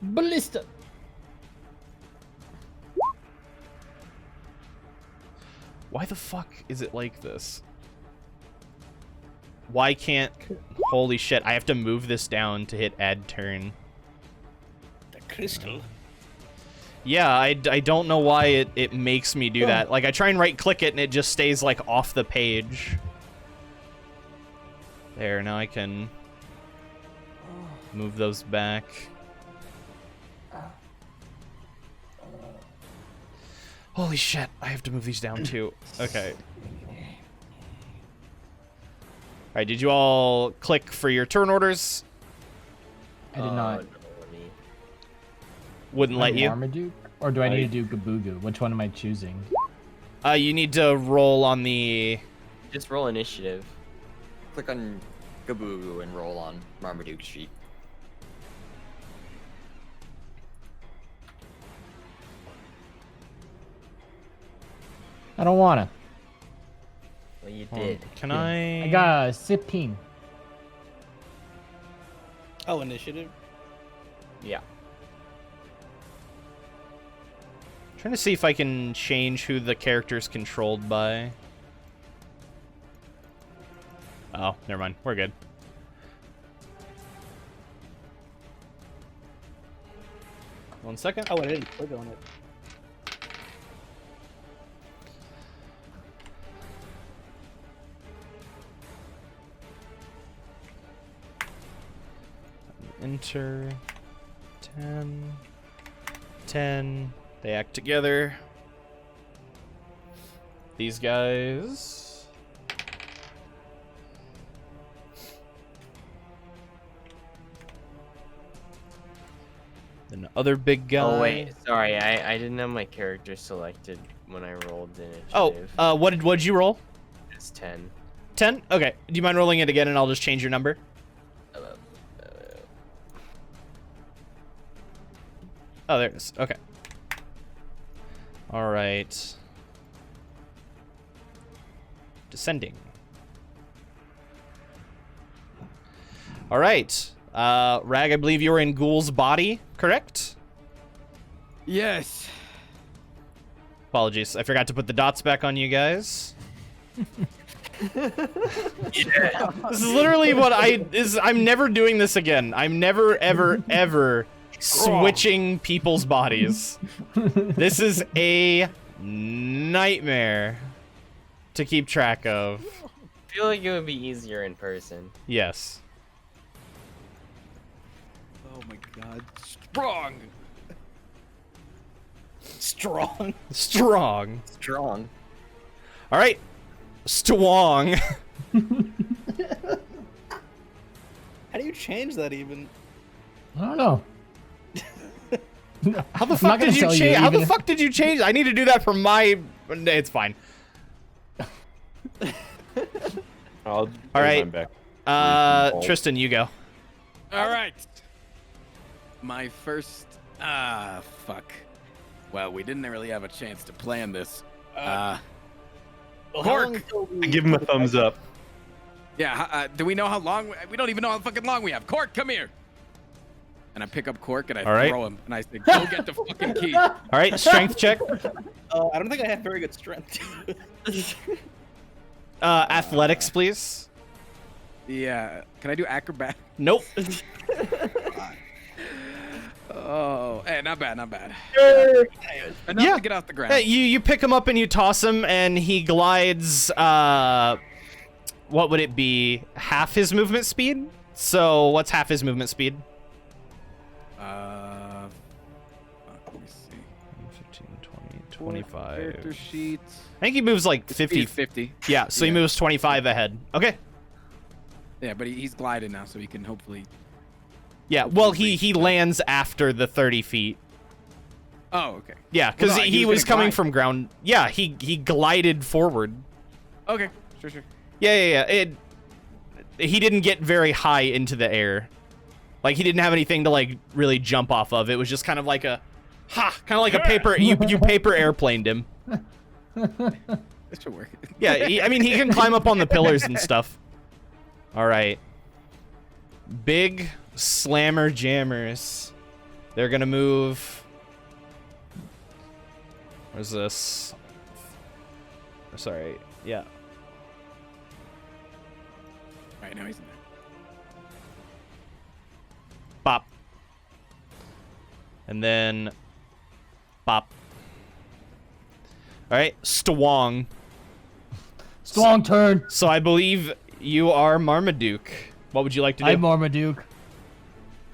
Ballista. Why the fuck is it like this? Why can't... Holy shit, I have to move this down to hit add turn. The crystal. Yeah, I don't know why it makes me do that. Like, I try and right-click it, and it just stays, like, off the page. There, now I can move those back. Holy shit, I have to move these down, too. Okay. Alright, did you all click for your turn orders? I did not. Wouldn't let you? Marmaduke? Or do I need to do GaBooGoo? Which one am I choosing? You need to roll on the... Just roll initiative. Click on GaBooGoo and roll on Marmaduke's sheet. I don't wanna. Well, you did. Can I... I got a 15. Oh, initiative? Yeah. Trying to see if I can change who the character's controlled by. Oh, never mind. We're good. One second. Oh, I didn't click on it. Enter 10. They act together. These guys. Then the other big guy. Oh wait, sorry, I didn't have my character selected when I rolled initiative. Oh, what'd you roll? It's 10. 10? Okay. Do you mind rolling it again and I'll just change your number? Oh, there it is. Okay. All right. Descending. All right. Rag, I believe you were in Ghoul's body, correct? Yes. Apologies. I forgot to put the dots back on you guys. Yeah. This is literally what I'm never doing this again. I'm never, ever, ever switching people's bodies. This is a nightmare to keep track of. I feel like it would be easier in person. Yes. Oh my god. Strong. Strong. Strong. Strong. All right. Stwong. How do you change that even? I don't know. How the fuck did you change? How the fuck did you change? I need to do that for my. It's fine. All right. Tristan, you go. All right. My first. Fuck. Well, we didn't really have a chance to plan this. Cork. I give him a thumbs up. Yeah. Do we know how long? We don't even know how fucking long we have. Cork, come here. And I pick up Cork and I throw him and I say, "Go get the fucking key." All right, strength check. I don't think I have very good strength. Athletics, please. Yeah. Can I do acrobat? Nope. Oh, hey, not bad, not bad. Enough Yeah. to get off the ground. Hey, you pick him up and you toss him, and he glides. What would it be? Half his movement speed. So what's half his movement speed? Let me see. 15, 20, 25. Character sheet. I think he moves like 50. 50. Yeah, so he moves 25 ahead. Okay. Yeah, but he's gliding now, so he can hopefully. Yeah, well, he lands after the 30 feet. Oh, okay. Yeah, because Well, no, he was coming from ground. Yeah, he glided forward. Okay, sure. Yeah. He didn't get very high into the air. Like, he didn't have anything to, like, really jump off of. It was just kind of like a... Ha! Kind of like a paper... You paper airplaned him. That should work. Yeah, I mean, he can climb up on the pillars and stuff. All right. Big slammer jammers. They're gonna move... Where's this? Sorry. Yeah. All right, now he's in there. Bop. And then... Bop. Alright, Stwong. Stwong turn. So I believe you are Marmaduke. What would you like to do? I'm Marmaduke.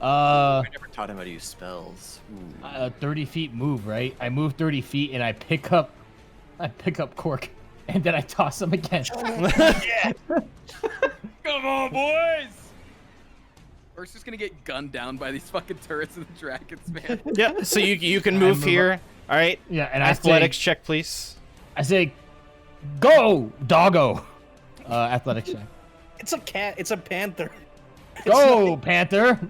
I never taught him how to use spells. 30 feet move, right? I move 30 feet and I pick up Cork, and then I toss him again. Yeah. Come on, boys! We're just gonna get gunned down by these fucking turrets and the dragons, man. Yeah, so you can move here. All right. Yeah, and athletics check, please. I say, go, doggo. Athletics check. It's a cat. It's a panther. Go, Panther.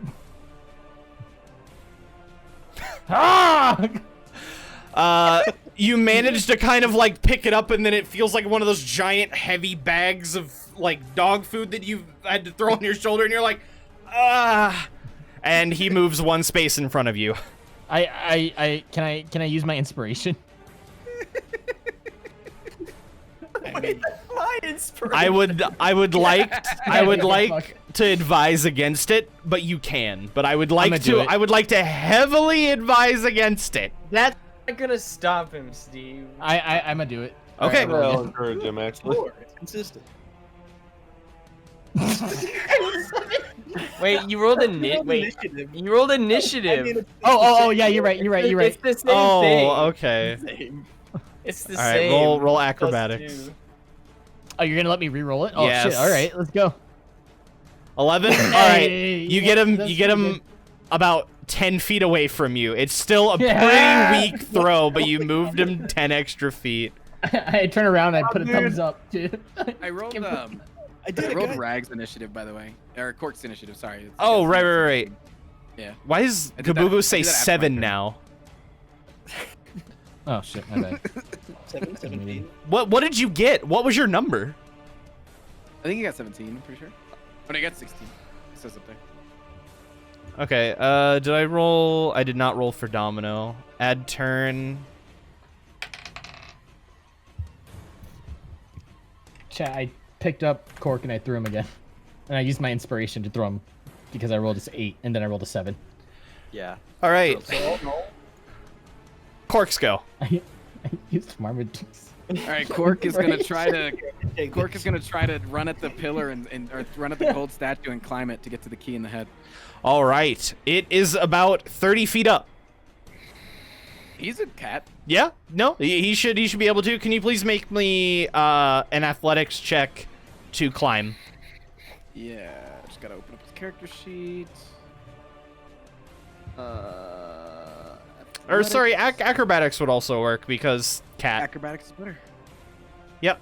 You managed to kind of like pick it up, and then it feels like one of those giant heavy bags of like dog food that you've had to throw on your shoulder, and you're like, and he moves one space in front of you. Can I use my inspiration? My inspiration. I would like to advise against it, but you can. But I would like to heavily advise against it. That's not gonna stop him, Steve. I'm gonna do it. Okay. I'll encourage him actually. It's consistent. Wait, you rolled initiative. You rolled initiative. Oh, yeah, you're right. It's the same thing. Oh, okay. It's the All right, same. roll acrobatics. Oh, you're gonna let me re-roll it? Oh Yes. shit! All right, let's go. 11. All right, you get him about 10 feet away from you. It's still a pretty weak throw, but you moved him 10 extra feet. I turn around and I put a thumbs up, dude. I rolled I rolled Rag's initiative, by the way, or Cork's initiative. Sorry. Oh, right. Yeah. Why does GaBooGoo say 7 now? Oh shit, my bad. 17. What did you get? What was your number? I think you got 17. I'm pretty sure. But I got 16. It says up there. Okay. Did I roll? I did not roll for Domino. Add turn. Chat. I picked up Cork and I threw him again, and I used my inspiration to throw him because I rolled a 8 and then I rolled a 7. Yeah. All right. Corks go. I used Marmaduke's. All right, Cork is gonna try to run at the pillar or run at the gold statue and climb it to get to the key in the head. All right. It is about 30 feet up. He's a cat. Yeah. No. He should be able to. Can you please make me an athletics check to climb? Yeah. Just gotta open up his character sheet. Or sorry, acrobatics would also work because cat. Acrobatics is better. Yep.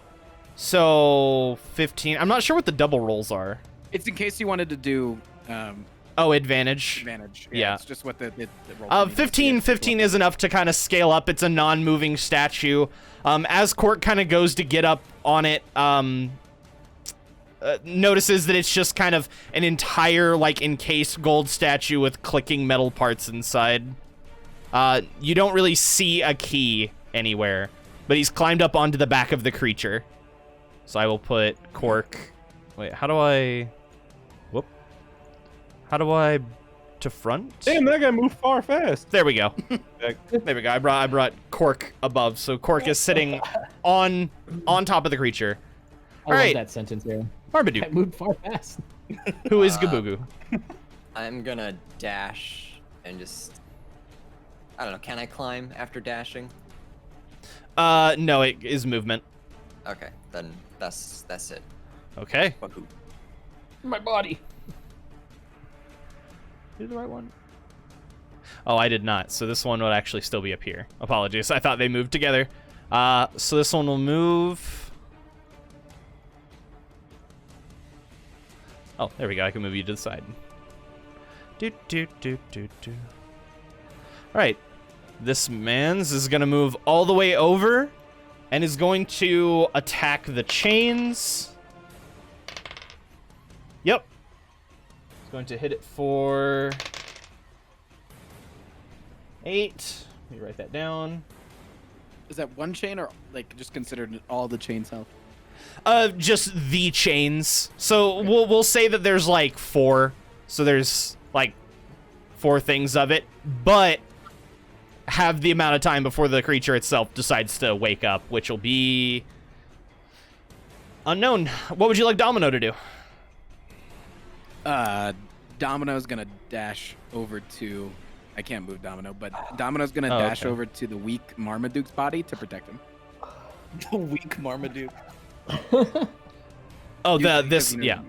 So 15. I'm not sure what the double rolls are. It's in case you wanted to do. Oh, advantage. Advantage. Yeah. It's just what the roll. 15 is enough to kind of scale up. It's a non-moving statue. As Cork kind of goes to get up on it, notices that it's just kind of an entire like encased gold statue with clicking metal parts inside. You don't really see a key anywhere, but he's climbed up onto the back of the creature. So I will put Cork. Wait, how do I? Whoop. How do I? To front? Damn, that guy moved far fast. There we go. There we go. I brought Cork above, so Cork is sitting on top of the creature. I love that sentence there. Marmaduke. I moved far fast. Who is GaBooGoo? I'm gonna dash and just. I don't know. Can I climb after dashing? No, it is movement. Okay, then that's it. Okay. My body. Did the right one? Oh, I did not. So this one would actually still be up here. Apologies. I thought they moved together. So this one will move. Oh, there we go. I can move you to the side. All right. This man's is going to move all the way over and is going to attack the chains. Yep. It's going to hit it for 8. Let me write that down. Is that one chain or like just considered all the chains health? Just the chains. So we'll say that there's like 4. So there's like 4 things of it, but have the amount of time before the creature itself decides to wake up, which will be unknown. What would you like Domino to do? Domino's gonna dash over to. I can't move Domino, but Domino's gonna dash over to the weak Marmaduke's body to protect him. The weak Marmaduke. Oh, yeah.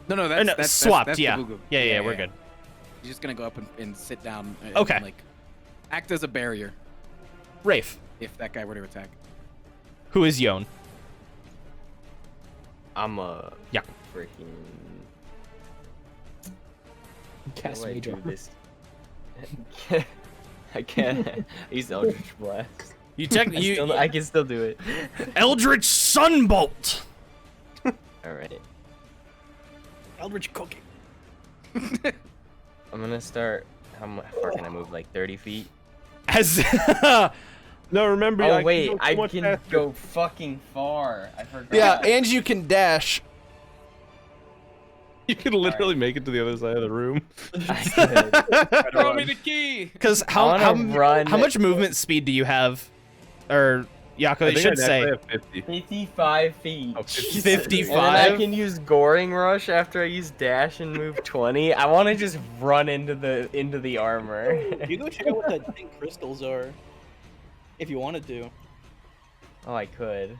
No, that's swapped. That's Yeah. GaBooGoo. Yeah, we're good. He's just gonna go up and sit down. And, Okay. like, act as a barrier. Raith. If that guy were to attack. Who is Yon? I'm a Yeah. freaking. Cast How do I Mage do Armor. this? I can't. I use Eldritch Blast. I I can still do it. Eldritch Sunbolt. All right. Eldritch cooking. I'm gonna start. How far can I move? Like 30 feet? As No, remember. Oh wait, I can go fucking far. I forgot. yeah, and you can dash. You can literally make it to the other side of the room. I could. Throw me the key. Because how run. much movement speed do you have? Or Yakko, you should say 50. 55 feet. Oh, 55? And then I can use Goring Rush after I use Dash and move 20. I want to just run into the armor. You go check out what that thing crystals are. If you wanted to. Oh, I could.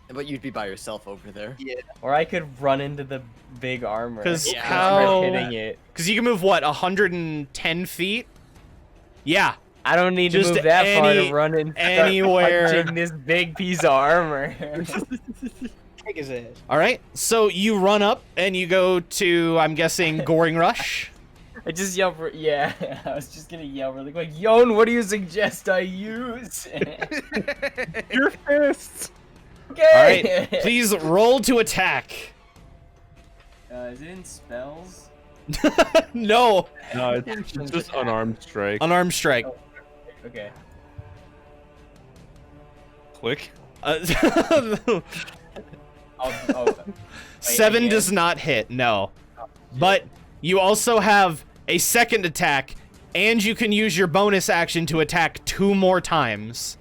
But you'd be by yourself over there. Yeah. Or I could run into the big armor. Because Just start hitting it. Because you can move what, 110 feet? Yeah. I don't need Just to move that far to run in anywhere. punching this big piece of armor. Take his ass. All right. So you run up and you go to, I'm guessing, Goring Rush. I just yell for I was just gonna yell really quick. Yon, what do you suggest I use? Your fists. Okay. All right. Please roll to attack. Is it in spells? No. No, it's just unarmed strike. Unarmed strike. Okay. Click. I'll 7 does not hit. No. But you also have a second attack, and you can use your bonus action to attack 2 more times.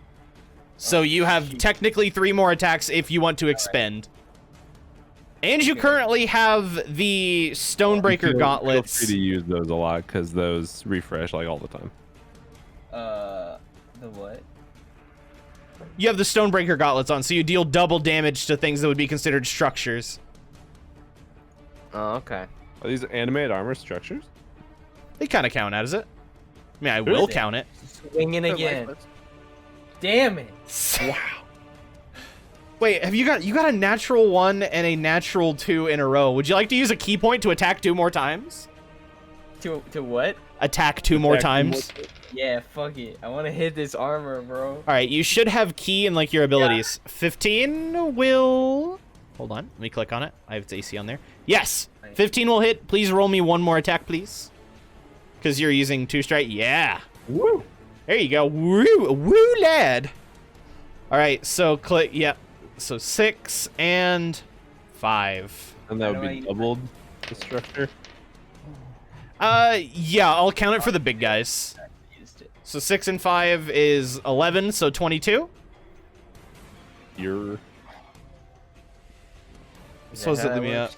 So you have technically 3 more attacks if you want to expend. And you currently have the Stonebreaker gauntlets. Feel free to use those a lot because those refresh like all the time. The what? You have the Stonebreaker gauntlets on, so you deal double damage to things that would be considered structures. Oh, okay. Are these animated armor structures? They kind of count as it. I mean, I will count it. Swinging again. Damn it! Wow. Wait, have you got a natural 1 and a natural 2 in a row? Would you like to use a key point to attack 2 more times? To what? Attack 2 more times. Yeah, fuck it. I want to hit this armor, bro. All right, you should have key in like your abilities. Yeah. 15 will. Hold on, let me click on it. I have its AC on there. Yes, 15 will hit. Please roll me 1 more attack, please. Because you're using 2 strike. Yeah. Woo. There you go. Woo, lad. All right, so click. Yep. So 6 and 5. And that would be doubled the structure. Yeah, I'll count it for the big guys. So 6 and 5 is 11, so 22. You're. So let me out.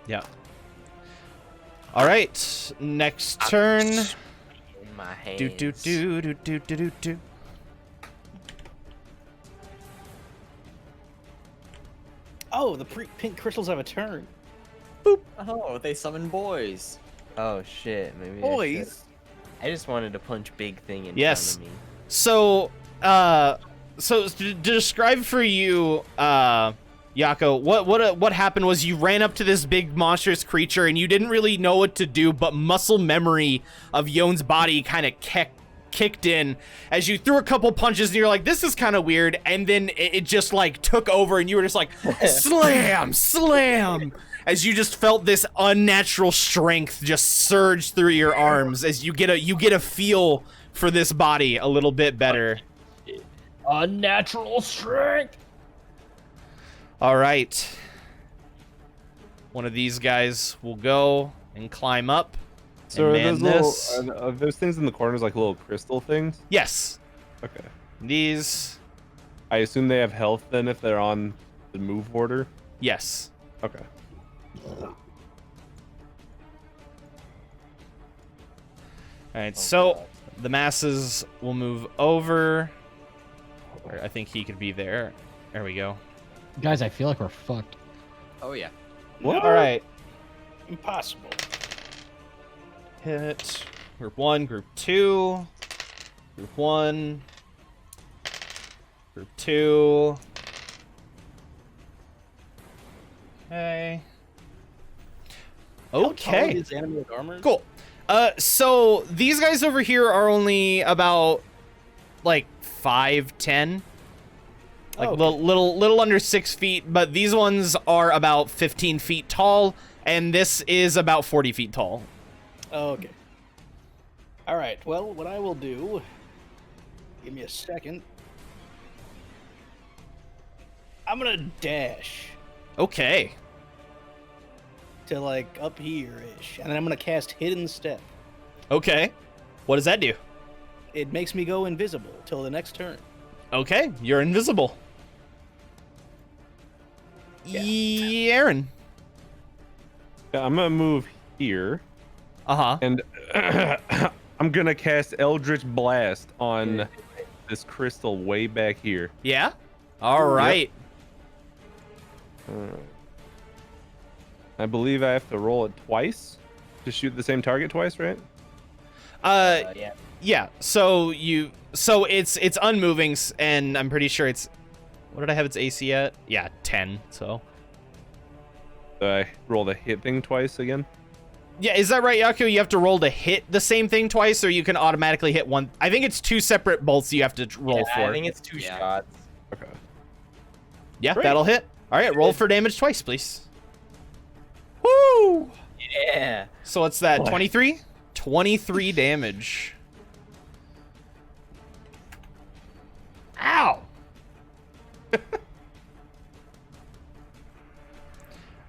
Yeah. All right, next turn. In my hands. Do. Oh, the pink crystals have a turn. Oh, they summon boys. Oh shit, maybe Boys. I just wanted to punch big thing in Yes. front of me. So, to describe for you, Yakko, what happened was you ran up to this big monstrous creature and you didn't really know what to do, but muscle memory of Yon's body kind of kicked in as you threw a couple punches and you're like, this is kind of weird, and then it just like took over and you were just like, slam, as you just felt this unnatural strength just surge through your arms as you get a feel for this body a little bit better. Unnatural strength. All right. One of these guys will go and climb up. So are and those are those things in the corners like little crystal things? Yes. Okay. These. I assume they have health then if they're on the move order? Yes. Okay. All right, so the masses will move over. Or I think he could be there. There we go. Guys, I feel like we're fucked. Oh yeah. What? All right. Impossible. Hit. Group 1, Group 2. Group 1. Group 2. Okay. Okay. Is animated armor? Cool. So these guys over here are only about like 5'10", like little under 6 feet, but these ones are about 15 feet tall, and this is about 40 feet tall. Okay. All right. Well, what I will do. Give me a second. I'm gonna dash Okay. to like up here-ish, and then I'm gonna cast Hidden Step. Okay. What does that do? It makes me go invisible till the next turn. Okay, you're invisible. Yeah. Aaron. Yeah, I'm gonna move here. Uh-huh. And I'm gonna cast Eldritch Blast on this crystal way back here. Yeah? All right. I believe I have to roll it twice to shoot the same target twice, right? Yeah. Yeah. So it's unmoving, and I'm pretty sure it's, what did I have its AC at? Yeah, 10. So I roll the hit thing twice again. yeah, is that right, Yakko? You have to roll to hit the same thing twice, or you can automatically hit one. I think it's 2 separate bolts you have to roll for. I think it's 2 shots. Okay. Yeah, Great. that'll hit. All right, roll for damage twice, please. Woo! Yeah. So what's that? 23? 23 damage. Ow!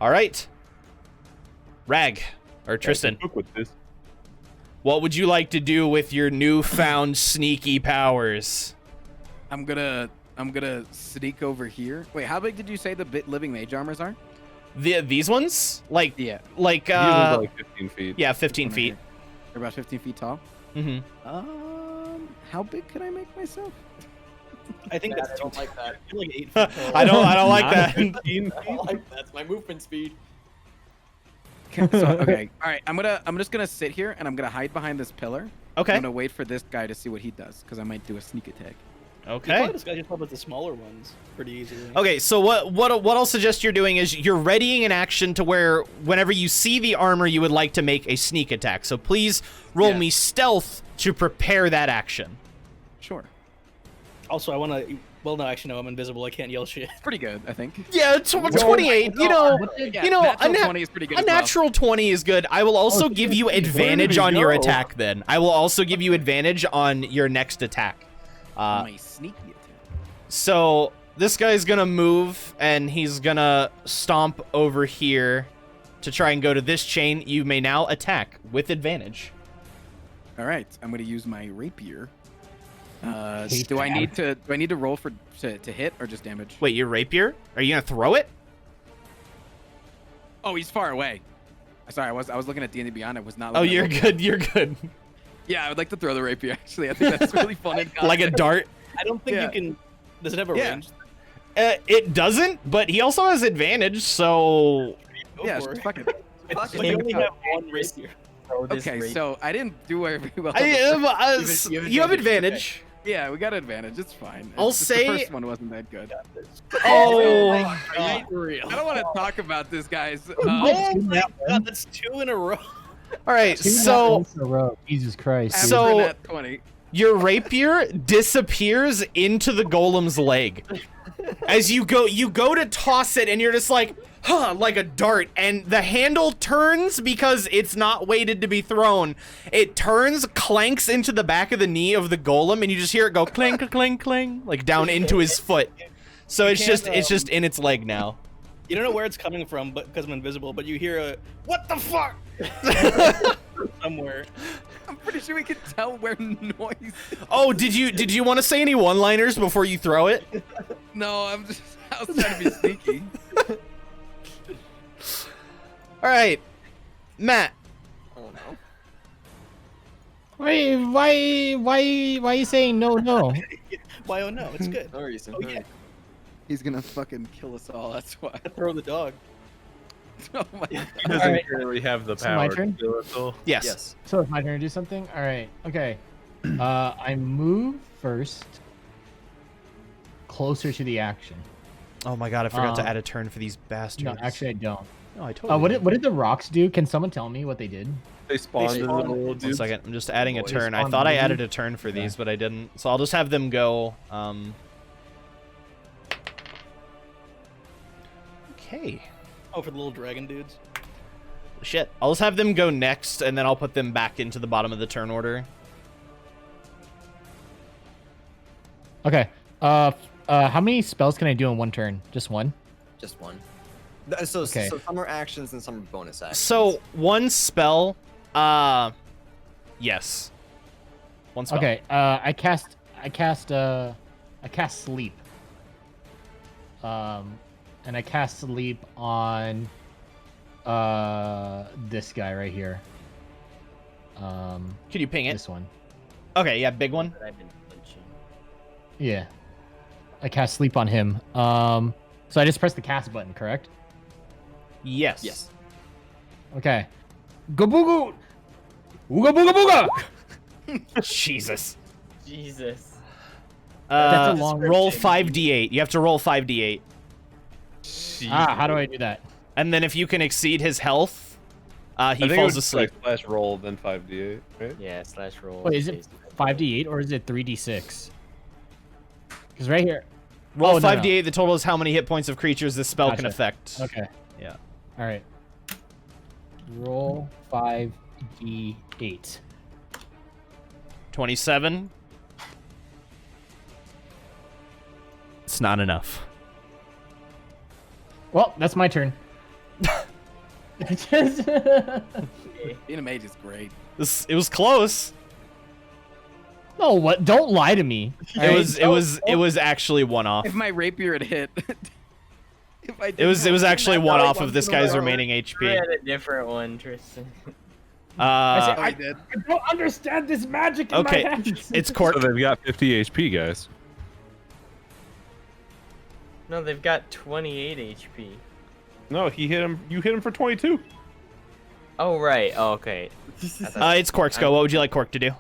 All right. Rag, or Tristan, With this. what would you like to do with your newfound sneaky powers? I'm gonna sneak over here. Wait, how big did you say the living mage armors are? These ones? Like, Yeah. like, Usually like 15 feet. yeah, 15 Right feet. here. They're about 15 feet tall. Mm-hmm. How big could I make myself? I think that's I don't like that. You're like 8 feet tall. I don't like that. 15 feet? I don't like that's my movement speed. So, okay. All right. I'm just gonna sit here and I'm gonna hide behind this pillar. Okay. I'm gonna wait for this guy to see what he does because I might do a sneak attack. Okay. This guy just up with the smaller ones pretty easily. Okay, so what I'll suggest you're doing is you're readying an action to where whenever you see the armor, you would like to make a sneak attack. So please roll me stealth to prepare that action. Sure. Also, I want to. Well, no, actually, no. I'm invisible. I can't yell shit. It's pretty good, I think. Yeah, 28. You know, natural 20 is pretty good. a as well. natural 20 is good. I will also give you advantage on your attack. Then I will also give you advantage on your next attack. My sneaky attack. So this guy's gonna move and he's gonna stomp over here to try and go to this chain. You may now attack with advantage. All right, I'm gonna use my rapier. Do I need to roll to hit or just damage? Wait, your rapier? Are you gonna throw it? Oh, he's far away. Sorry, I was looking at D&D Beyond. I was not. Oh, looking you're at good. You're good. Yeah, I would like to throw the rapier. Actually, I think that's really fun. Like a dart. I don't think you can. Does it have a range? It doesn't, but he also has advantage, so. Yeah, fuck it. But you only have one rapier. Okay, so I didn't do very well. You have advantage. Yeah, we got advantage. It's fine. I'll It's just say- the first one wasn't that good. Oh, I don't want to talk about this, guys. Oh my god, that's 2 in a row. all right. So Jesus Christ. After So- that 20. your rapier disappears into the golem's leg. As you go to toss it, and you're just like, huh, like a dart, and the handle turns because it's not weighted to be thrown. It turns, clanks into the back of the knee of the golem, and you just hear it go clink, clink, clink, like down into his foot. So it's just in its leg now. You don't know where it's coming from, but because I'm invisible, but you hear a "What the fuck?" somewhere. I'm pretty sure we can tell where noise. Oh, did you want to say any one-liners before you throw it? No, I was trying to be sneaky. All right, Matt. Oh no. Why are you saying no? Why? Oh no, it's good. No reason. Oh yeah, He's gonna fucking kill us all. That's why. throw the dog. Oh my god. He doesn't really have the So my power to turn? do it, though. Yes. Yes. So it's my turn to do something? Alright, okay. I move first closer to the action. Oh my god, I forgot to add a turn for these bastards. No, actually I don't. No, I totally. What did the rocks do? Can someone tell me what they did? They spawned in the spawned- little One dudes. second, I'm just adding a Boys. turn. I On thought I movie? added a turn for these, but I didn't. So I'll just have them go. Okay. Oh, for the little dragon dudes. Shit. I'll just have them go next, and then I'll put them back into the bottom of the turn order. Okay. How many spells can I do in one turn? Just one? Just one. So Okay. some are actions and some are bonus actions. So one spell. Yes. One spell. Okay. I cast sleep. And I cast sleep on this guy right here. Can you ping it? This one. Okay. Yeah. Big one. I've been punching. Yeah. I cast sleep on him. So I just press the cast button, correct? Yes. Yes. Okay. GaBooGoo! Ooga booga booga! Jesus. Jesus. That's a long roll 5d8. You have to roll 5d8. How do I do that? And then if you can exceed his health, he I think it falls was asleep. like slash roll, then 5d8, right? Yeah, slash roll. Wait, is it 5d8 or is it 3d6? Because right here. Roll Oh, no, 5d8. The total is how many hit points of creatures this spell can Gotcha. affect. Okay. Yeah. All right. Roll 5d8. 27. It's not enough. Well, that's my turn. Being a mage is great. It was close. No, what? Don't lie to me. It was actually one off. If my rapier had hit. If I It was actually one off of this guy's row. remaining I HP. had a different one, Tristan. I did. I don't understand this magic in Okay, my hands. it's Cork. So they've got 50 HP, guys. No, they've got 28 HP. No, he hit him. You hit him for 22. Oh, right. Oh, okay. It's Cork's go. What would you like Cork to do?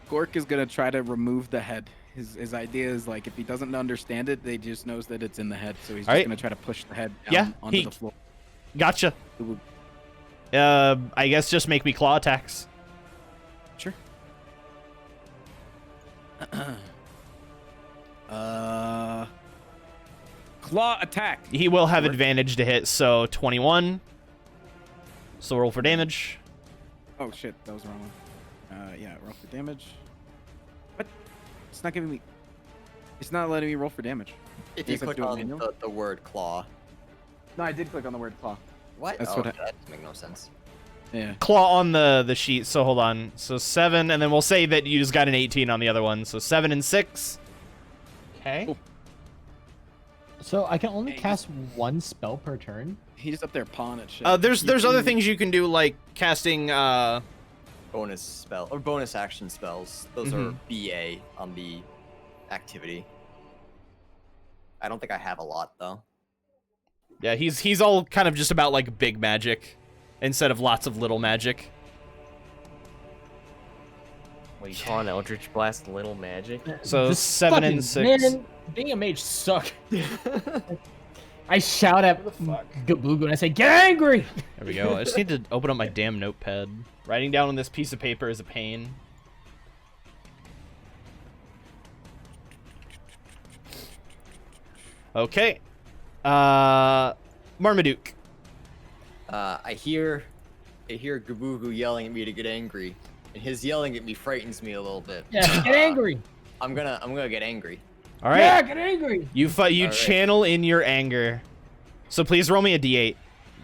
Gork is gonna try to remove the head. His idea is like if he doesn't understand it, they just knows that it's in the head, so he's just Alright. gonna try to push the head down Yeah, onto he- the floor. Gotcha. It would- I guess just make me claw attacks. Sure. Claw attack. He will have advantage to hit, so 21. So roll for damage. Oh shit, that was the wrong one. Yeah, roll for damage. What? It's not giving me. It's not letting me roll for damage. If I you guess I have click to do it on manual? the word claw. No, I did click on the word claw. What? That's oh, what that doesn't make no sense. Yeah. Claw on the sheet, so hold on. So 7, and then we'll say that you just got an 18 on the other one. So 7 and 6. Okay. Cool. So I can only cast one spell per turn? He's up there pawing at shit. There's other things you can do, like casting bonus spell or bonus action spells. Those are BA on the activity. I don't think I have a lot though. Yeah, he's all kind of just about like big magic instead of lots of little magic. What, you call an Eldritch Blast little magic? So This 7 and fucking- 6. Man, being a mage suck. I shout at GaBooGoo and I say, "Get angry!" There we go. I just need to open up my damn notepad. Writing down on this piece of paper is a pain. Okay. Marmaduke. I hear GaBooGoo yelling at me to get angry, and his yelling at me frightens me a little bit. Yeah, get angry. I'm gonna get angry. All right. Yeah, get angry. You channel in your anger. So please roll me a d8.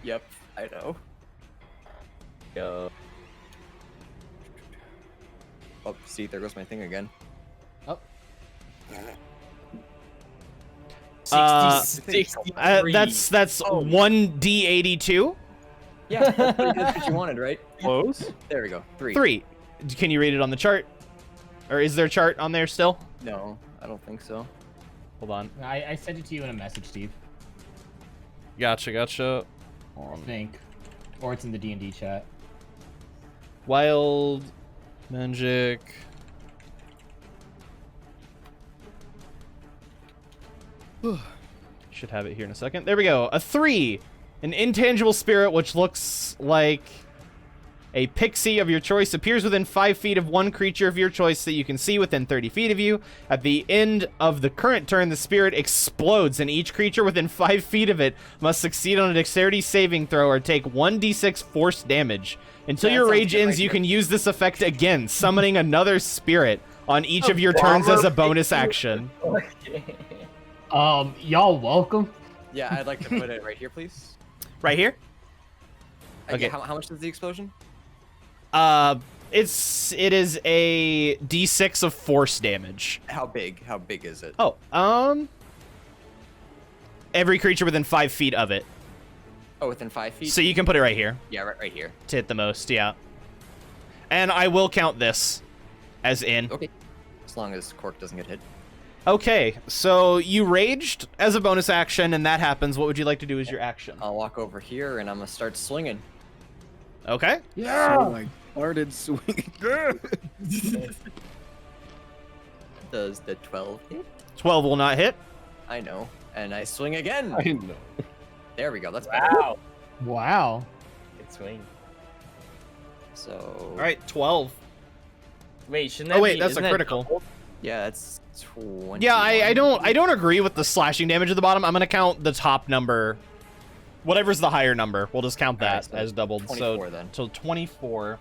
Yep, I know. Go. Oh, see, there goes my thing again. Oh. 63. That's 1d82. Yeah, that's what you wanted, right? Close. There we go. 3. 3. Can you read it on the chart? Or is there a chart on there still? No, I don't think so. Hold on. I sent it to you in a message, Steve. Gotcha. I think. Or it's in the D&D chat. Wild magic. Should have it here in a second. There we go. A 3. An intangible spirit which looks like a pixie of your choice appears within 5 feet of one creature of your choice that you can see within 30 feet of you. At the end of the current turn, the spirit explodes, and each creature within 5 feet of it must succeed on a dexterity saving throw or take 1d6 force damage. Until your rage ends, you can use this effect again, summoning another spirit on each of your turns as a bonus action. Y'all welcome. Yeah, I'd like to put it right here, please. Right here? Okay. How much is the explosion? It is a d6 of force damage. How big? How big is it? Oh, every creature within 5 feet of it. Oh, within 5 feet? So you can put it right here. Yeah, right here. To hit the most, yeah. And I will count this as in. Okay. As long as Cork doesn't get hit. Okay, so you raged as a bonus action, and that happens. What would you like to do as your action? I'll walk over here, and I'm gonna start swinging. Okay. Yeah. So I started swinging. Does the 12 hit? 12 will not hit. I know. And I swing again. I know. There we go. That's better. Wow. Wow. Good swing. So. All right, 12. Wait, shouldn't that Oh wait, be, that's a isn't that critical. double? Yeah, that's 20. Yeah, I don't agree with the slashing damage at the bottom. I'm gonna count the top number. Whatever's the higher number, we'll just count that so as doubled. 24 then. So 24.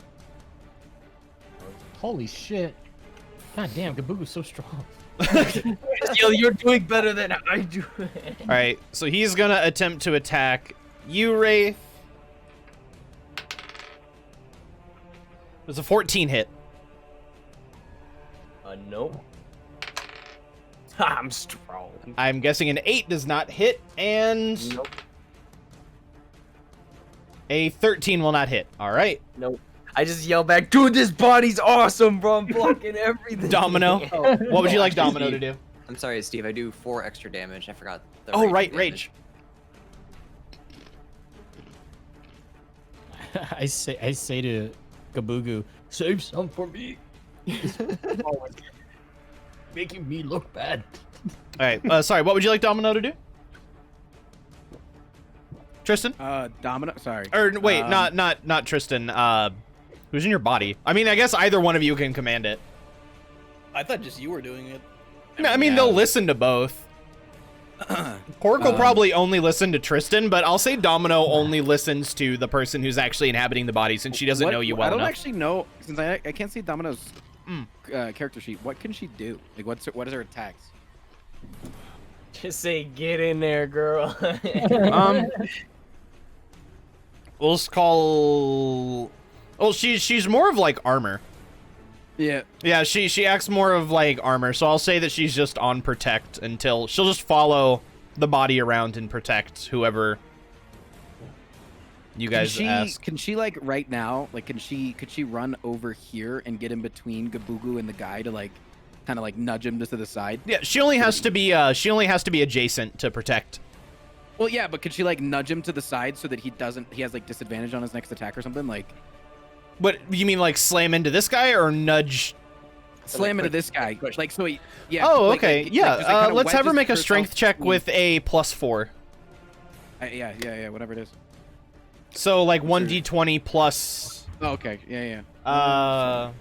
Holy shit. God damn, GaBooGoo's so strong. Yo, you're doing better than I do. All right, so he's gonna attempt to attack you, Raith. There's a 14 hit. Nope. I'm strong. I'm guessing an 8 does not hit, and Nope. a 13 will not hit. All right. Nope. I just yell back, dude, this body's awesome, bro. I'm blocking everything. Domino. What would you like Domino to do? I'm sorry, Steve. I do 4 extra damage. I forgot. The Oh, right, damage. rage. I say to GaBooGoo, save some for me. Making me look bad. All right. Sorry. What would you like Domino to do? Tristan? Domino. Sorry. Or wait, not Tristan. Who's in your body? I mean, I guess either one of you can command it. I thought just you were doing it. No, I mean, they'll listen to both. Cork will probably only listen to Tristan, but I'll say Domino only listens to the person who's actually inhabiting the body since she doesn't know you well I don't enough. actually know, since I can't see Domino's character sheet. What can she do? Like, what is her attacks? Just say, get in there, girl. We'll just call. Well, she's more of like armor. Yeah. Yeah, she acts more of like armor, so I'll say that she's just on protect until she'll just follow the body around and protect whoever you guys ask. Can she like right now? Like, could she run over here and get in between GaBooGoo and the guy to like, kind of like nudge him to the side? Yeah, she only has to be adjacent to protect. Well, yeah, but could she like nudge him to the side so that he has like disadvantage on his next attack or something? Like, what you mean, like slam into this guy or nudge? Slam into this guy, like so. Yeah. Oh, like, okay. Yeah. Let's have her make a strength check with a +4. Yeah. Whatever it is. So like 1d20 plus. Oh, okay. Yeah.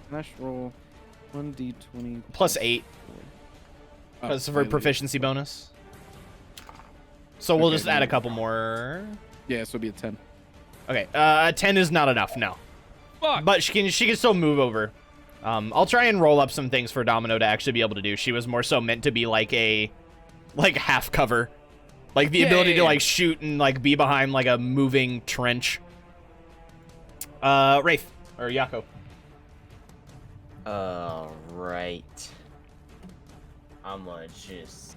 Smash roll. 1d20 +8. Because of her proficiency bonus. So we'll just add a couple more. Yeah, so it'll be a 10. Okay, a 10 is not enough, no. Fuck. But she can still move over. I'll try and roll up some things for Domino to actually be able to do. She was more so meant to be like a half cover. Like the ability to like shoot and like be behind like a moving trench. Raith or Yakko. Right. I'm gonna just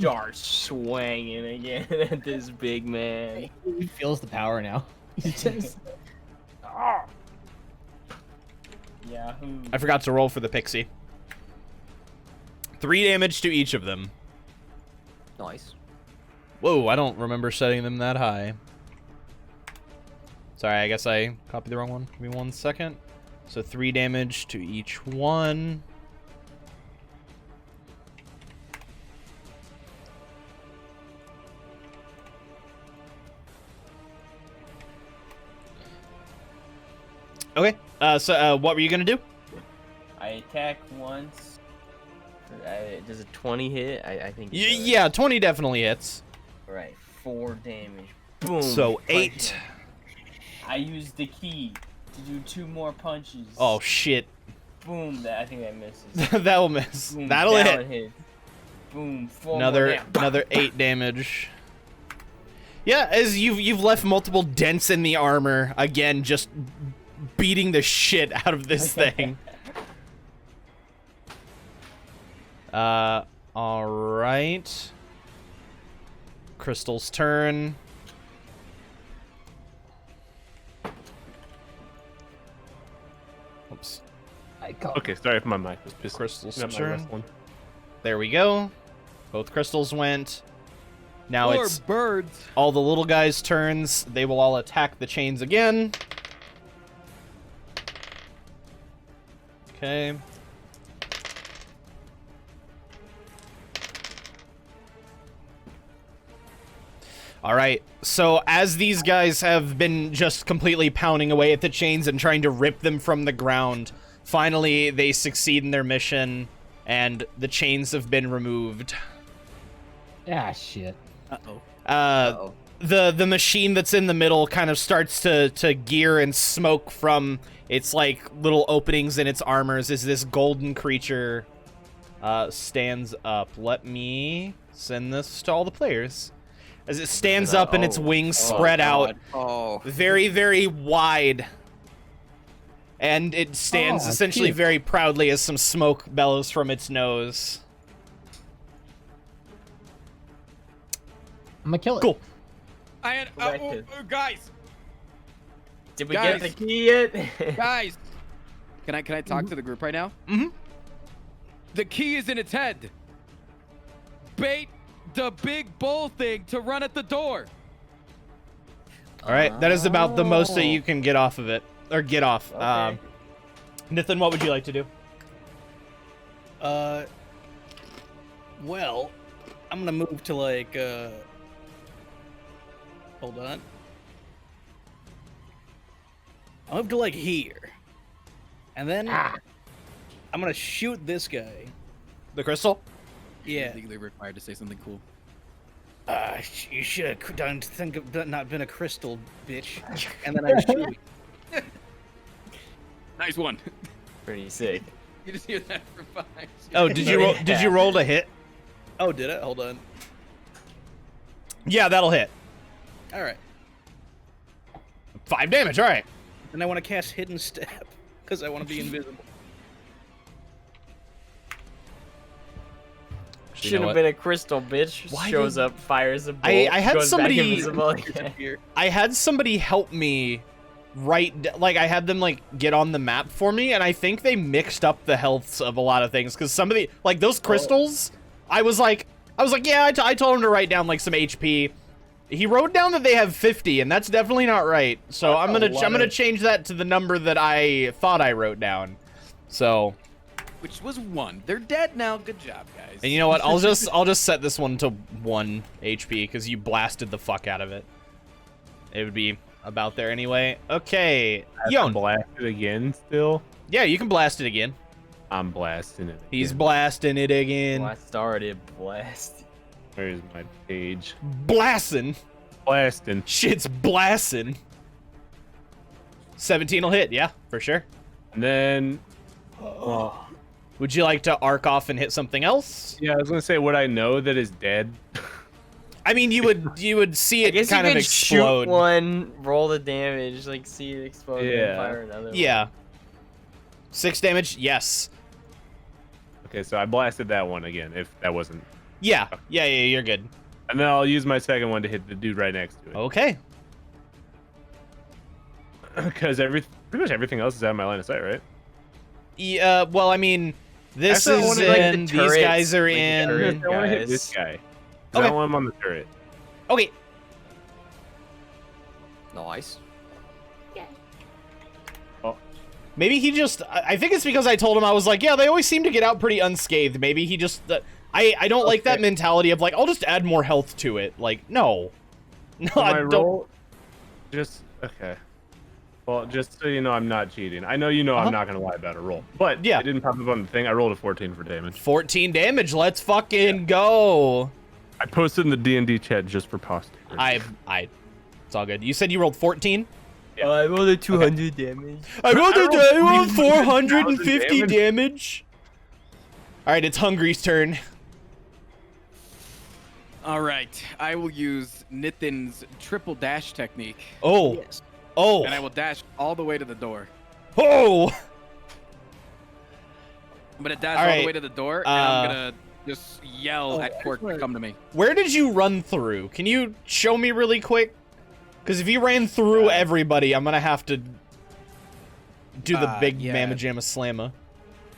start swinging again at this big man. He feels the power now. He's just... Yahoo. I forgot to roll for the pixie. 3 damage to each of them. Nice. Whoa, I don't remember setting them that high. Sorry, I guess I copied the wrong one. Give me 1 second. So 3 damage to each one. Okay, so what were you gonna do? I attack once. Does a 20 hit? I think. Yeah, 20 definitely hits. Right, 4 damage. Boom. So 8. I used the key to do 2 more punches. Oh shit. Boom. I think that misses. That will miss. Boom, That'll that hit. Boom. 4 Another 8 damage. Yeah, as you've left multiple dents in the armor. Again, just beating the shit out of this thing. All right. Crystal's turn. Oops. Okay, sorry if my mic was pissed. Crystal's Not my turn. wrestling. There we go. Both crystals went. Now Poor it's birds. all the little guys' turns. They will all attack the chains again. Okay. All right. So as these guys have been just completely pounding away at the chains and trying to rip them from the ground, finally they succeed in their mission and the chains have been removed. Ah, shit. Uh-oh. The machine that's in the middle kind of starts to gear and smoke from its like little openings in its armors as this golden creature stands up. Let me send this to all the players. As it stands up and its wings spread out very, very wide. And it stands essentially very proudly as some smoke bellows from its nose. I'm gonna kill it. Cool. I had guys. Did we get the key yet? Guys, can I talk to the group right now? Mm-hmm. The key is in its head. Bait the big bull thing to run at the door. All right, that is about the most that you can get off of it, or get off. Okay. Nithin, what would you like to do? Well, I'm gonna move to like, hold on. I'll move to like here. And then I'm gonna shoot this guy. The crystal? Yeah. Legally required to say something cool. You should have done think of not been a crystal, bitch. And then I shoot. Nice one. Pretty sick. You just hear that for 5. Oh, did you roll? Did you roll to hit? Oh, did it? Hold on. Yeah, that'll hit. All right. 5 damage. All right. And I want to cast Hidden Step because I want to be invisible. Should have been a crystal, bitch. Why Shows did- up, fires a bolt. I had goes somebody- Back invisible again. I had somebody help me like I had them like get on the map for me, and I think they mixed up the healths of a lot of things because some of the like those crystals, I was like yeah, I told him to write down like some HP. He wrote down that they have 50, and that's definitely not right. So I'm gonna change that to the number that I thought I wrote down. So, which was 1. They're dead now. Good job, guys. and you know what? I'll just set this one to 1 HP because you blasted the fuck out of it. It would be about there anyway. Okay, Yon. Blast it again still? Yeah, you can blast it again. I'm blasting it again. He's blasting it again. I started blast. Where's my page? Blasting. Blasting. Shit's blasting. 17 will hit, yeah, for sure. And then... Would you like to arc off and hit something else? Yeah, I was gonna say, would I know that it's dead? I mean, you would see it I guess kind you of could explode. shoot one, roll the damage, like see it explode, Yeah. and fire another one. Yeah. 6 damage, yes. Okay, so I blasted that one again, if that wasn't... Yeah, you're good. And then I'll use my second one to hit the dude right next to it. Okay. Because pretty much everything else is out of my line of sight, right? Yeah, well, I mean, this Actually, I is wanna, like, in, the these turrets, guys are like, the in... turret I want to hit guys. this guy. Okay. I want him on the turret. Okay. Nice. Maybe he just... I think it's because I told him, I was like, yeah, they always seem to get out pretty unscathed. Maybe he just... I don't like that mentality of like, I'll just add more health to it. Like, no. No, I don't... roll, just... Okay. Well, just so you know, I'm not cheating. I know you know I'm not going to lie about a roll. But Yeah. it didn't pop up on the thing. I rolled a 14 for damage. 14 damage, let's fucking go. I posted in the D&D chat just for posterity. It's all good. You said you rolled 14? Yeah. I rolled a 200 damage. I rolled 450 damage. damage. All right, it's Hungry's turn. All right, I will use Nithin's triple dash technique. Oh. Yes. Oh. And I will dash all the way to the door. Oh. I'm gonna dash All all right, the way to the door, and I'm gonna just yell at Cork to come to me. Where did you run through? Can you show me really quick? Because if you ran through everybody, I'm gonna have to do the big yeah. Mamma Jamma Slamma.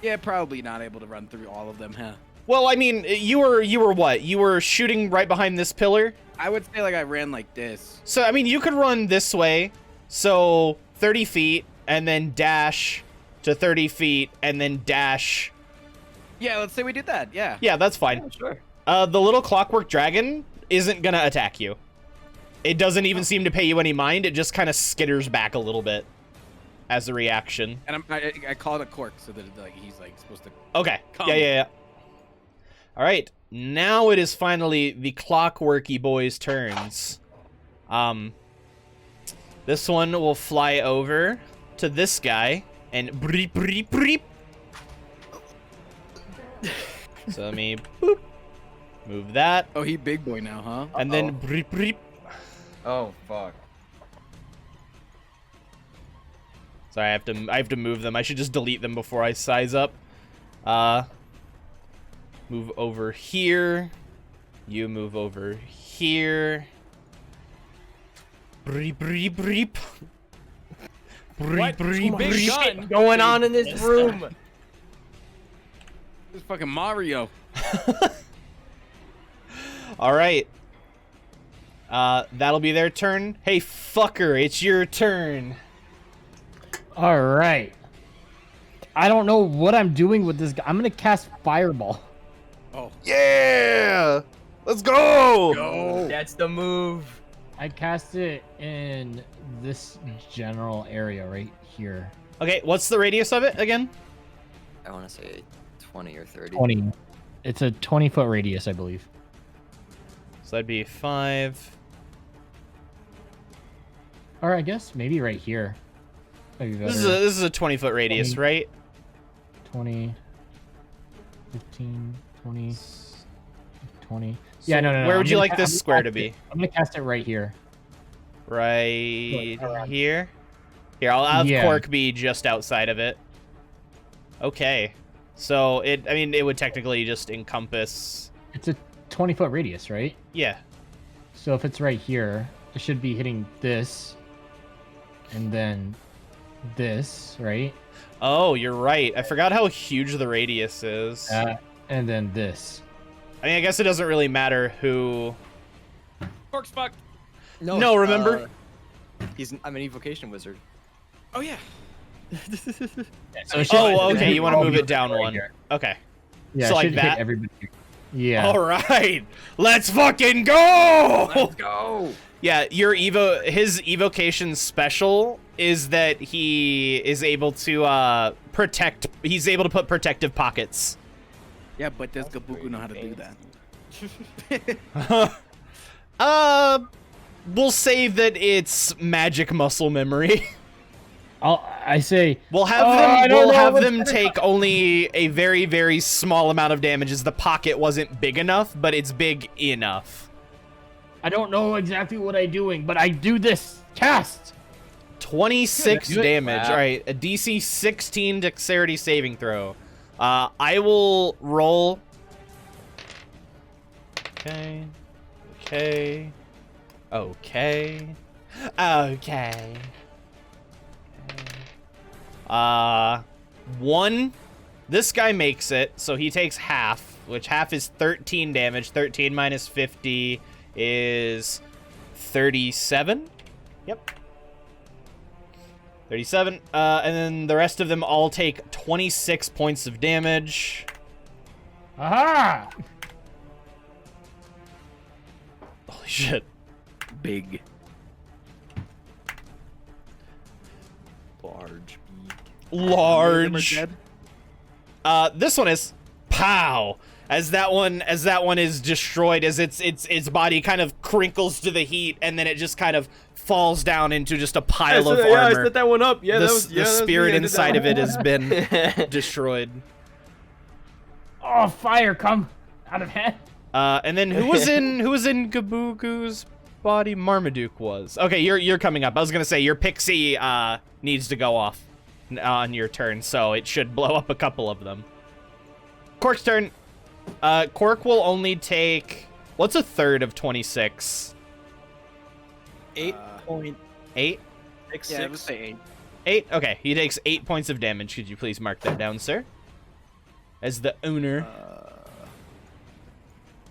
Yeah, probably not able to run through all of them, huh? Well, I mean, you were what? You were shooting right behind this pillar? I would say like I ran like this. So, I mean, you could run this way, so 30 feet, and then dash to 30 feet, and then dash. Yeah, let's say we did that, yeah. Yeah, that's fine. Yeah, sure. The little clockwork dragon isn't gonna attack you. It doesn't even seem to pay you any mind. It just kind of skitters back a little bit as a reaction. And I called it Cork so that like he's like supposed to. Okay. Come. Yeah. All right. Now it is finally the clockworky boys' turns. This one will fly over to this guy and breep breep breep. So let me boop, move that, Oh, he big boy now, huh? and then breep breep. Oh fuck. Sorry, I have to move them. I should just delete them before I size up. Move over here. You move over here. Breep, breep, breep. Breep, breep, Big breep. gun going on in this room. This is fucking Mario. All right. That'll be their turn. Hey, fucker, it's your turn. All right. I don't know what I'm doing with this guy. I'm gonna cast Fireball. Oh. Yeah! Let's go! Go. That's the move. I cast it in this general area right here. Okay, what's the radius of it again? I want to say 20 or 30. 20. It's a 20-foot radius, I believe. So that'd be 5. Or I guess maybe right here. Maybe This is a 20-foot radius, 20. right? 20, 15, 20, 20. So Yeah, no. Where I'm would you gonna like ca- this I'm square gonna to cast be? I'm gonna cast it right here. Right Around. here? Here, I'll have Yeah. Cork be just outside of it. Okay. So, it would technically just encompass It's a 20-foot radius, right? Yeah. So if it's right here, it should be hitting this, and then this, right? Oh, you're right. I forgot how huge the radius is. And then this. I mean, I guess it doesn't really matter who. Cork's fucked. No, remember? I'm an evocation wizard. Oh yeah. So okay. You want to move it down one. Here. Okay. Yeah, so it like should that. hit everybody. Yeah. All right. Let's fucking go. Let's go. Yeah, his evocation special is that he is able to protect. He's able to put protective pockets. Yeah, but does GaBooGoo know how to do that? We'll say that it's magic muscle memory. I say we'll have them take only a very, very small amount of damage as the pocket wasn't big enough, but it's big enough. I don't know exactly what I'm doing, but I do this. Cast! 26 damage. All right, a DC 16 dexterity saving throw. I will roll. Okay. Okay. Okay. Okay. 1. This guy makes it, so he takes half, which half is 13 damage. 13 minus 50 is 37. Yep. 37. And then the rest of them all take 26 points of damage. Aha! Holy shit. Big. Large. This one is pow. As that one is destroyed, as its body kind of crinkles to the heat, and then it just kind of falls down into just a pile of armor. Yeah, I set that one up. Yeah, the spirit inside of it has been destroyed. Oh, fire come out of head. And then who was in GaBooGoo's body? Marmaduke was. Okay, you're coming up. I was gonna say your pixie needs to go off on your turn, so it should blow up a couple of them. Cork's turn. Cork will only take, what's a third of 26? 8.8. 8? Yeah, I would say 8? 8. Okay, he takes 8 points of damage. Could you please mark that down, sir? As the owner.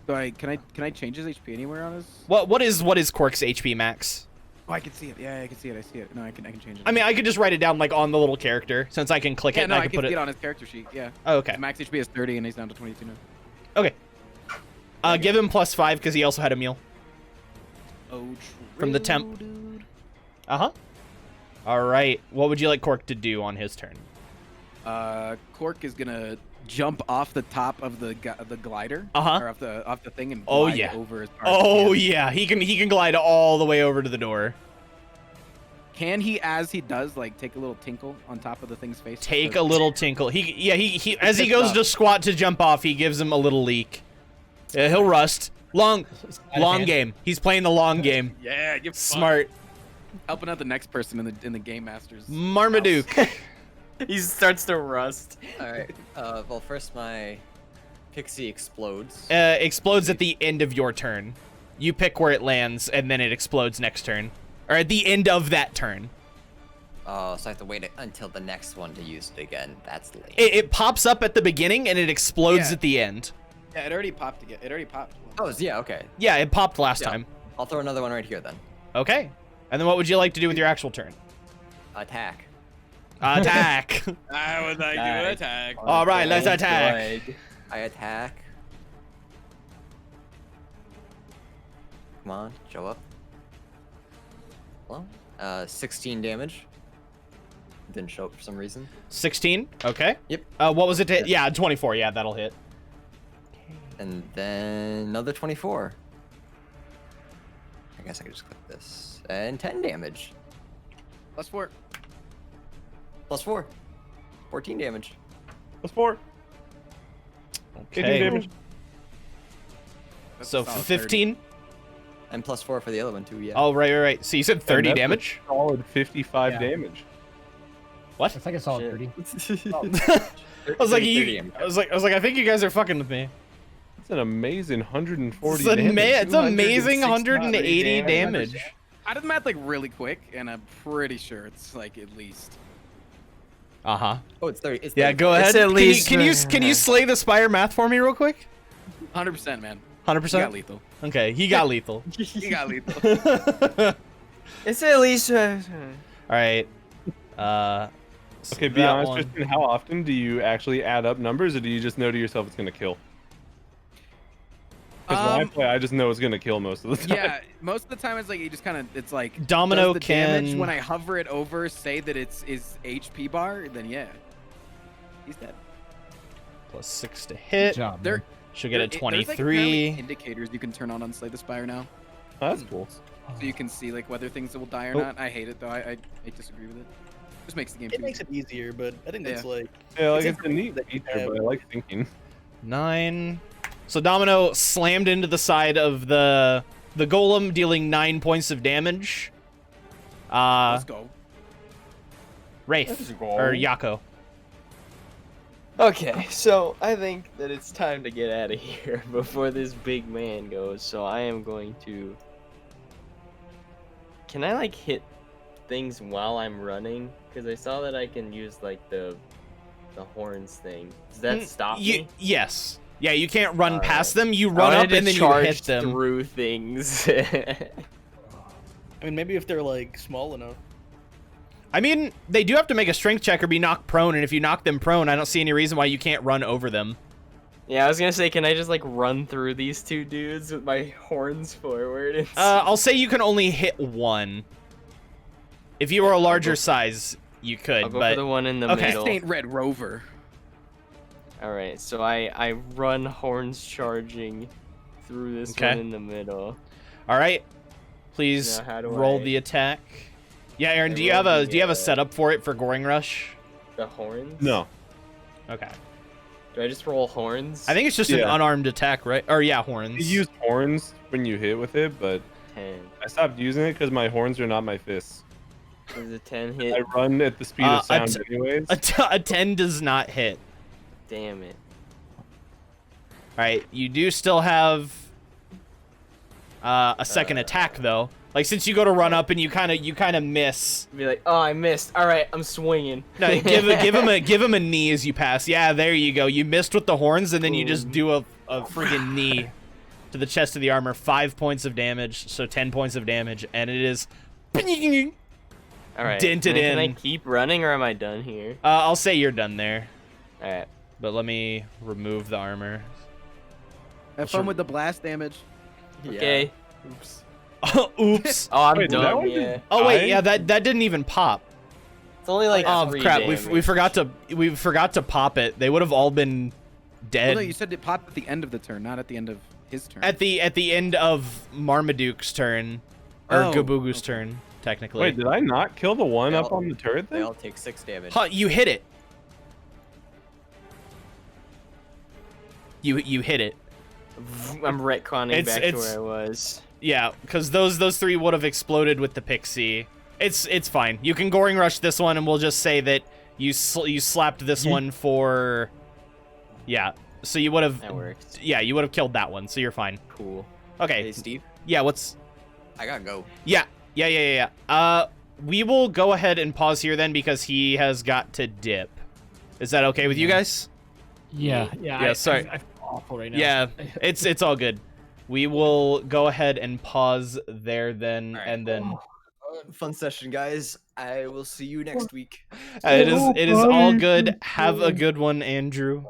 Can I change his HP anywhere on his? What is Cork's HP max? Oh, I can see it. Yeah, I can see it. I see it. No, I can change it. I mean, I could just write it down like on the little character, since I can click it. No, and I can put see it on his character sheet. Yeah. Oh, okay. His max HP is 30, and he's down to 22 now. Okay. Give him +5 because he also had a meal. Oh, true, from the temp. dude. Uh-huh. All right. What would you like Cork to do on his turn? Cork is gonna jump off the top of the glider. Uh-huh. Or off the thing and Oh glide yeah. over his Oh yeah. He can glide all the way over to the door. Can he, as he does, like take a little tinkle on top of the thing's face? Take a little tinkle. He as he goes to squat to jump off, he gives him a little leak. Yeah, he'll rust. Long game. He's playing the long game. Yeah, you're smart. Helping out the next person in the game masters. Marmaduke. He starts to rust. All right. Well, first my pixie explodes. Explodes at the end of your turn. You pick where it lands, and then it explodes next turn. Or at the end of that turn. Oh, so I have to wait until the next one to use it again. That's lame. It pops up at the beginning, and it explodes at the end. Yeah, it already popped again. It already popped. Oh, yeah, okay. Yeah, it popped last time. I'll throw another one right here then. Okay. And then what would you like to do with your actual turn? Attack. Attack. I would like to attack. All right, let's attack. I attack. Come on, show up. Well, 16 damage. Didn't show up for some reason. 16? Okay. Yep. What was it? Yeah, 24. Yeah, that'll hit. And then another 24. I guess I could just click this. And 10 damage. +4. +4. 14 damage. +4. Okay. 18 damage. So 15? And +4 for the other one too, yeah. Oh, right. So you said 30 damage? Solid 55 damage. What? It's like a solid 30. I was like, I think you guys are fucking with me. It's an amazing 140 It's, damage. it's amazing 180 damage. I did the math like really quick, and I'm pretty sure it's like at least. Uh-huh. Oh, it's 30. It's 30. Yeah, go ahead. Can you slay the Spire math for me real quick? 100%, man. 100%? He got lethal. Okay, he got lethal. He got lethal. It's at least. All right. Okay, be honest, Tristan, how often do you actually add up numbers, or do you just know to yourself it's going to kill? Because when I play, I just know it's going to kill most of the time. Yeah, most of the time it's like you just kind of, it's like Domino does the can damage when I hover it over say that it's HP bar, then yeah, he's dead. +6 to hit. Good job, There, man. She'll get a there's, like, 23. apparently indicators you can turn on Slay the Spire now, Oh, that's cool. so you can see like whether things will die or not. I hate it though. I disagree with it. Just makes the game. It makes it easier, but I think that's like. Yeah, like it's it's a neat feature, but I like thinking. 9. So Domino slammed into the side of the golem, dealing 9 points of damage. Let's go. Raith or Yakko. Okay, so I think that it's time to get out of here before this big man goes. So I am going to. Can I like hit things while I'm running? Because I saw that I can use like the horns thing. Does that stop me? Yes. Yeah, you can't run past them. You I run wanted up and to then you charge hit them. through things. I mean, maybe if they're like small enough. I mean, they do have to make a strength check or be knocked prone, and if you knock them prone, I don't see any reason why you can't run over them. Yeah, I was gonna say, can I just like run through these two dudes with my horns forward? I'll say you can only hit one. If you were a larger size, you could. I'll go but for the one in the okay. middle. This ain't Red Rover. All right, so I run horns charging through this one in the middle. All right, please Now, how do roll I- the attack. Yeah, Aaron, do you have a setup for it for Goring Rush? The horns? No. Okay. Do I just roll horns? I think it's just an unarmed attack, right? Or yeah, horns. You use horns when you hit with it, but 10. I stopped using it because my horns are not my fists. Does a 10 hit? I run at the speed of sound anyways. A 10 does not hit. Damn it. Alright, you do still have a second attack though. Like since you go to run up and you kind of miss. Be like, oh, I missed. All right, I'm swinging. No, give him a knee as you pass. Yeah, there you go. You missed with the horns and then you just do a freaking knee to the chest of the armor. 5 points of damage, so 10 points of damage, and it is all right. dented in. Can I keep running or am I done here? I'll say you're done there. All right. But let me remove the armor. Have fun with the blast damage. Okay. Oops. Oops. Oh, I'm Wait, done. Yeah. Oh wait, yeah, that didn't even pop. It's only like Oh 3 crap, damage. we forgot to pop it. They would have all been dead. Well, no, you said it popped at the end of the turn, not at the end of his turn. At the end of Marmaduke's turn, or GaBooGoo's turn, technically. Wait, did I not kill the one up on the turret They thing? all take 6 damage. Huh, you hit it. You hit it. I'm retconning It's- back to it's- where I was. Yeah, because those 3 would have exploded with the pixie. It's fine. You can Goring Rush this one, and we'll just say that you slapped this one for. Yeah. So you would have. That works. Yeah, you would have killed that one, so you're fine. Cool. Okay. Hey, Steve, Yeah. What's? I gotta go. Yeah. We will go ahead and pause here then because he has got to dip. Is that okay with you guys? Yeah. Sorry. I feel awful right now. Yeah. It's all good. We will go ahead and pause there then, Alright. and then Fun session, guys. I will see you next week. it is all good. Have a good one, Andrew.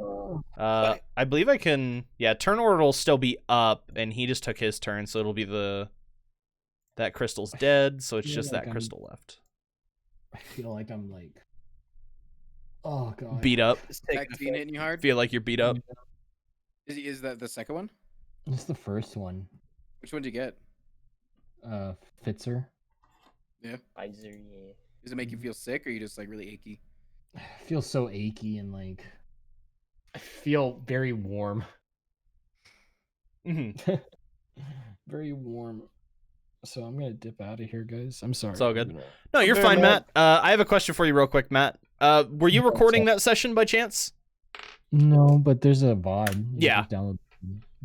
I believe I can. Yeah, turn order will still be up, and he just took his turn, so it'll be that crystal's dead, so it's just that crystal left. I feel like I'm like, oh god, Beat up. Vaccine hitting you hard? Feel like you're beat up. Is that the second one? It's the first one. Which one did you get? Fitzer. Yeah. Pfizer, yeah. Does it make you feel sick, or are you just like really achy? I feel so achy and like I feel very warm. Very warm. So I'm gonna dip out of here, guys. I'm sorry. It's all good. No, you're fine, Matt. I have a question for you real quick, Matt. Were you recording that session by chance? No, but there's a VOD. You Yeah. just download.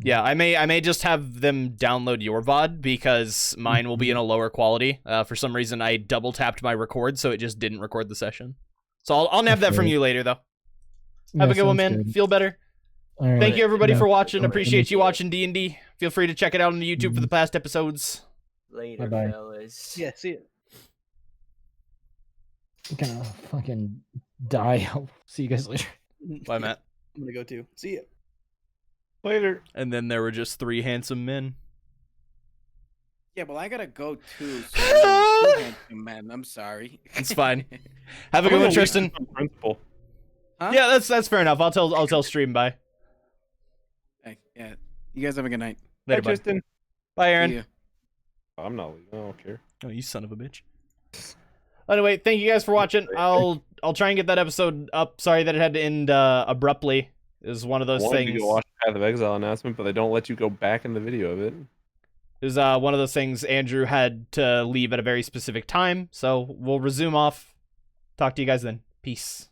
Yeah, I may just have them download your VOD because mine will be in a lower quality. For some reason, I double tapped my record, so it just didn't record the session. So I'll nab that from you later, though. Have a good one, man. Feel better. Right. Thank you, everybody, for watching. Appreciate you watching D&D. Feel free to check it out on the YouTube for the past episodes. Later, Bye-bye. fellas. Yeah, see you. I'm gonna fucking die. I'll see you guys later. Bye, Matt. I'm gonna go too. See ya. Later. And then there were just 3 handsome men. Yeah, well, I gotta go too. So I'm too handsome, man. I'm sorry. It's fine. Have a good one, Tristan. Principal. Huh? Yeah, that's fair enough. I'll tell stream bye. Hey, yeah. You guys have a good night. Later, Bye, bud. Tristan. Bye, Aaron. See ya. I'm not leaving. I don't care. Oh, you son of a bitch. Anyway, thank you guys for watching. I'll try and get that episode up. Sorry that it had to end abruptly. It was one of those wanted you things. to watch Path of Exile announcement, but they don't let you go back in the video of it. It was one of those things Andrew had to leave at a very specific time. So we'll resume off. Talk to you guys then. Peace.